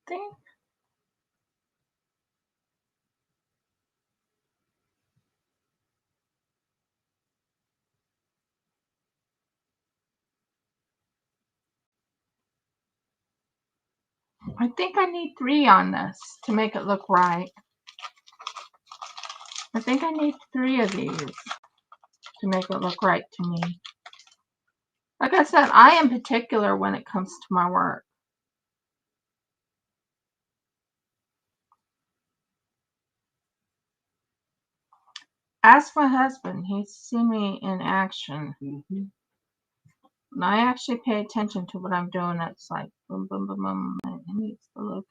Think I think I need 3 on this to make it look right. I think I need 3 of these to make it look right to me. Like I said, I am particular when it comes to my work. Ask my husband. He's seen me in action. Mm-hmm. And I actually pay attention to what I'm doing. It's like boom, boom, boom, boom. It needs to look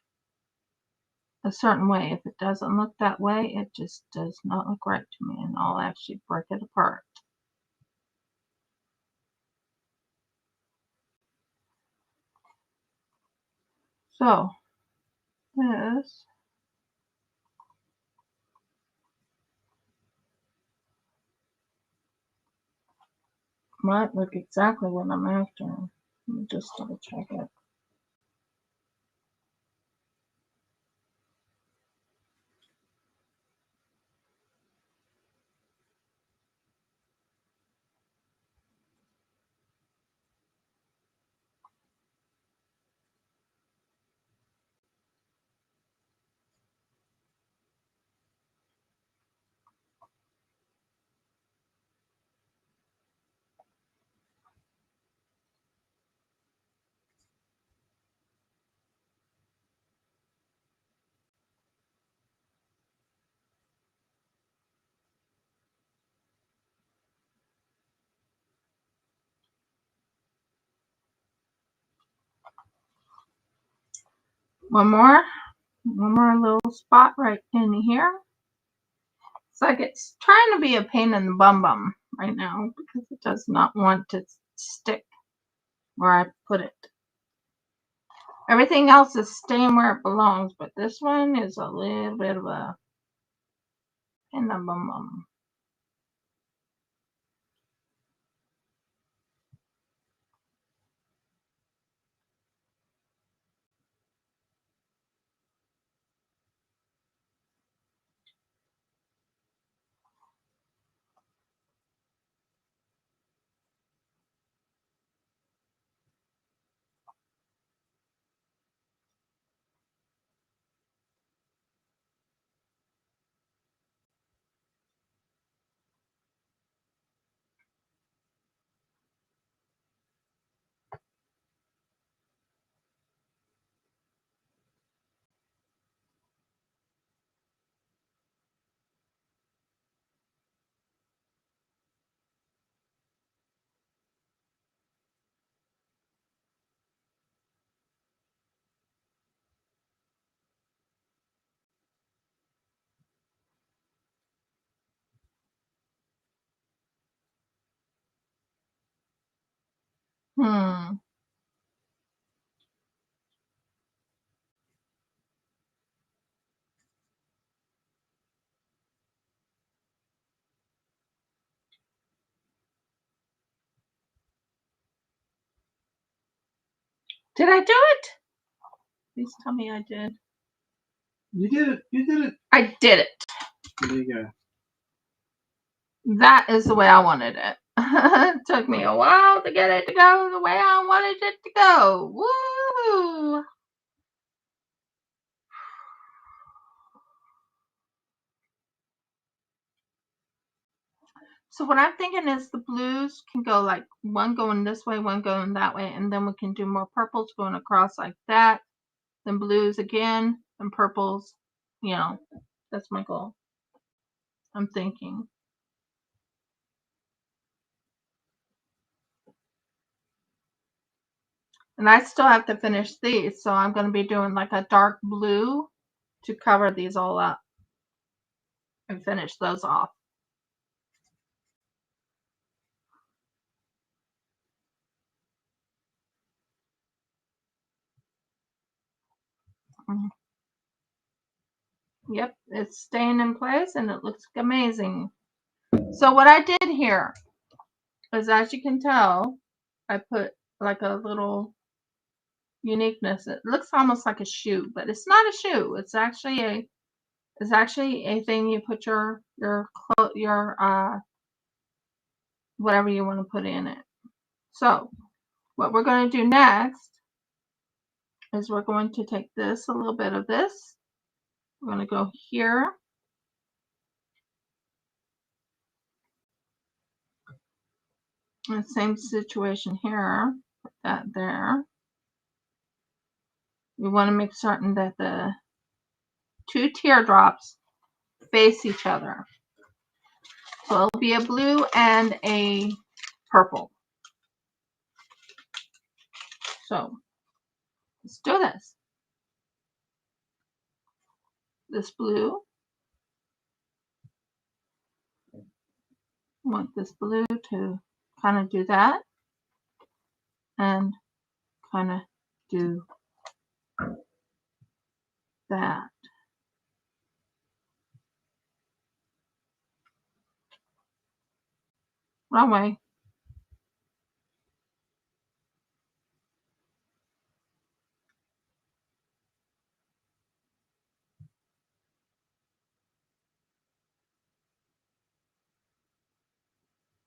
a certain way. If it doesn't look that way, it just does not look right to me. And I'll actually break it apart. So, this might look exactly what I'm after. Let me just double check it. One more little spot right in here. It's like it's trying to be a pain in the bum right now because it does not want to stick where I put it. Everything else is staying where it belongs, but this one is a little bit of a pain in the bum. Hmm. Did I do it? Please tell me I did. You did it. You did it. I did it. There you go. That is the way I wanted it. It took me a while to get it to go the way I wanted it to go. Woo! So what I'm thinking is the blues can go like one going this way, one going that way, and then we can do more purples going across like that, then blues again, and purples. You know, that's my goal. I'm thinking. And I still have to finish these, so I'm going to be doing like a dark blue to cover these all up and finish those off. Yep, it's staying in place and it looks amazing. So what I did here is, as you can tell, I put like a little uniqueness. It looks almost like a shoe, but it's not a shoe. It's actually a thing you put your whatever you want to put in it. So what we're going to do next is we're going to take this, a little bit of this. We're going to go here. And same situation here. Put that there. We want to make certain that the two teardrops face each other. So it'll be a blue and a purple. So let's do this. This blue. I want this blue to kind of do that. And kind of do that. Wrong way.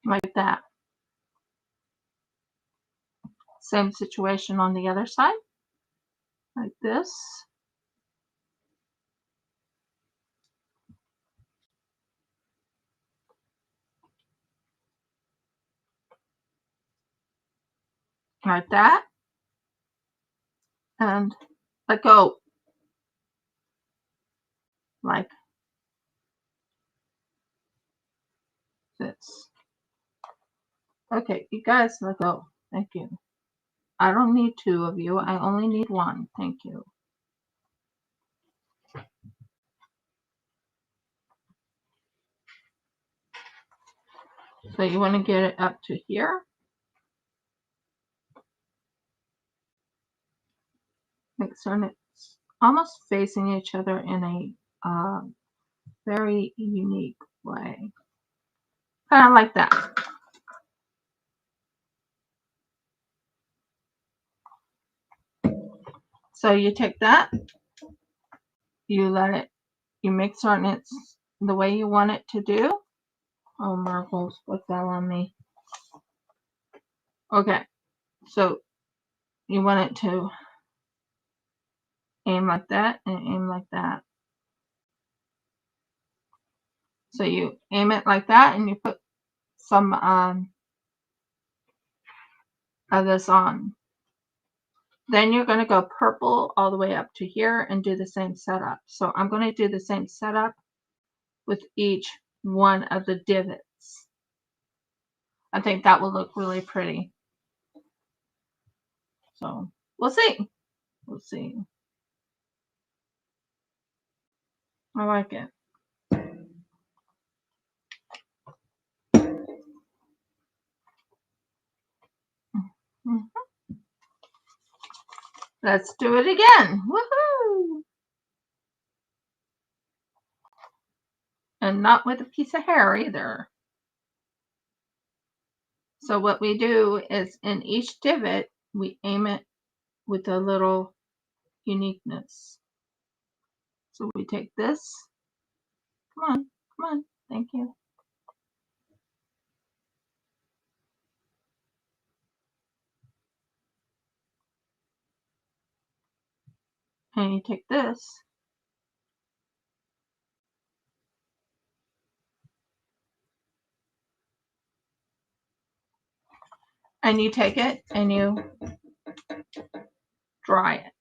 Like that. Same situation on the other side. Like this. Like that. And let go. Like this. Okay, you guys, let go. Thank you. I don't need two of you. I only need one. Thank you. So you want to get it up to here. Make certain it's almost facing each other in a very unique way. Kind of like that. So you take that, you let it, you make certain it's the way you want it to do. Oh, marbles, what fell on me? Okay, so you want it to aim like that and aim like that. So you aim it like that and you put some of this on. Then you're going to go purple all the way up to here and do the same setup. So I'm going to do the same setup with each one of the divots. I think that will look really pretty. So we'll see. We'll see. I like it. Let's do it again. Woohoo! And not with a piece of hair either. So what we do is in each divot, we aim it with a little uniqueness. So we take this. Come on. Thank you. And you take this. And you take it and you dry it.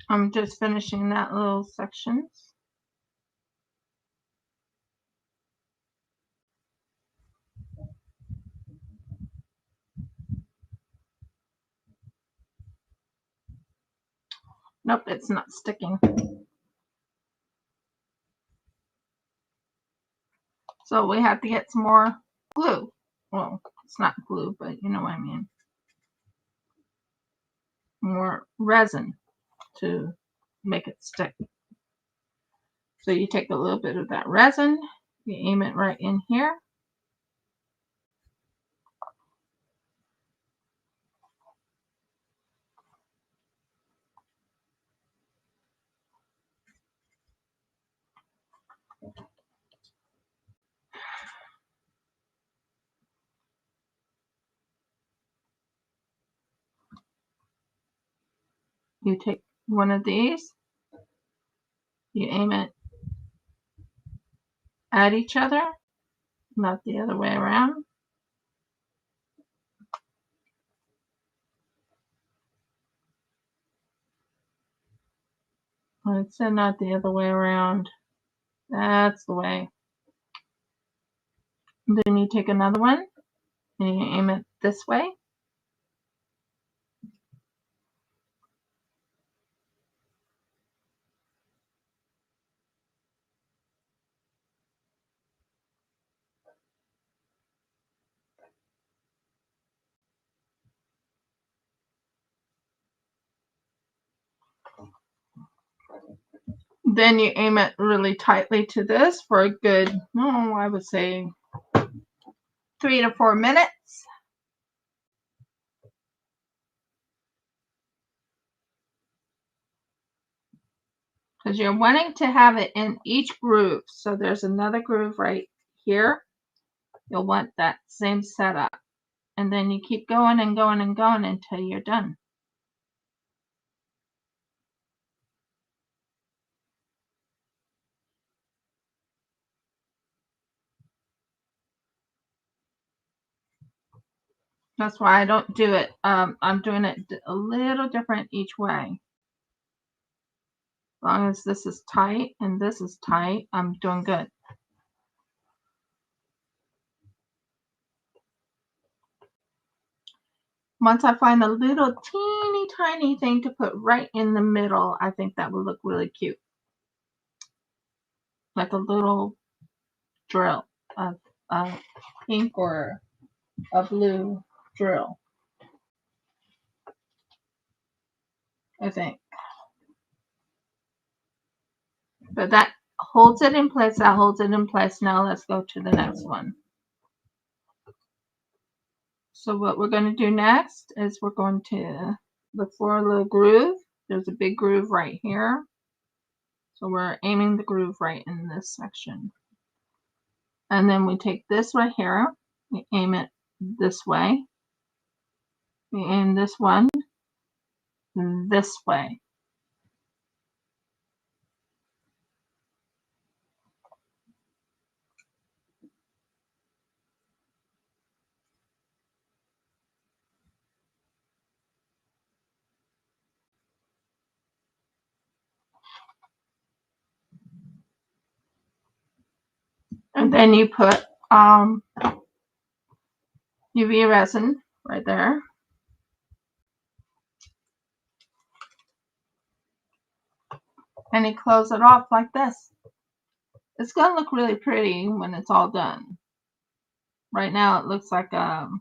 I'm just finishing that little section. Nope, it's not sticking. So we have to get some more glue. Well, it's not glue, but you know what I mean. More resin to make it stick. So you take a little bit of that resin, you aim it right in here. You take one of these, you aim it at each other, not the other way around. I said not the other way around. That's the way. Then you take another one and you aim it this way. Then you aim it really tightly to this for a good, I would say 3 to 4 minutes. Because you're wanting to have it in each groove. So there's another groove right here. You'll want that same setup. And then you keep going and going and going until you're done. That's why I don't do it. I'm doing it a little different each way. As long as this is tight and this is tight, I'm doing good. Once I find a little teeny tiny thing to put right in the middle, I think that would look really cute. Like a little drill, a pink or a blue drill, I think. But that holds it in place. That holds it in place. Now let's go to the next one. So what we're going to do next is we're going to look for a little groove. There's a big groove right here. So we're aiming the groove right in this section. And then we take this right here. We aim it this way. We aim this one this way. And then you put UV resin right there. And you close it off like this. It's going to look really pretty when it's all done. Right now it looks like doesn't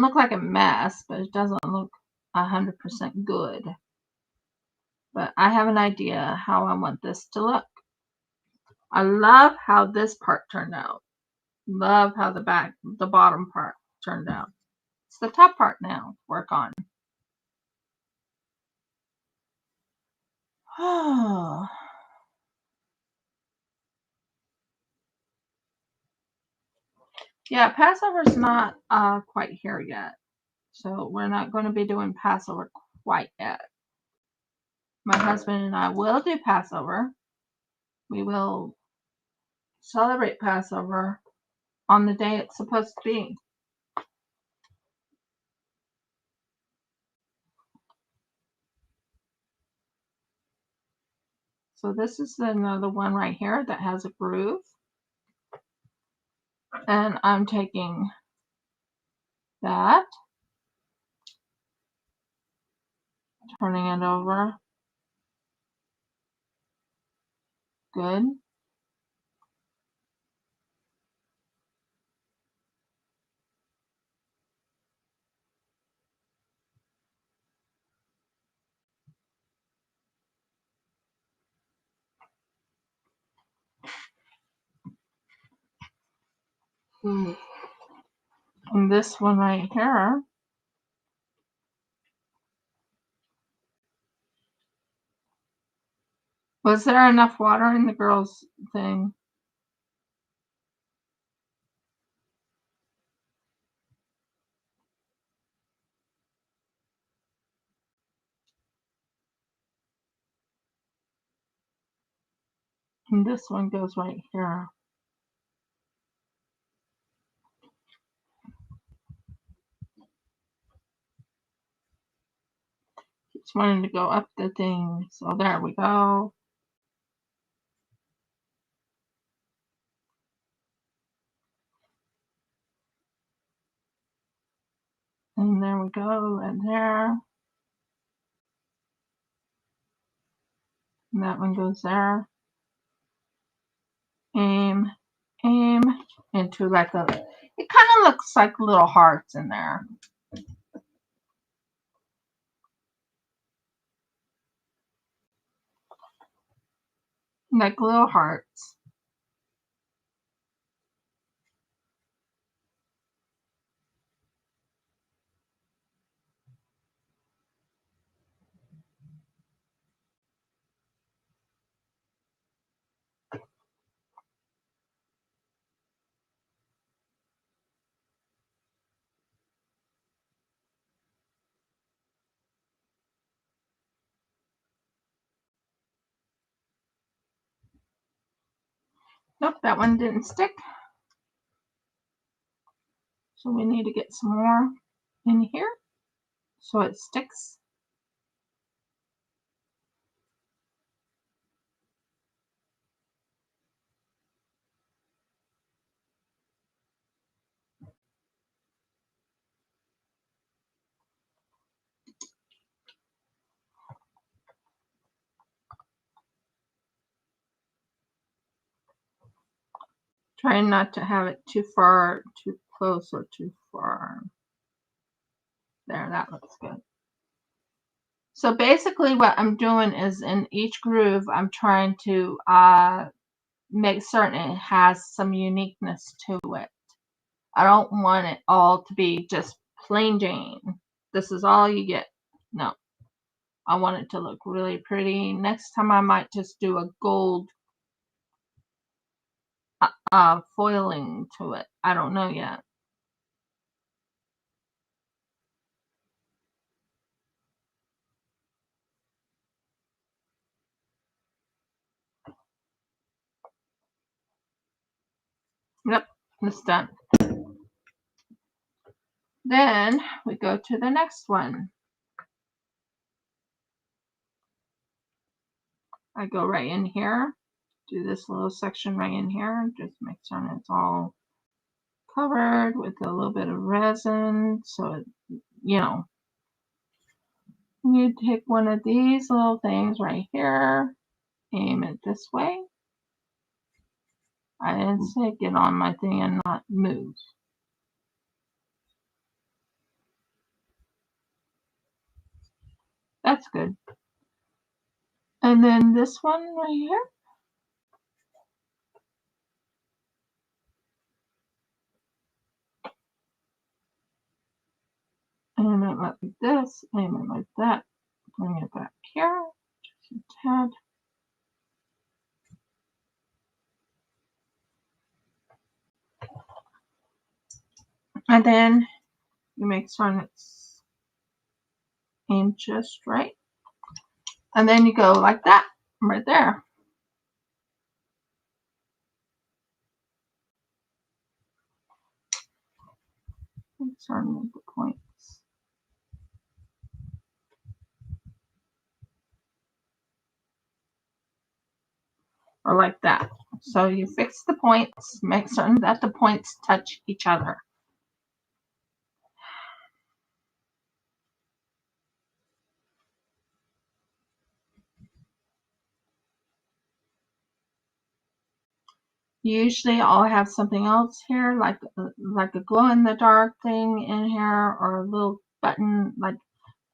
look like a mess, but it doesn't look 100% good. But I have an idea how I want this to look. I love how this part turned out. Love how the bottom part turned out. It's the top part now to work on. Oh. Yeah, Passover's not quite here yet. So we're not going to be doing Passover quite yet. My husband and I will do Passover. We will celebrate Passover on the day it's supposed to be. So this is another one right here that has a groove. And I'm taking that, turning it over. Good. And this one right here, was there enough water in the girls' thing? And this one goes right here. Just wanting to go up the thing. So there we go. And there we go, right there. And that one goes there. Aim, into like a, it kind of looks like little hearts in there. Like little hearts. Nope, that one didn't stick. So we need to get some more in here so it sticks. Trying not to have it too far, too close, or too far. There, that looks good. So basically what I'm doing is in each groove, I'm trying to make certain it has some uniqueness to it. I don't want it all to be just plain Jane. This is all you get. No. I want it to look really pretty. Next time I might just do a gold foiling to it. I don't know yet. Yep, it's done. Then we go to the next one. I go right in here do this little section right in here. Just make sure it's all covered with a little bit of resin. So, it, you know, you take one of these little things right here, aim it this way. I didn't say get on my thing and not move. That's good. And then this one right here. Aim it like this, aim it like that. Bring it back here, just a tad. And then you make sure it's aimed just right. And then you go like that, right there. Make sure I make the points. Or like that. So you fix the points, make certain that the points touch each other. Usually I'll have something else here, like a glow-in-the-dark thing in here, or a little button. Like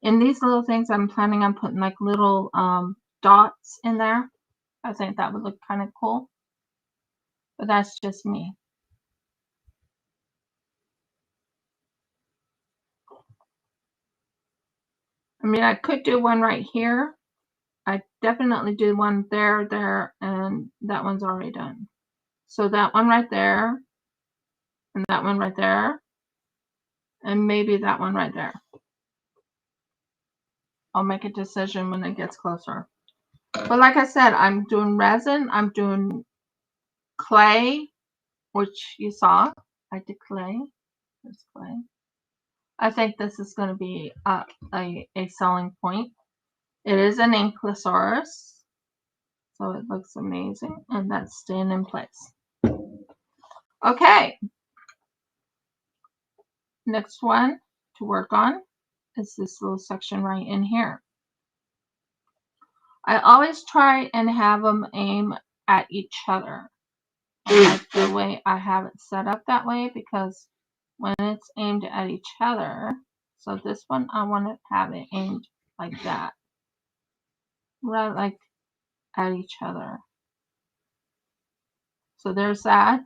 in these little things, I'm planning on putting like little dots in there. I think that would look kind of cool. But that's just me. I mean, I could do one right here. I definitely do one there, and that one's already done. So that one right there, and that one right there, and maybe that one right there. I'll make a decision when it gets closer. But like I said, I'm doing resin, I'm doing clay, which you saw. I did clay. There's clay. I think this is going to be a selling point. It is an Ankylosaurus, so it looks amazing, and that's staying in place. Okay. Next one to work on is this little section right in here. I always try and have them aim at each other. I like the way I have it set up that way, because when it's aimed at each other, so this one I want to have it aimed like that, right, like at each other. So there's that.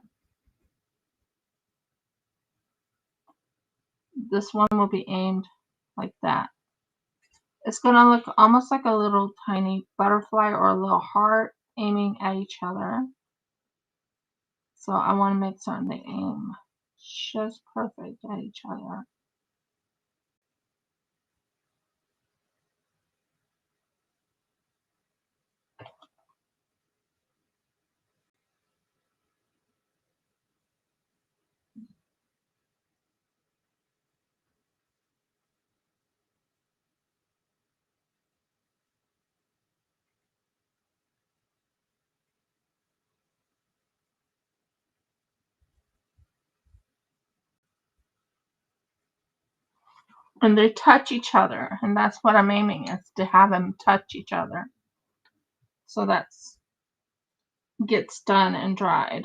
This one will be aimed like that. It's going to look almost like a little tiny butterfly or a little heart aiming at each other. So I want to make certain they aim just perfect at each other. And they touch each other, and that's what I'm aiming, is to have them touch each other. So that's gets done and dried.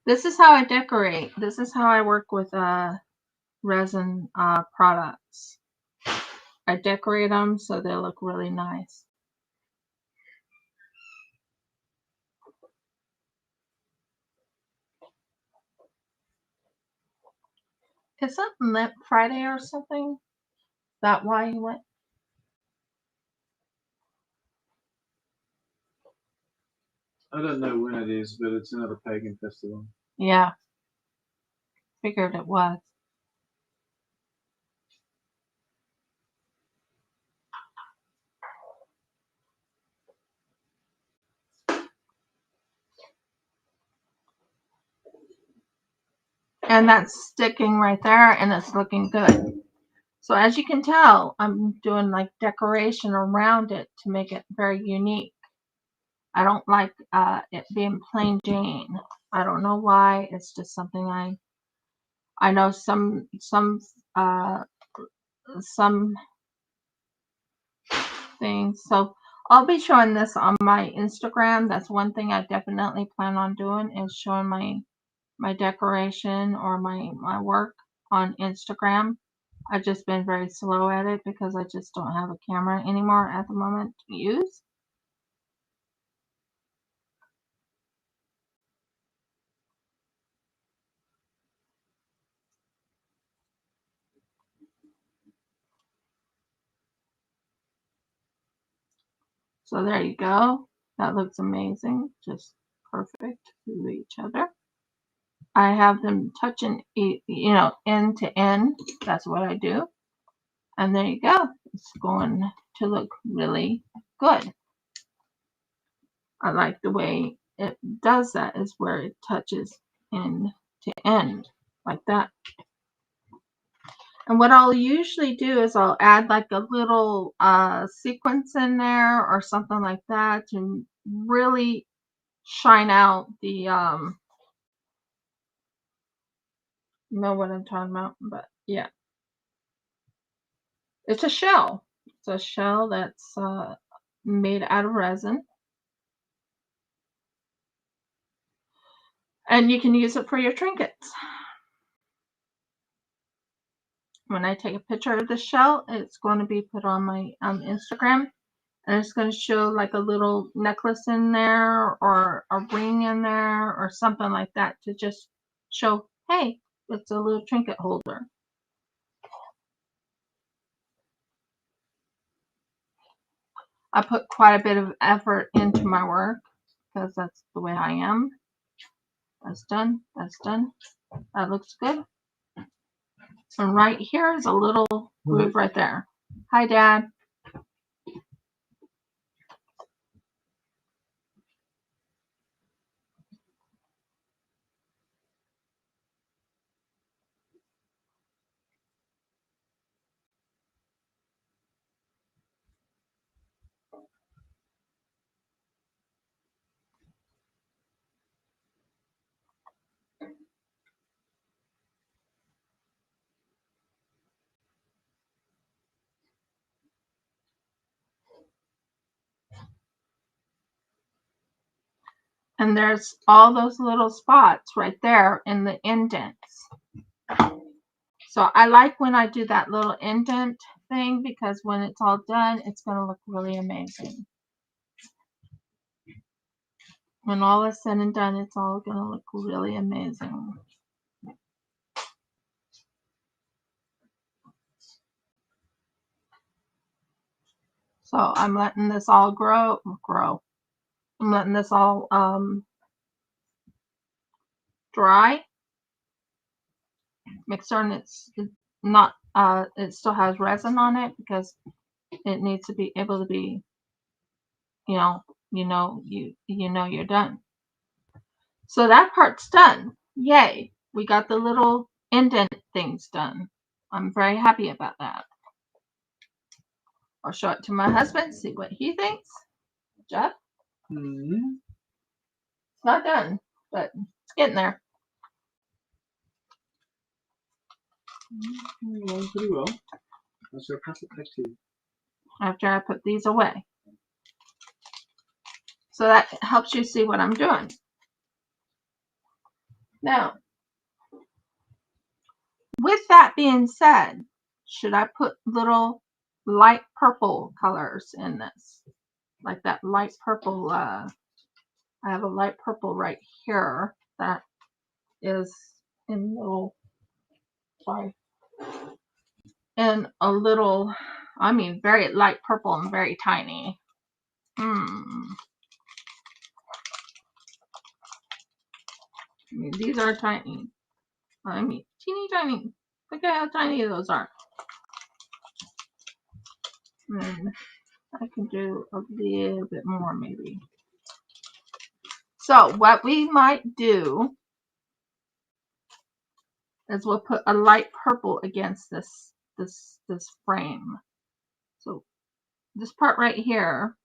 This is how I decorate. This is how I work with resin products. I decorate them so they look really nice. Is that Limp Friday or something? Is that why you went? I don't know when it is, but it's another pagan festival. Yeah. Figured it was. And that's sticking right there, and it's looking good. So as you can tell, I'm doing like decoration around it to make it very unique. I don't like it being plain Jane. I don't know why. It's just something I know some things. So I'll be showing this on my Instagram. That's one thing I definitely plan on doing, is showing my decoration or my work on Instagram. I've just been very slow at it because I just don't have a camera anymore at the moment to use. So there you go. That looks amazing. Just perfect to each other. I have them touching, end to end. That's what I do. And there you go. It's going to look really good. I like the way it does that, is where it touches end to end like that. And what I'll usually do is I'll add like a little sequence in there or something like that to really shine out the, you know what I'm talking about, but yeah. It's a shell. It's a shell that's made out of resin. And you can use it for your trinkets. When I take a picture of the shell, it's going to be put on my Instagram. And it's going to show like a little necklace in there or a ring in there or something like that to just show, hey, it's a little trinket holder. I put quite a bit of effort into my work because that's the way I am. That's done. That's done. That looks good. And right here is a little groove right there. Hi, Dad. And there's all those little spots right there in the indents. So I like when I do that little indent thing because when it's all done, it's going to look really amazing. When all is said and done, it's all going to look really amazing. So I'm letting this all grow. I'm letting this all dry. Make certain it's not it still has resin on it because it needs to be able to be, you're done. So that part's done. Yay! We got the little indent things done. I'm very happy about that. I'll show it to my husband, see what he thinks. Jeff? Mm-hmm. It's not done, but it's getting there. Well, pretty well. I'll just pass it back to you. After I put these away. So that helps you see what I'm doing. Now, with that being said, should I put little light purple colors in this? Like that light purple, I have a light purple right here that is in little, in a little, very light purple and very tiny. These are tiny. Teeny tiny. Look at how tiny those are. And I can do a little bit more maybe. So what we might do is we'll put a light purple against this this frame. So this part right here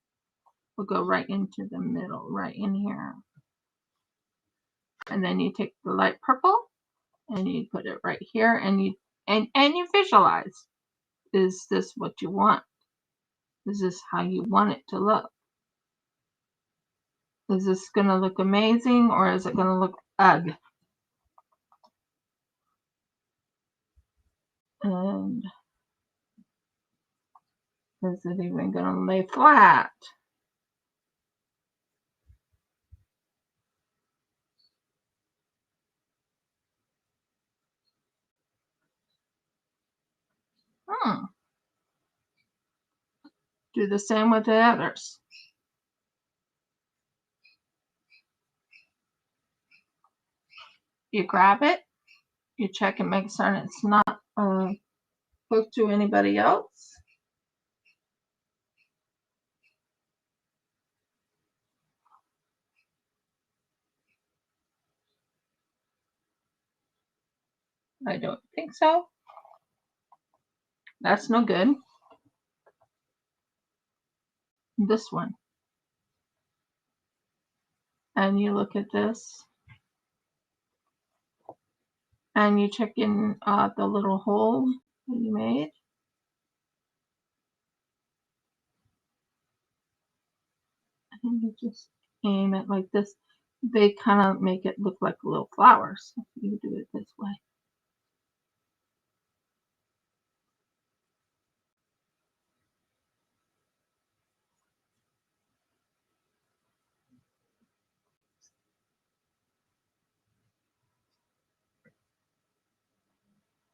will go right into the middle, right in here. And then you take the light purple and you put it right here, and you visualize. Is this what you want? Is this how you want it to look? Is this going to look amazing, or is it going to look ugly? And is it even going to lay flat? Do the same with the others. You grab it, you check and make certain it's not hooked to anybody else. I don't think so. That's no good. This one. And you look at this. And you check in the little hole that you made. And you just aim it like this. They kind of make it look like little flowers. You do it this way.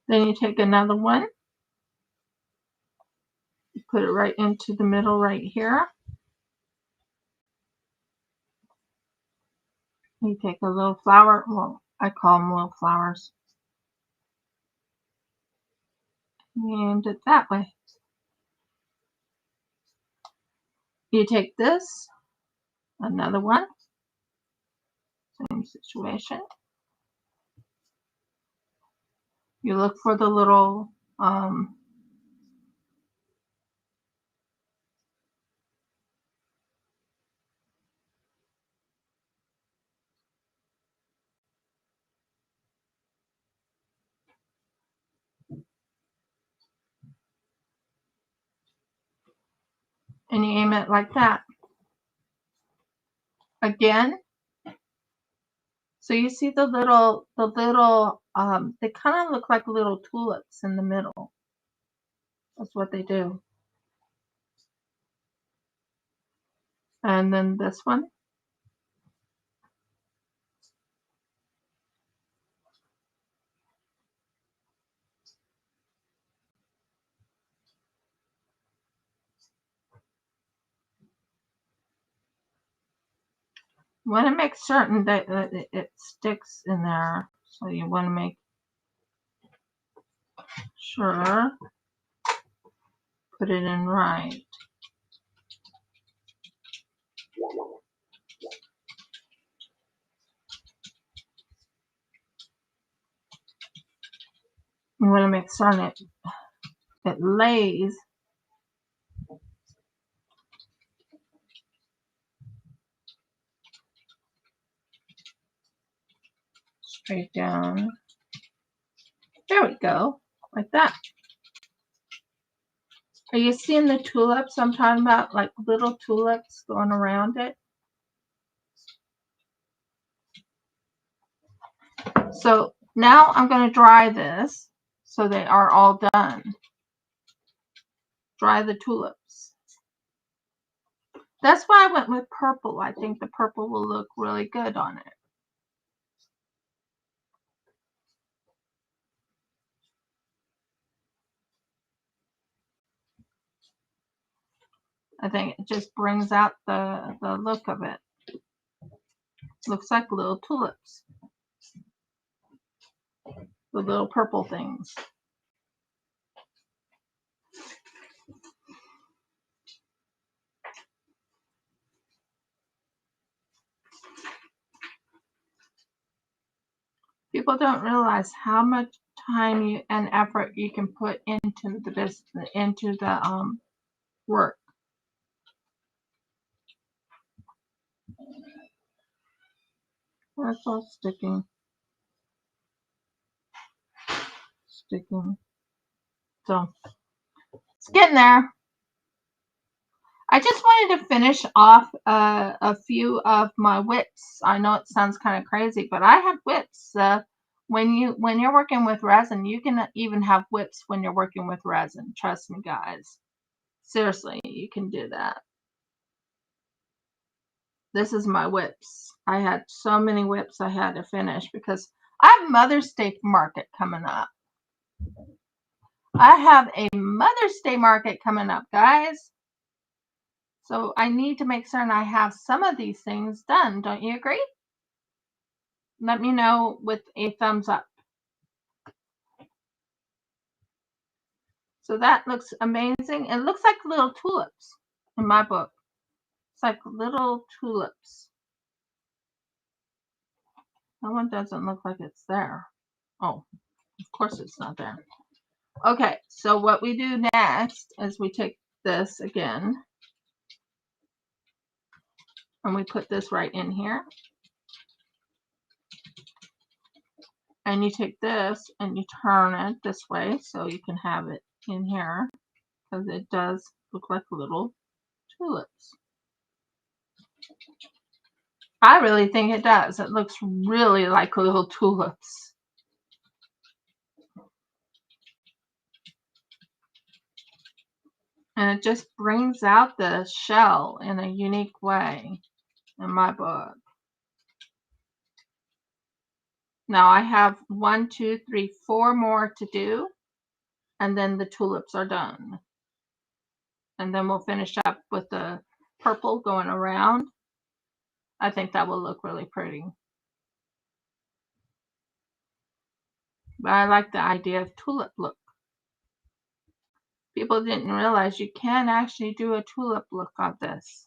Then you take another one. You put it right into the middle right here. You take a little flower. Well, I call them little flowers. And it that way. You take this, another one, same situation. You look for the little and you aim it like that. Again, so you see the little, they kind of look like little tulips in the middle. That's what they do. And then this one. You want to make certain that it sticks in there. So you want to make sure, put it in right. You want to make certain it lays straight down. There we go, like that. Are you seeing the tulips I'm talking about? Like little tulips going around it? So now I'm going to dry this so they are all done. Dry the tulips. That's why I went with purple. I think the purple will look really good on it. I think it just brings out the look of it. Looks like little tulips. The little purple things. People don't realize how much time and effort you can put into the business, into the work. That's all sticking. So it's getting there. I just wanted to finish off a few of my whips. I know it sounds kind of crazy, but I have whips. When you're working with resin, you can even have whips when you're working with resin. Trust me, guys. Seriously, you can do that. This is my whips. I had so many whips I had to finish because I have Mother's Day market coming up. I have a Mother's Day market coming up, guys. So I need to make certain I have some of these things done. Don't you agree? Let me know with a thumbs up. So that looks amazing. It looks like little tulips in my book. It's like little tulips. That one doesn't look like it's there. Oh, of course it's not there. Okay, so what we do next is we take this again and we put this right in here. And you take this and you turn it this way so you can have it in here because it does look like little tulips. I really think it does. It looks really like little tulips. And it just brings out the shell in a unique way in my book. Now I have 1, 2, 3, 4 more to do. And then the tulips are done. And then we'll finish up with the purple going around. I think that will look really pretty. But I like the idea of tulip look. People didn't realize you can actually do a tulip look on this.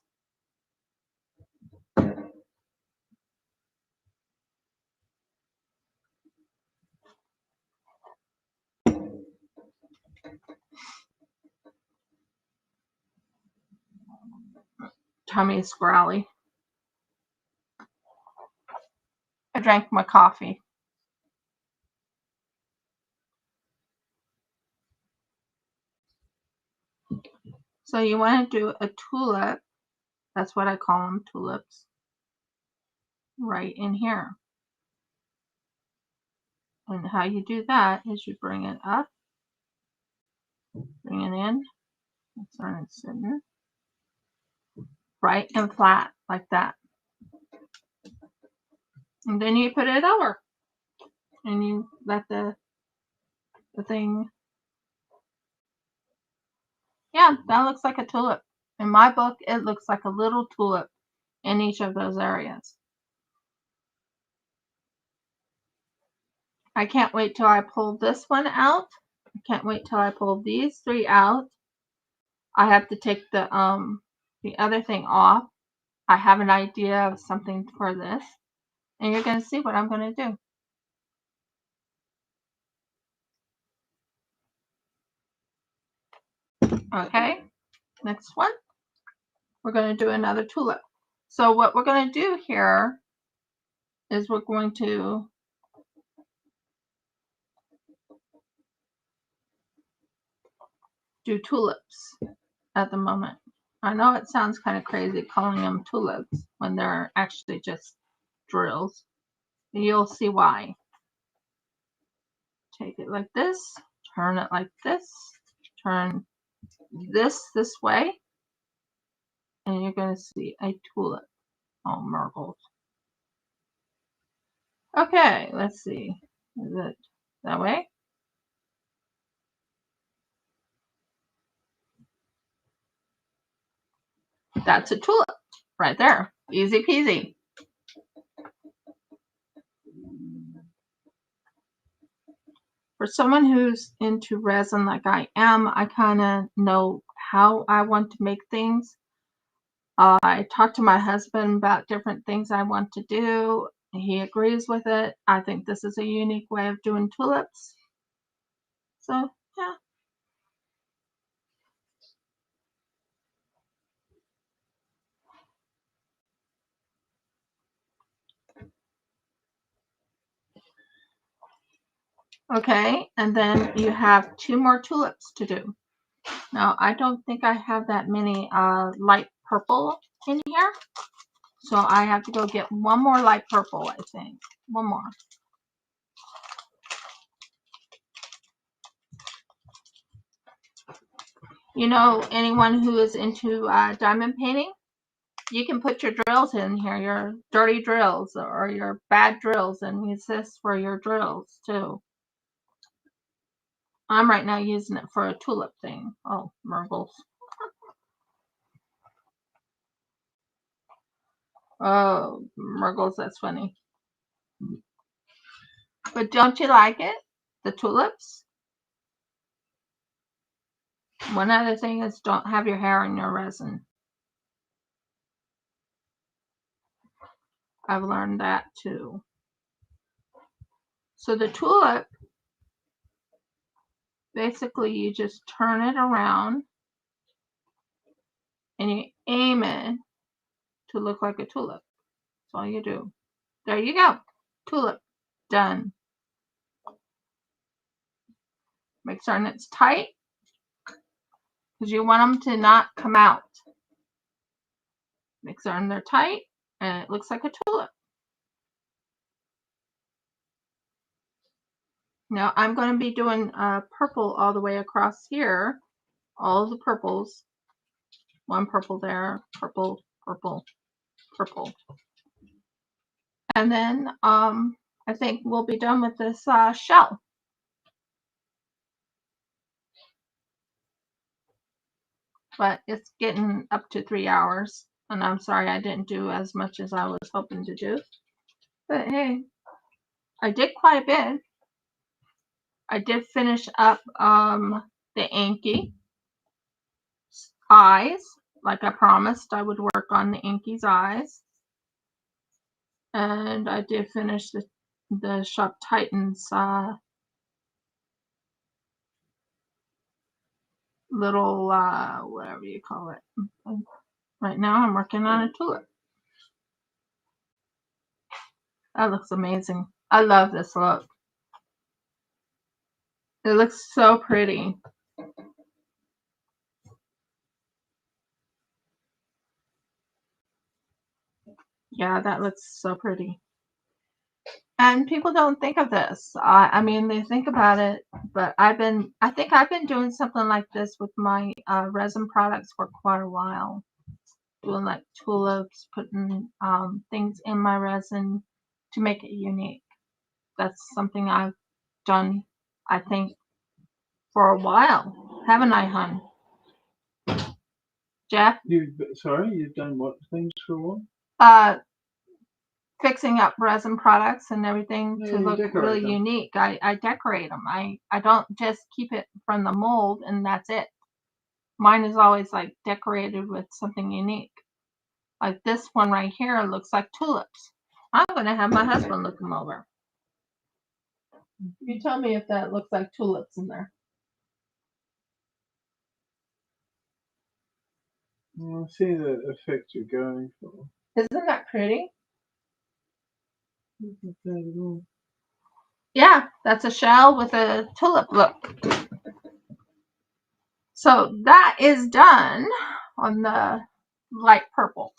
Tummy is growly. I drank my coffee. So you want to do a tulip. That's what I call them, tulips. Right in here. And how you do that is you bring it up, bring it in, start it sitting right and flat like that. And then you put it over. And you let the thing. Yeah, that looks like a tulip. In my book, it looks like a little tulip in each of those areas. I can't wait till I pull this one out. I can't wait till I pull these 3 out. I have to take the other thing off. I have an idea of something for this. And you're going to see what I'm going to do. Okay, next one. We're going to do another tulip. So what we're going to do here is we're going to do tulips at the moment. I know it sounds kind of crazy calling them tulips when they're actually just drills. You'll see why. Take it like this, turn it like this, turn this way, and you're going to see a tulip. Oh, Mergles. Okay, let's see. Is it that way? That's a tulip right there. Easy peasy. For someone who's into resin like I am, I kind of know how I want to make things. I talked to my husband about different things I want to do. He agrees with it. I think this is a unique way of doing tulips. So, yeah. Okay, and then you have 2 more tulips to do. Now, I don't think I have that many light purple in here. So I have to go get one more light purple, I think. One more. You know, anyone who is into diamond painting, you can put your drills in here, your dirty drills or your bad drills, and use this for your drills too. I'm right now using it for a tulip thing. Oh, Murgles. Oh, Murgles, that's funny. But don't you like it? The tulips? One other thing is don't have your hair in your resin. I've learned that too. So the tulip, basically you just turn it around and you aim it to look like a tulip. That's all you do. There you go. Tulip. Done. Make certain it's tight because you want them to not come out. Make certain they're tight and it looks like a tulip. Now I'm going to be doing purple all the way across here. All the purples. One purple there. Purple, purple, purple. And then I think we'll be done with this shell. But it's getting up to 3 hours. And I'm sorry I didn't do as much as I was hoping to do. But hey, I did quite a bit. I did finish up the Anky eyes. Like I promised, I would work on the Anky's eyes. And I did finish the Shop Titans little, whatever you call it. Right now I'm working on a tulip. That looks amazing. I love this look. It looks so pretty. Yeah, that looks so pretty. And people don't think of this. I mean, they think about it, but I think I've been doing something like this with my resin products for quite a while. Doing like tulips, putting things in my resin to make it unique. That's something I've done, I think, for a while. Haven't I, hon? Jeff? You've done what things for a while? Fixing up resin products and everything Yeah, to look really them. unique. I decorate them. I don't just keep it from the mold and that's it. Mine is always like decorated with something unique. Like this one right here looks like tulips. I'm going to have my husband look them over. You tell me if that looks like tulips in there. I see the effect you're going for. Isn't that pretty? Yeah, that's a shell with a tulip look. So that is done on the light purple.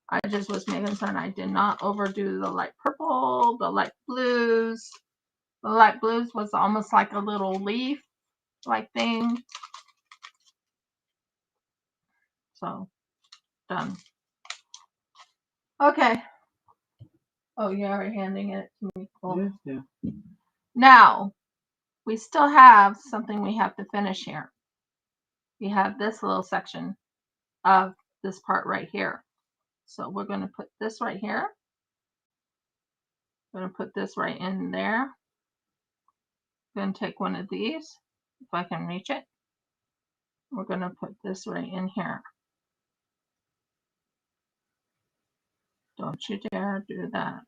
I just was making certain I did not overdo the light purple, the light blues. The light blues was almost like a little leaf like thing. So, done. Okay. Oh, you're already handing it to me. Cool. Yeah. Now, we still have something we have to finish here. We have this little section of this part right here. So we're going to put this right here. I'm going to put this right in there. I'm going to take one of these, if I can reach it. We're going to put this right in here. Don't you dare do that.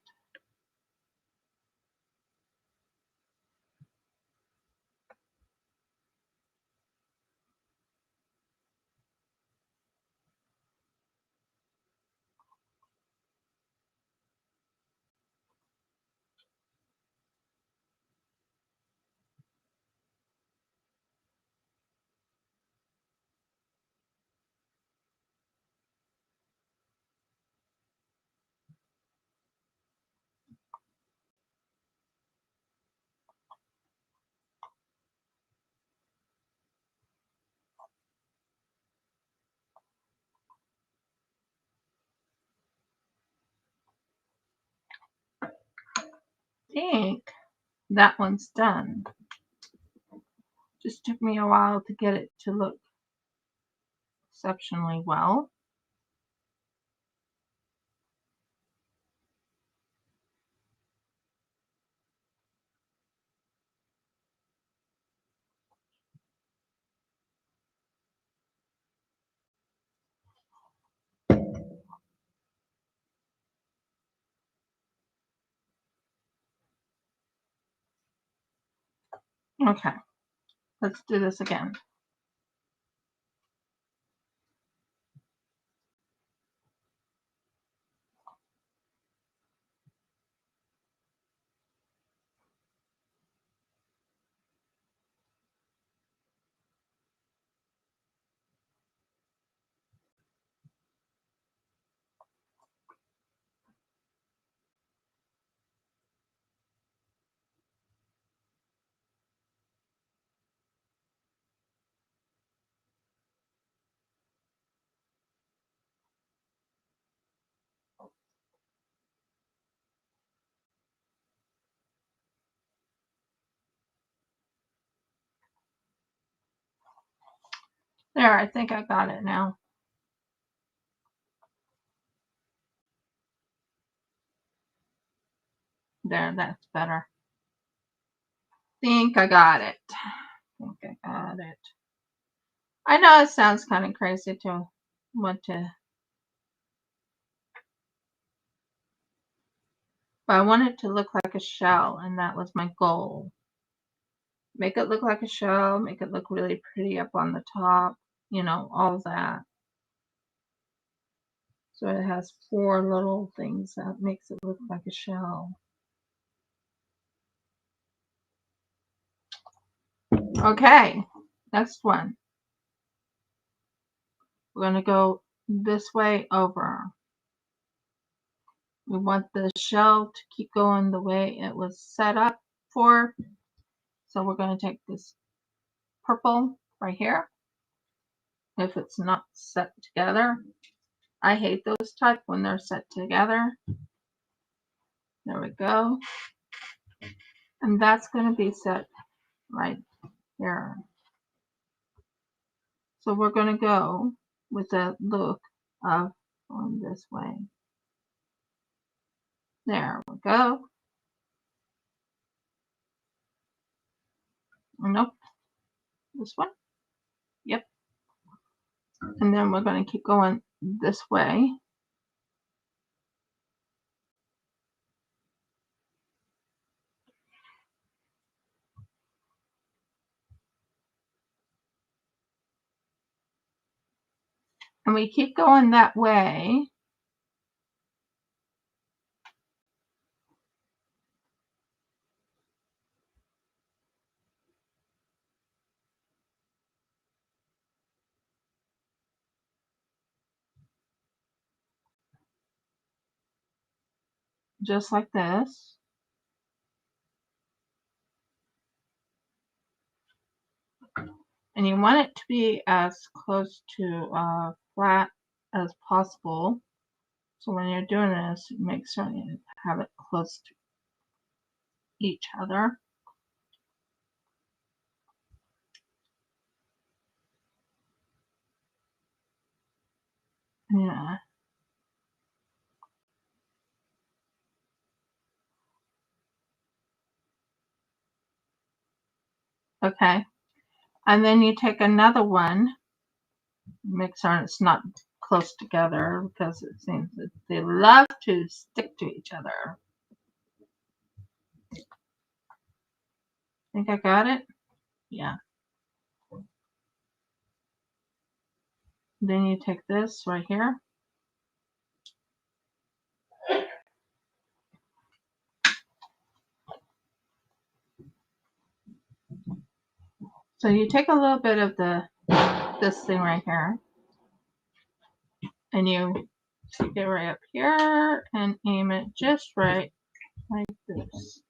think that one's done. Just took me a while to get it to look exceptionally well. Okay, let's do this again. There, I think I got it now. There, that's better. Think I got it. Think I got it. I know it sounds kind of crazy to want to, but I want it to look like a shell, and that was my goal. Make it look like a shell, make it look really pretty up on the top, you know, all that. So it has 4 little things that makes it look like a shell. Okay, next one. We're going to go this way over. We want the shell to keep going the way it was set up for. So we're going to take this purple right here. If it's not set together, I hate those type when they're set together. There we go. And that's going to be set right here. So we're going to go with the look of going this way. There we go. Nope. This one. Yep. And then we're going to keep going this way. And we keep going that way. Just like this. And you want it to be as close to flat as possible. So when you're doing this, make sure you have it close to each other. Yeah. Okay. And then you take another one, make sure it's not close together because it seems that they love to stick to each other. Think I got it? Yeah. Then you take this right here. So you take a little bit of this thing right here, and you stick it right up here and aim it just right like this.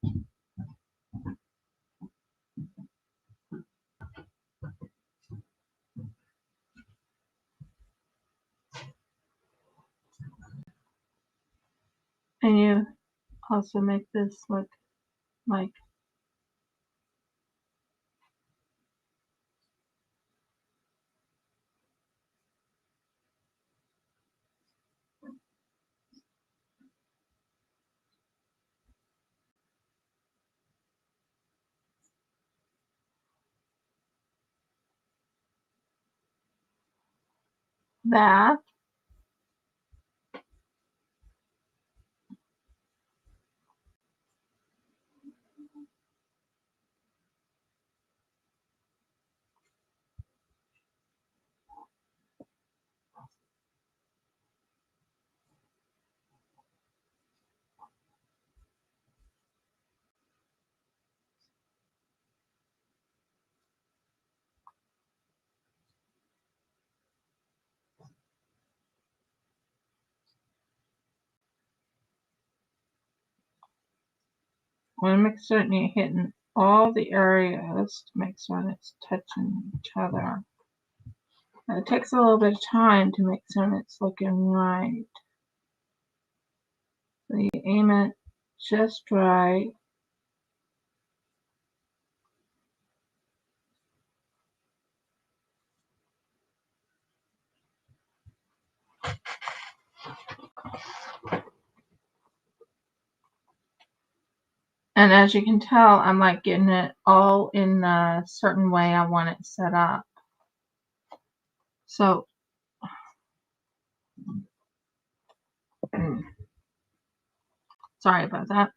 And you also make this look like that. I want to make certain you're hitting all the areas to make certain it's touching each other. And it takes a little bit of time to make certain it's looking right. So you aim it just right. And as you can tell, I'm like getting it all in a certain way I want it set up. So, sorry about that.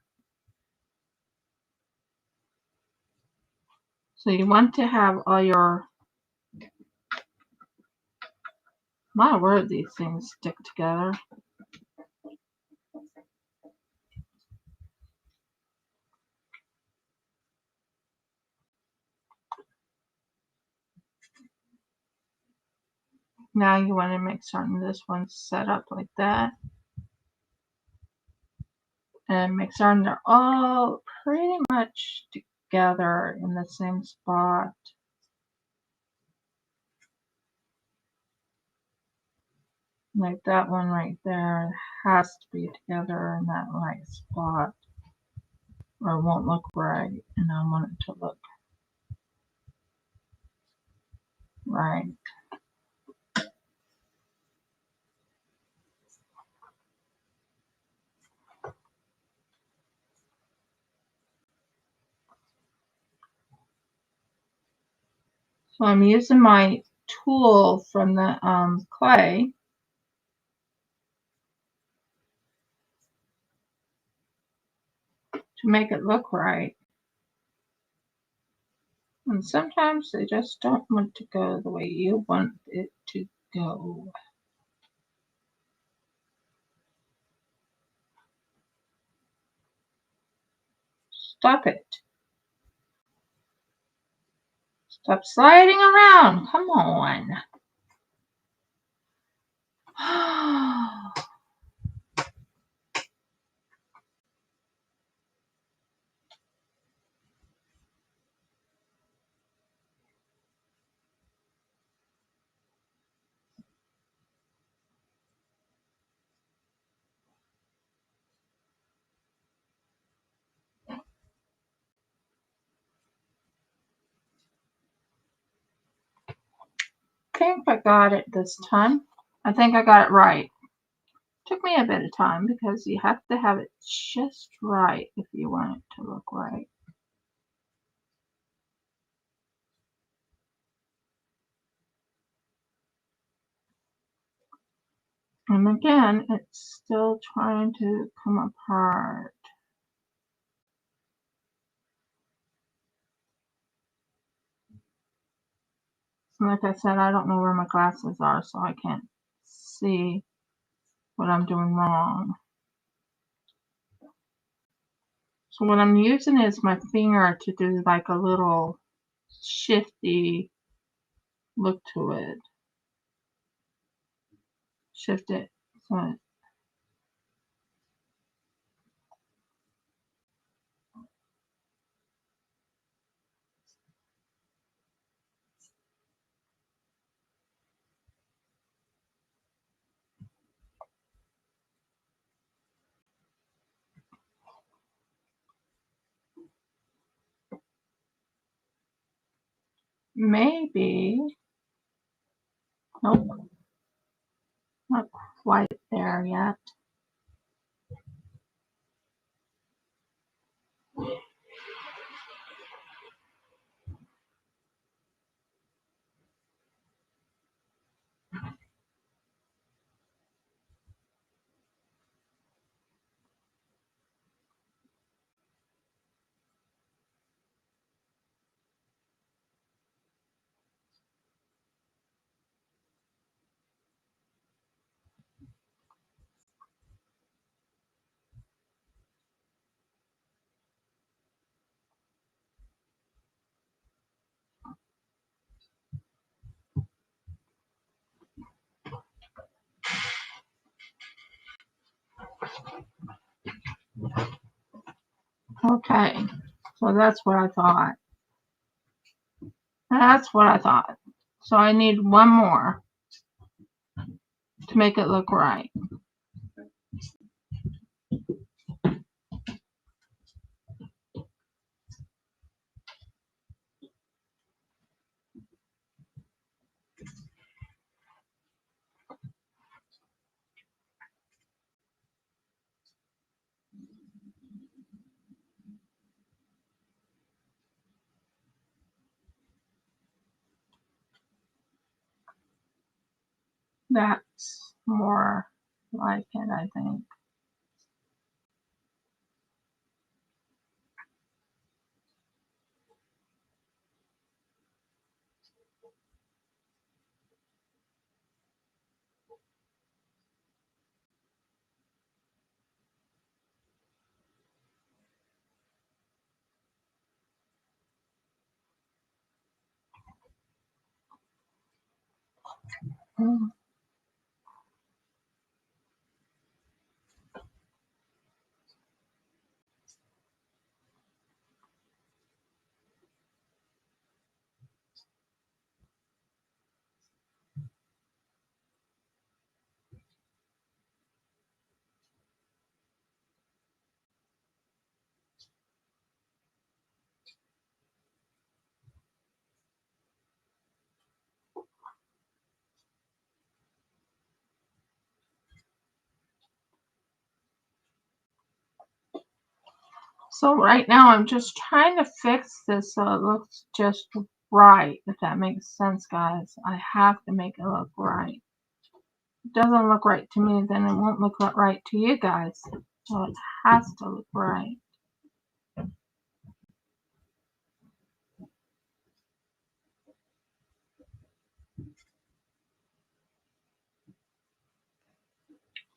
So you want to have all your, my word, these things stick together. Now you want to make certain this one's set up like that. And make certain they're all pretty much together in the same spot. Like that one right there has to be together in that right spot, or it won't look right, and I want it to look right. So I'm using my tool from the clay to make it look right. And sometimes they just don't want to go the way you want it to go. Stop it. Stop sliding around. Come on. I think I got it this time. I think I got it right. Took me a bit of time because you have to have it just right if you want it to look right. And again, it's still trying to come apart. And like I said, I don't know where my glasses are, so I can't see what I'm doing wrong. So what I'm using is my finger to do like a little shifty look to it. Shift it. So maybe. Nope. Not quite there yet. Okay, so that's what I thought. That's what I thought. So I need one more to make it look right. That's more like it, I think. So right now I'm just trying to fix this so it looks just right, if that makes sense, guys. I have to make it look right. If it doesn't look right to me, then it won't look right to you guys. So it has to look right.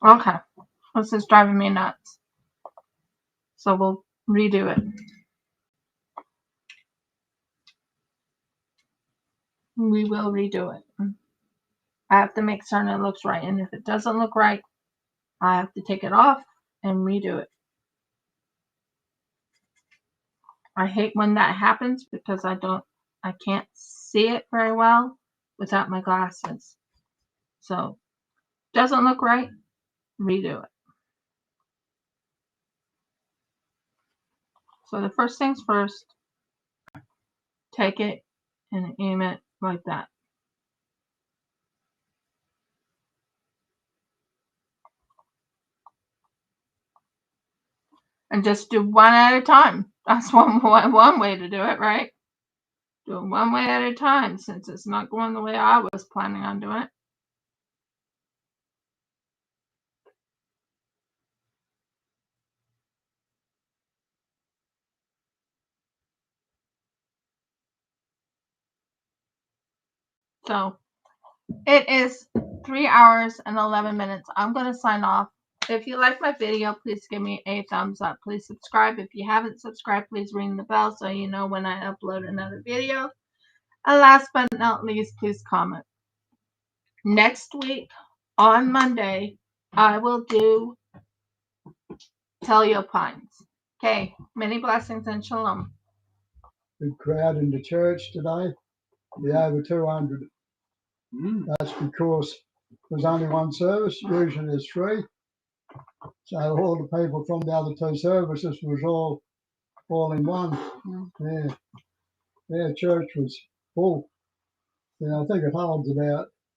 Okay, this is driving me nuts. So we'll redo it. We will redo it. I have to make certain it looks right, and if it doesn't look right, I have to take it off and redo it. I hate when that happens because I can't see it very well without my glasses. So, doesn't look right, redo it. So the first things first, take it and aim it like that. And just do one at a time. That's one way to do it, right? Do it one way at a time since it's not going the way I was planning on doing it. So it is 3 hours and 11 minutes. I'm going to sign off. If you like my video, please give me a thumbs up. Please subscribe. If you haven't subscribed, please ring the bell so you know when I upload another video. And last but not least, please comment. Next week, on Monday, I will do Paleo Pines. Okay, many blessings and shalom. Big crowd in the church today. Yeah, over 200. That's because there's only one service. Usually there's 3. So all the people from the other 2 services was all in one. Yeah, church was full. I think it holds about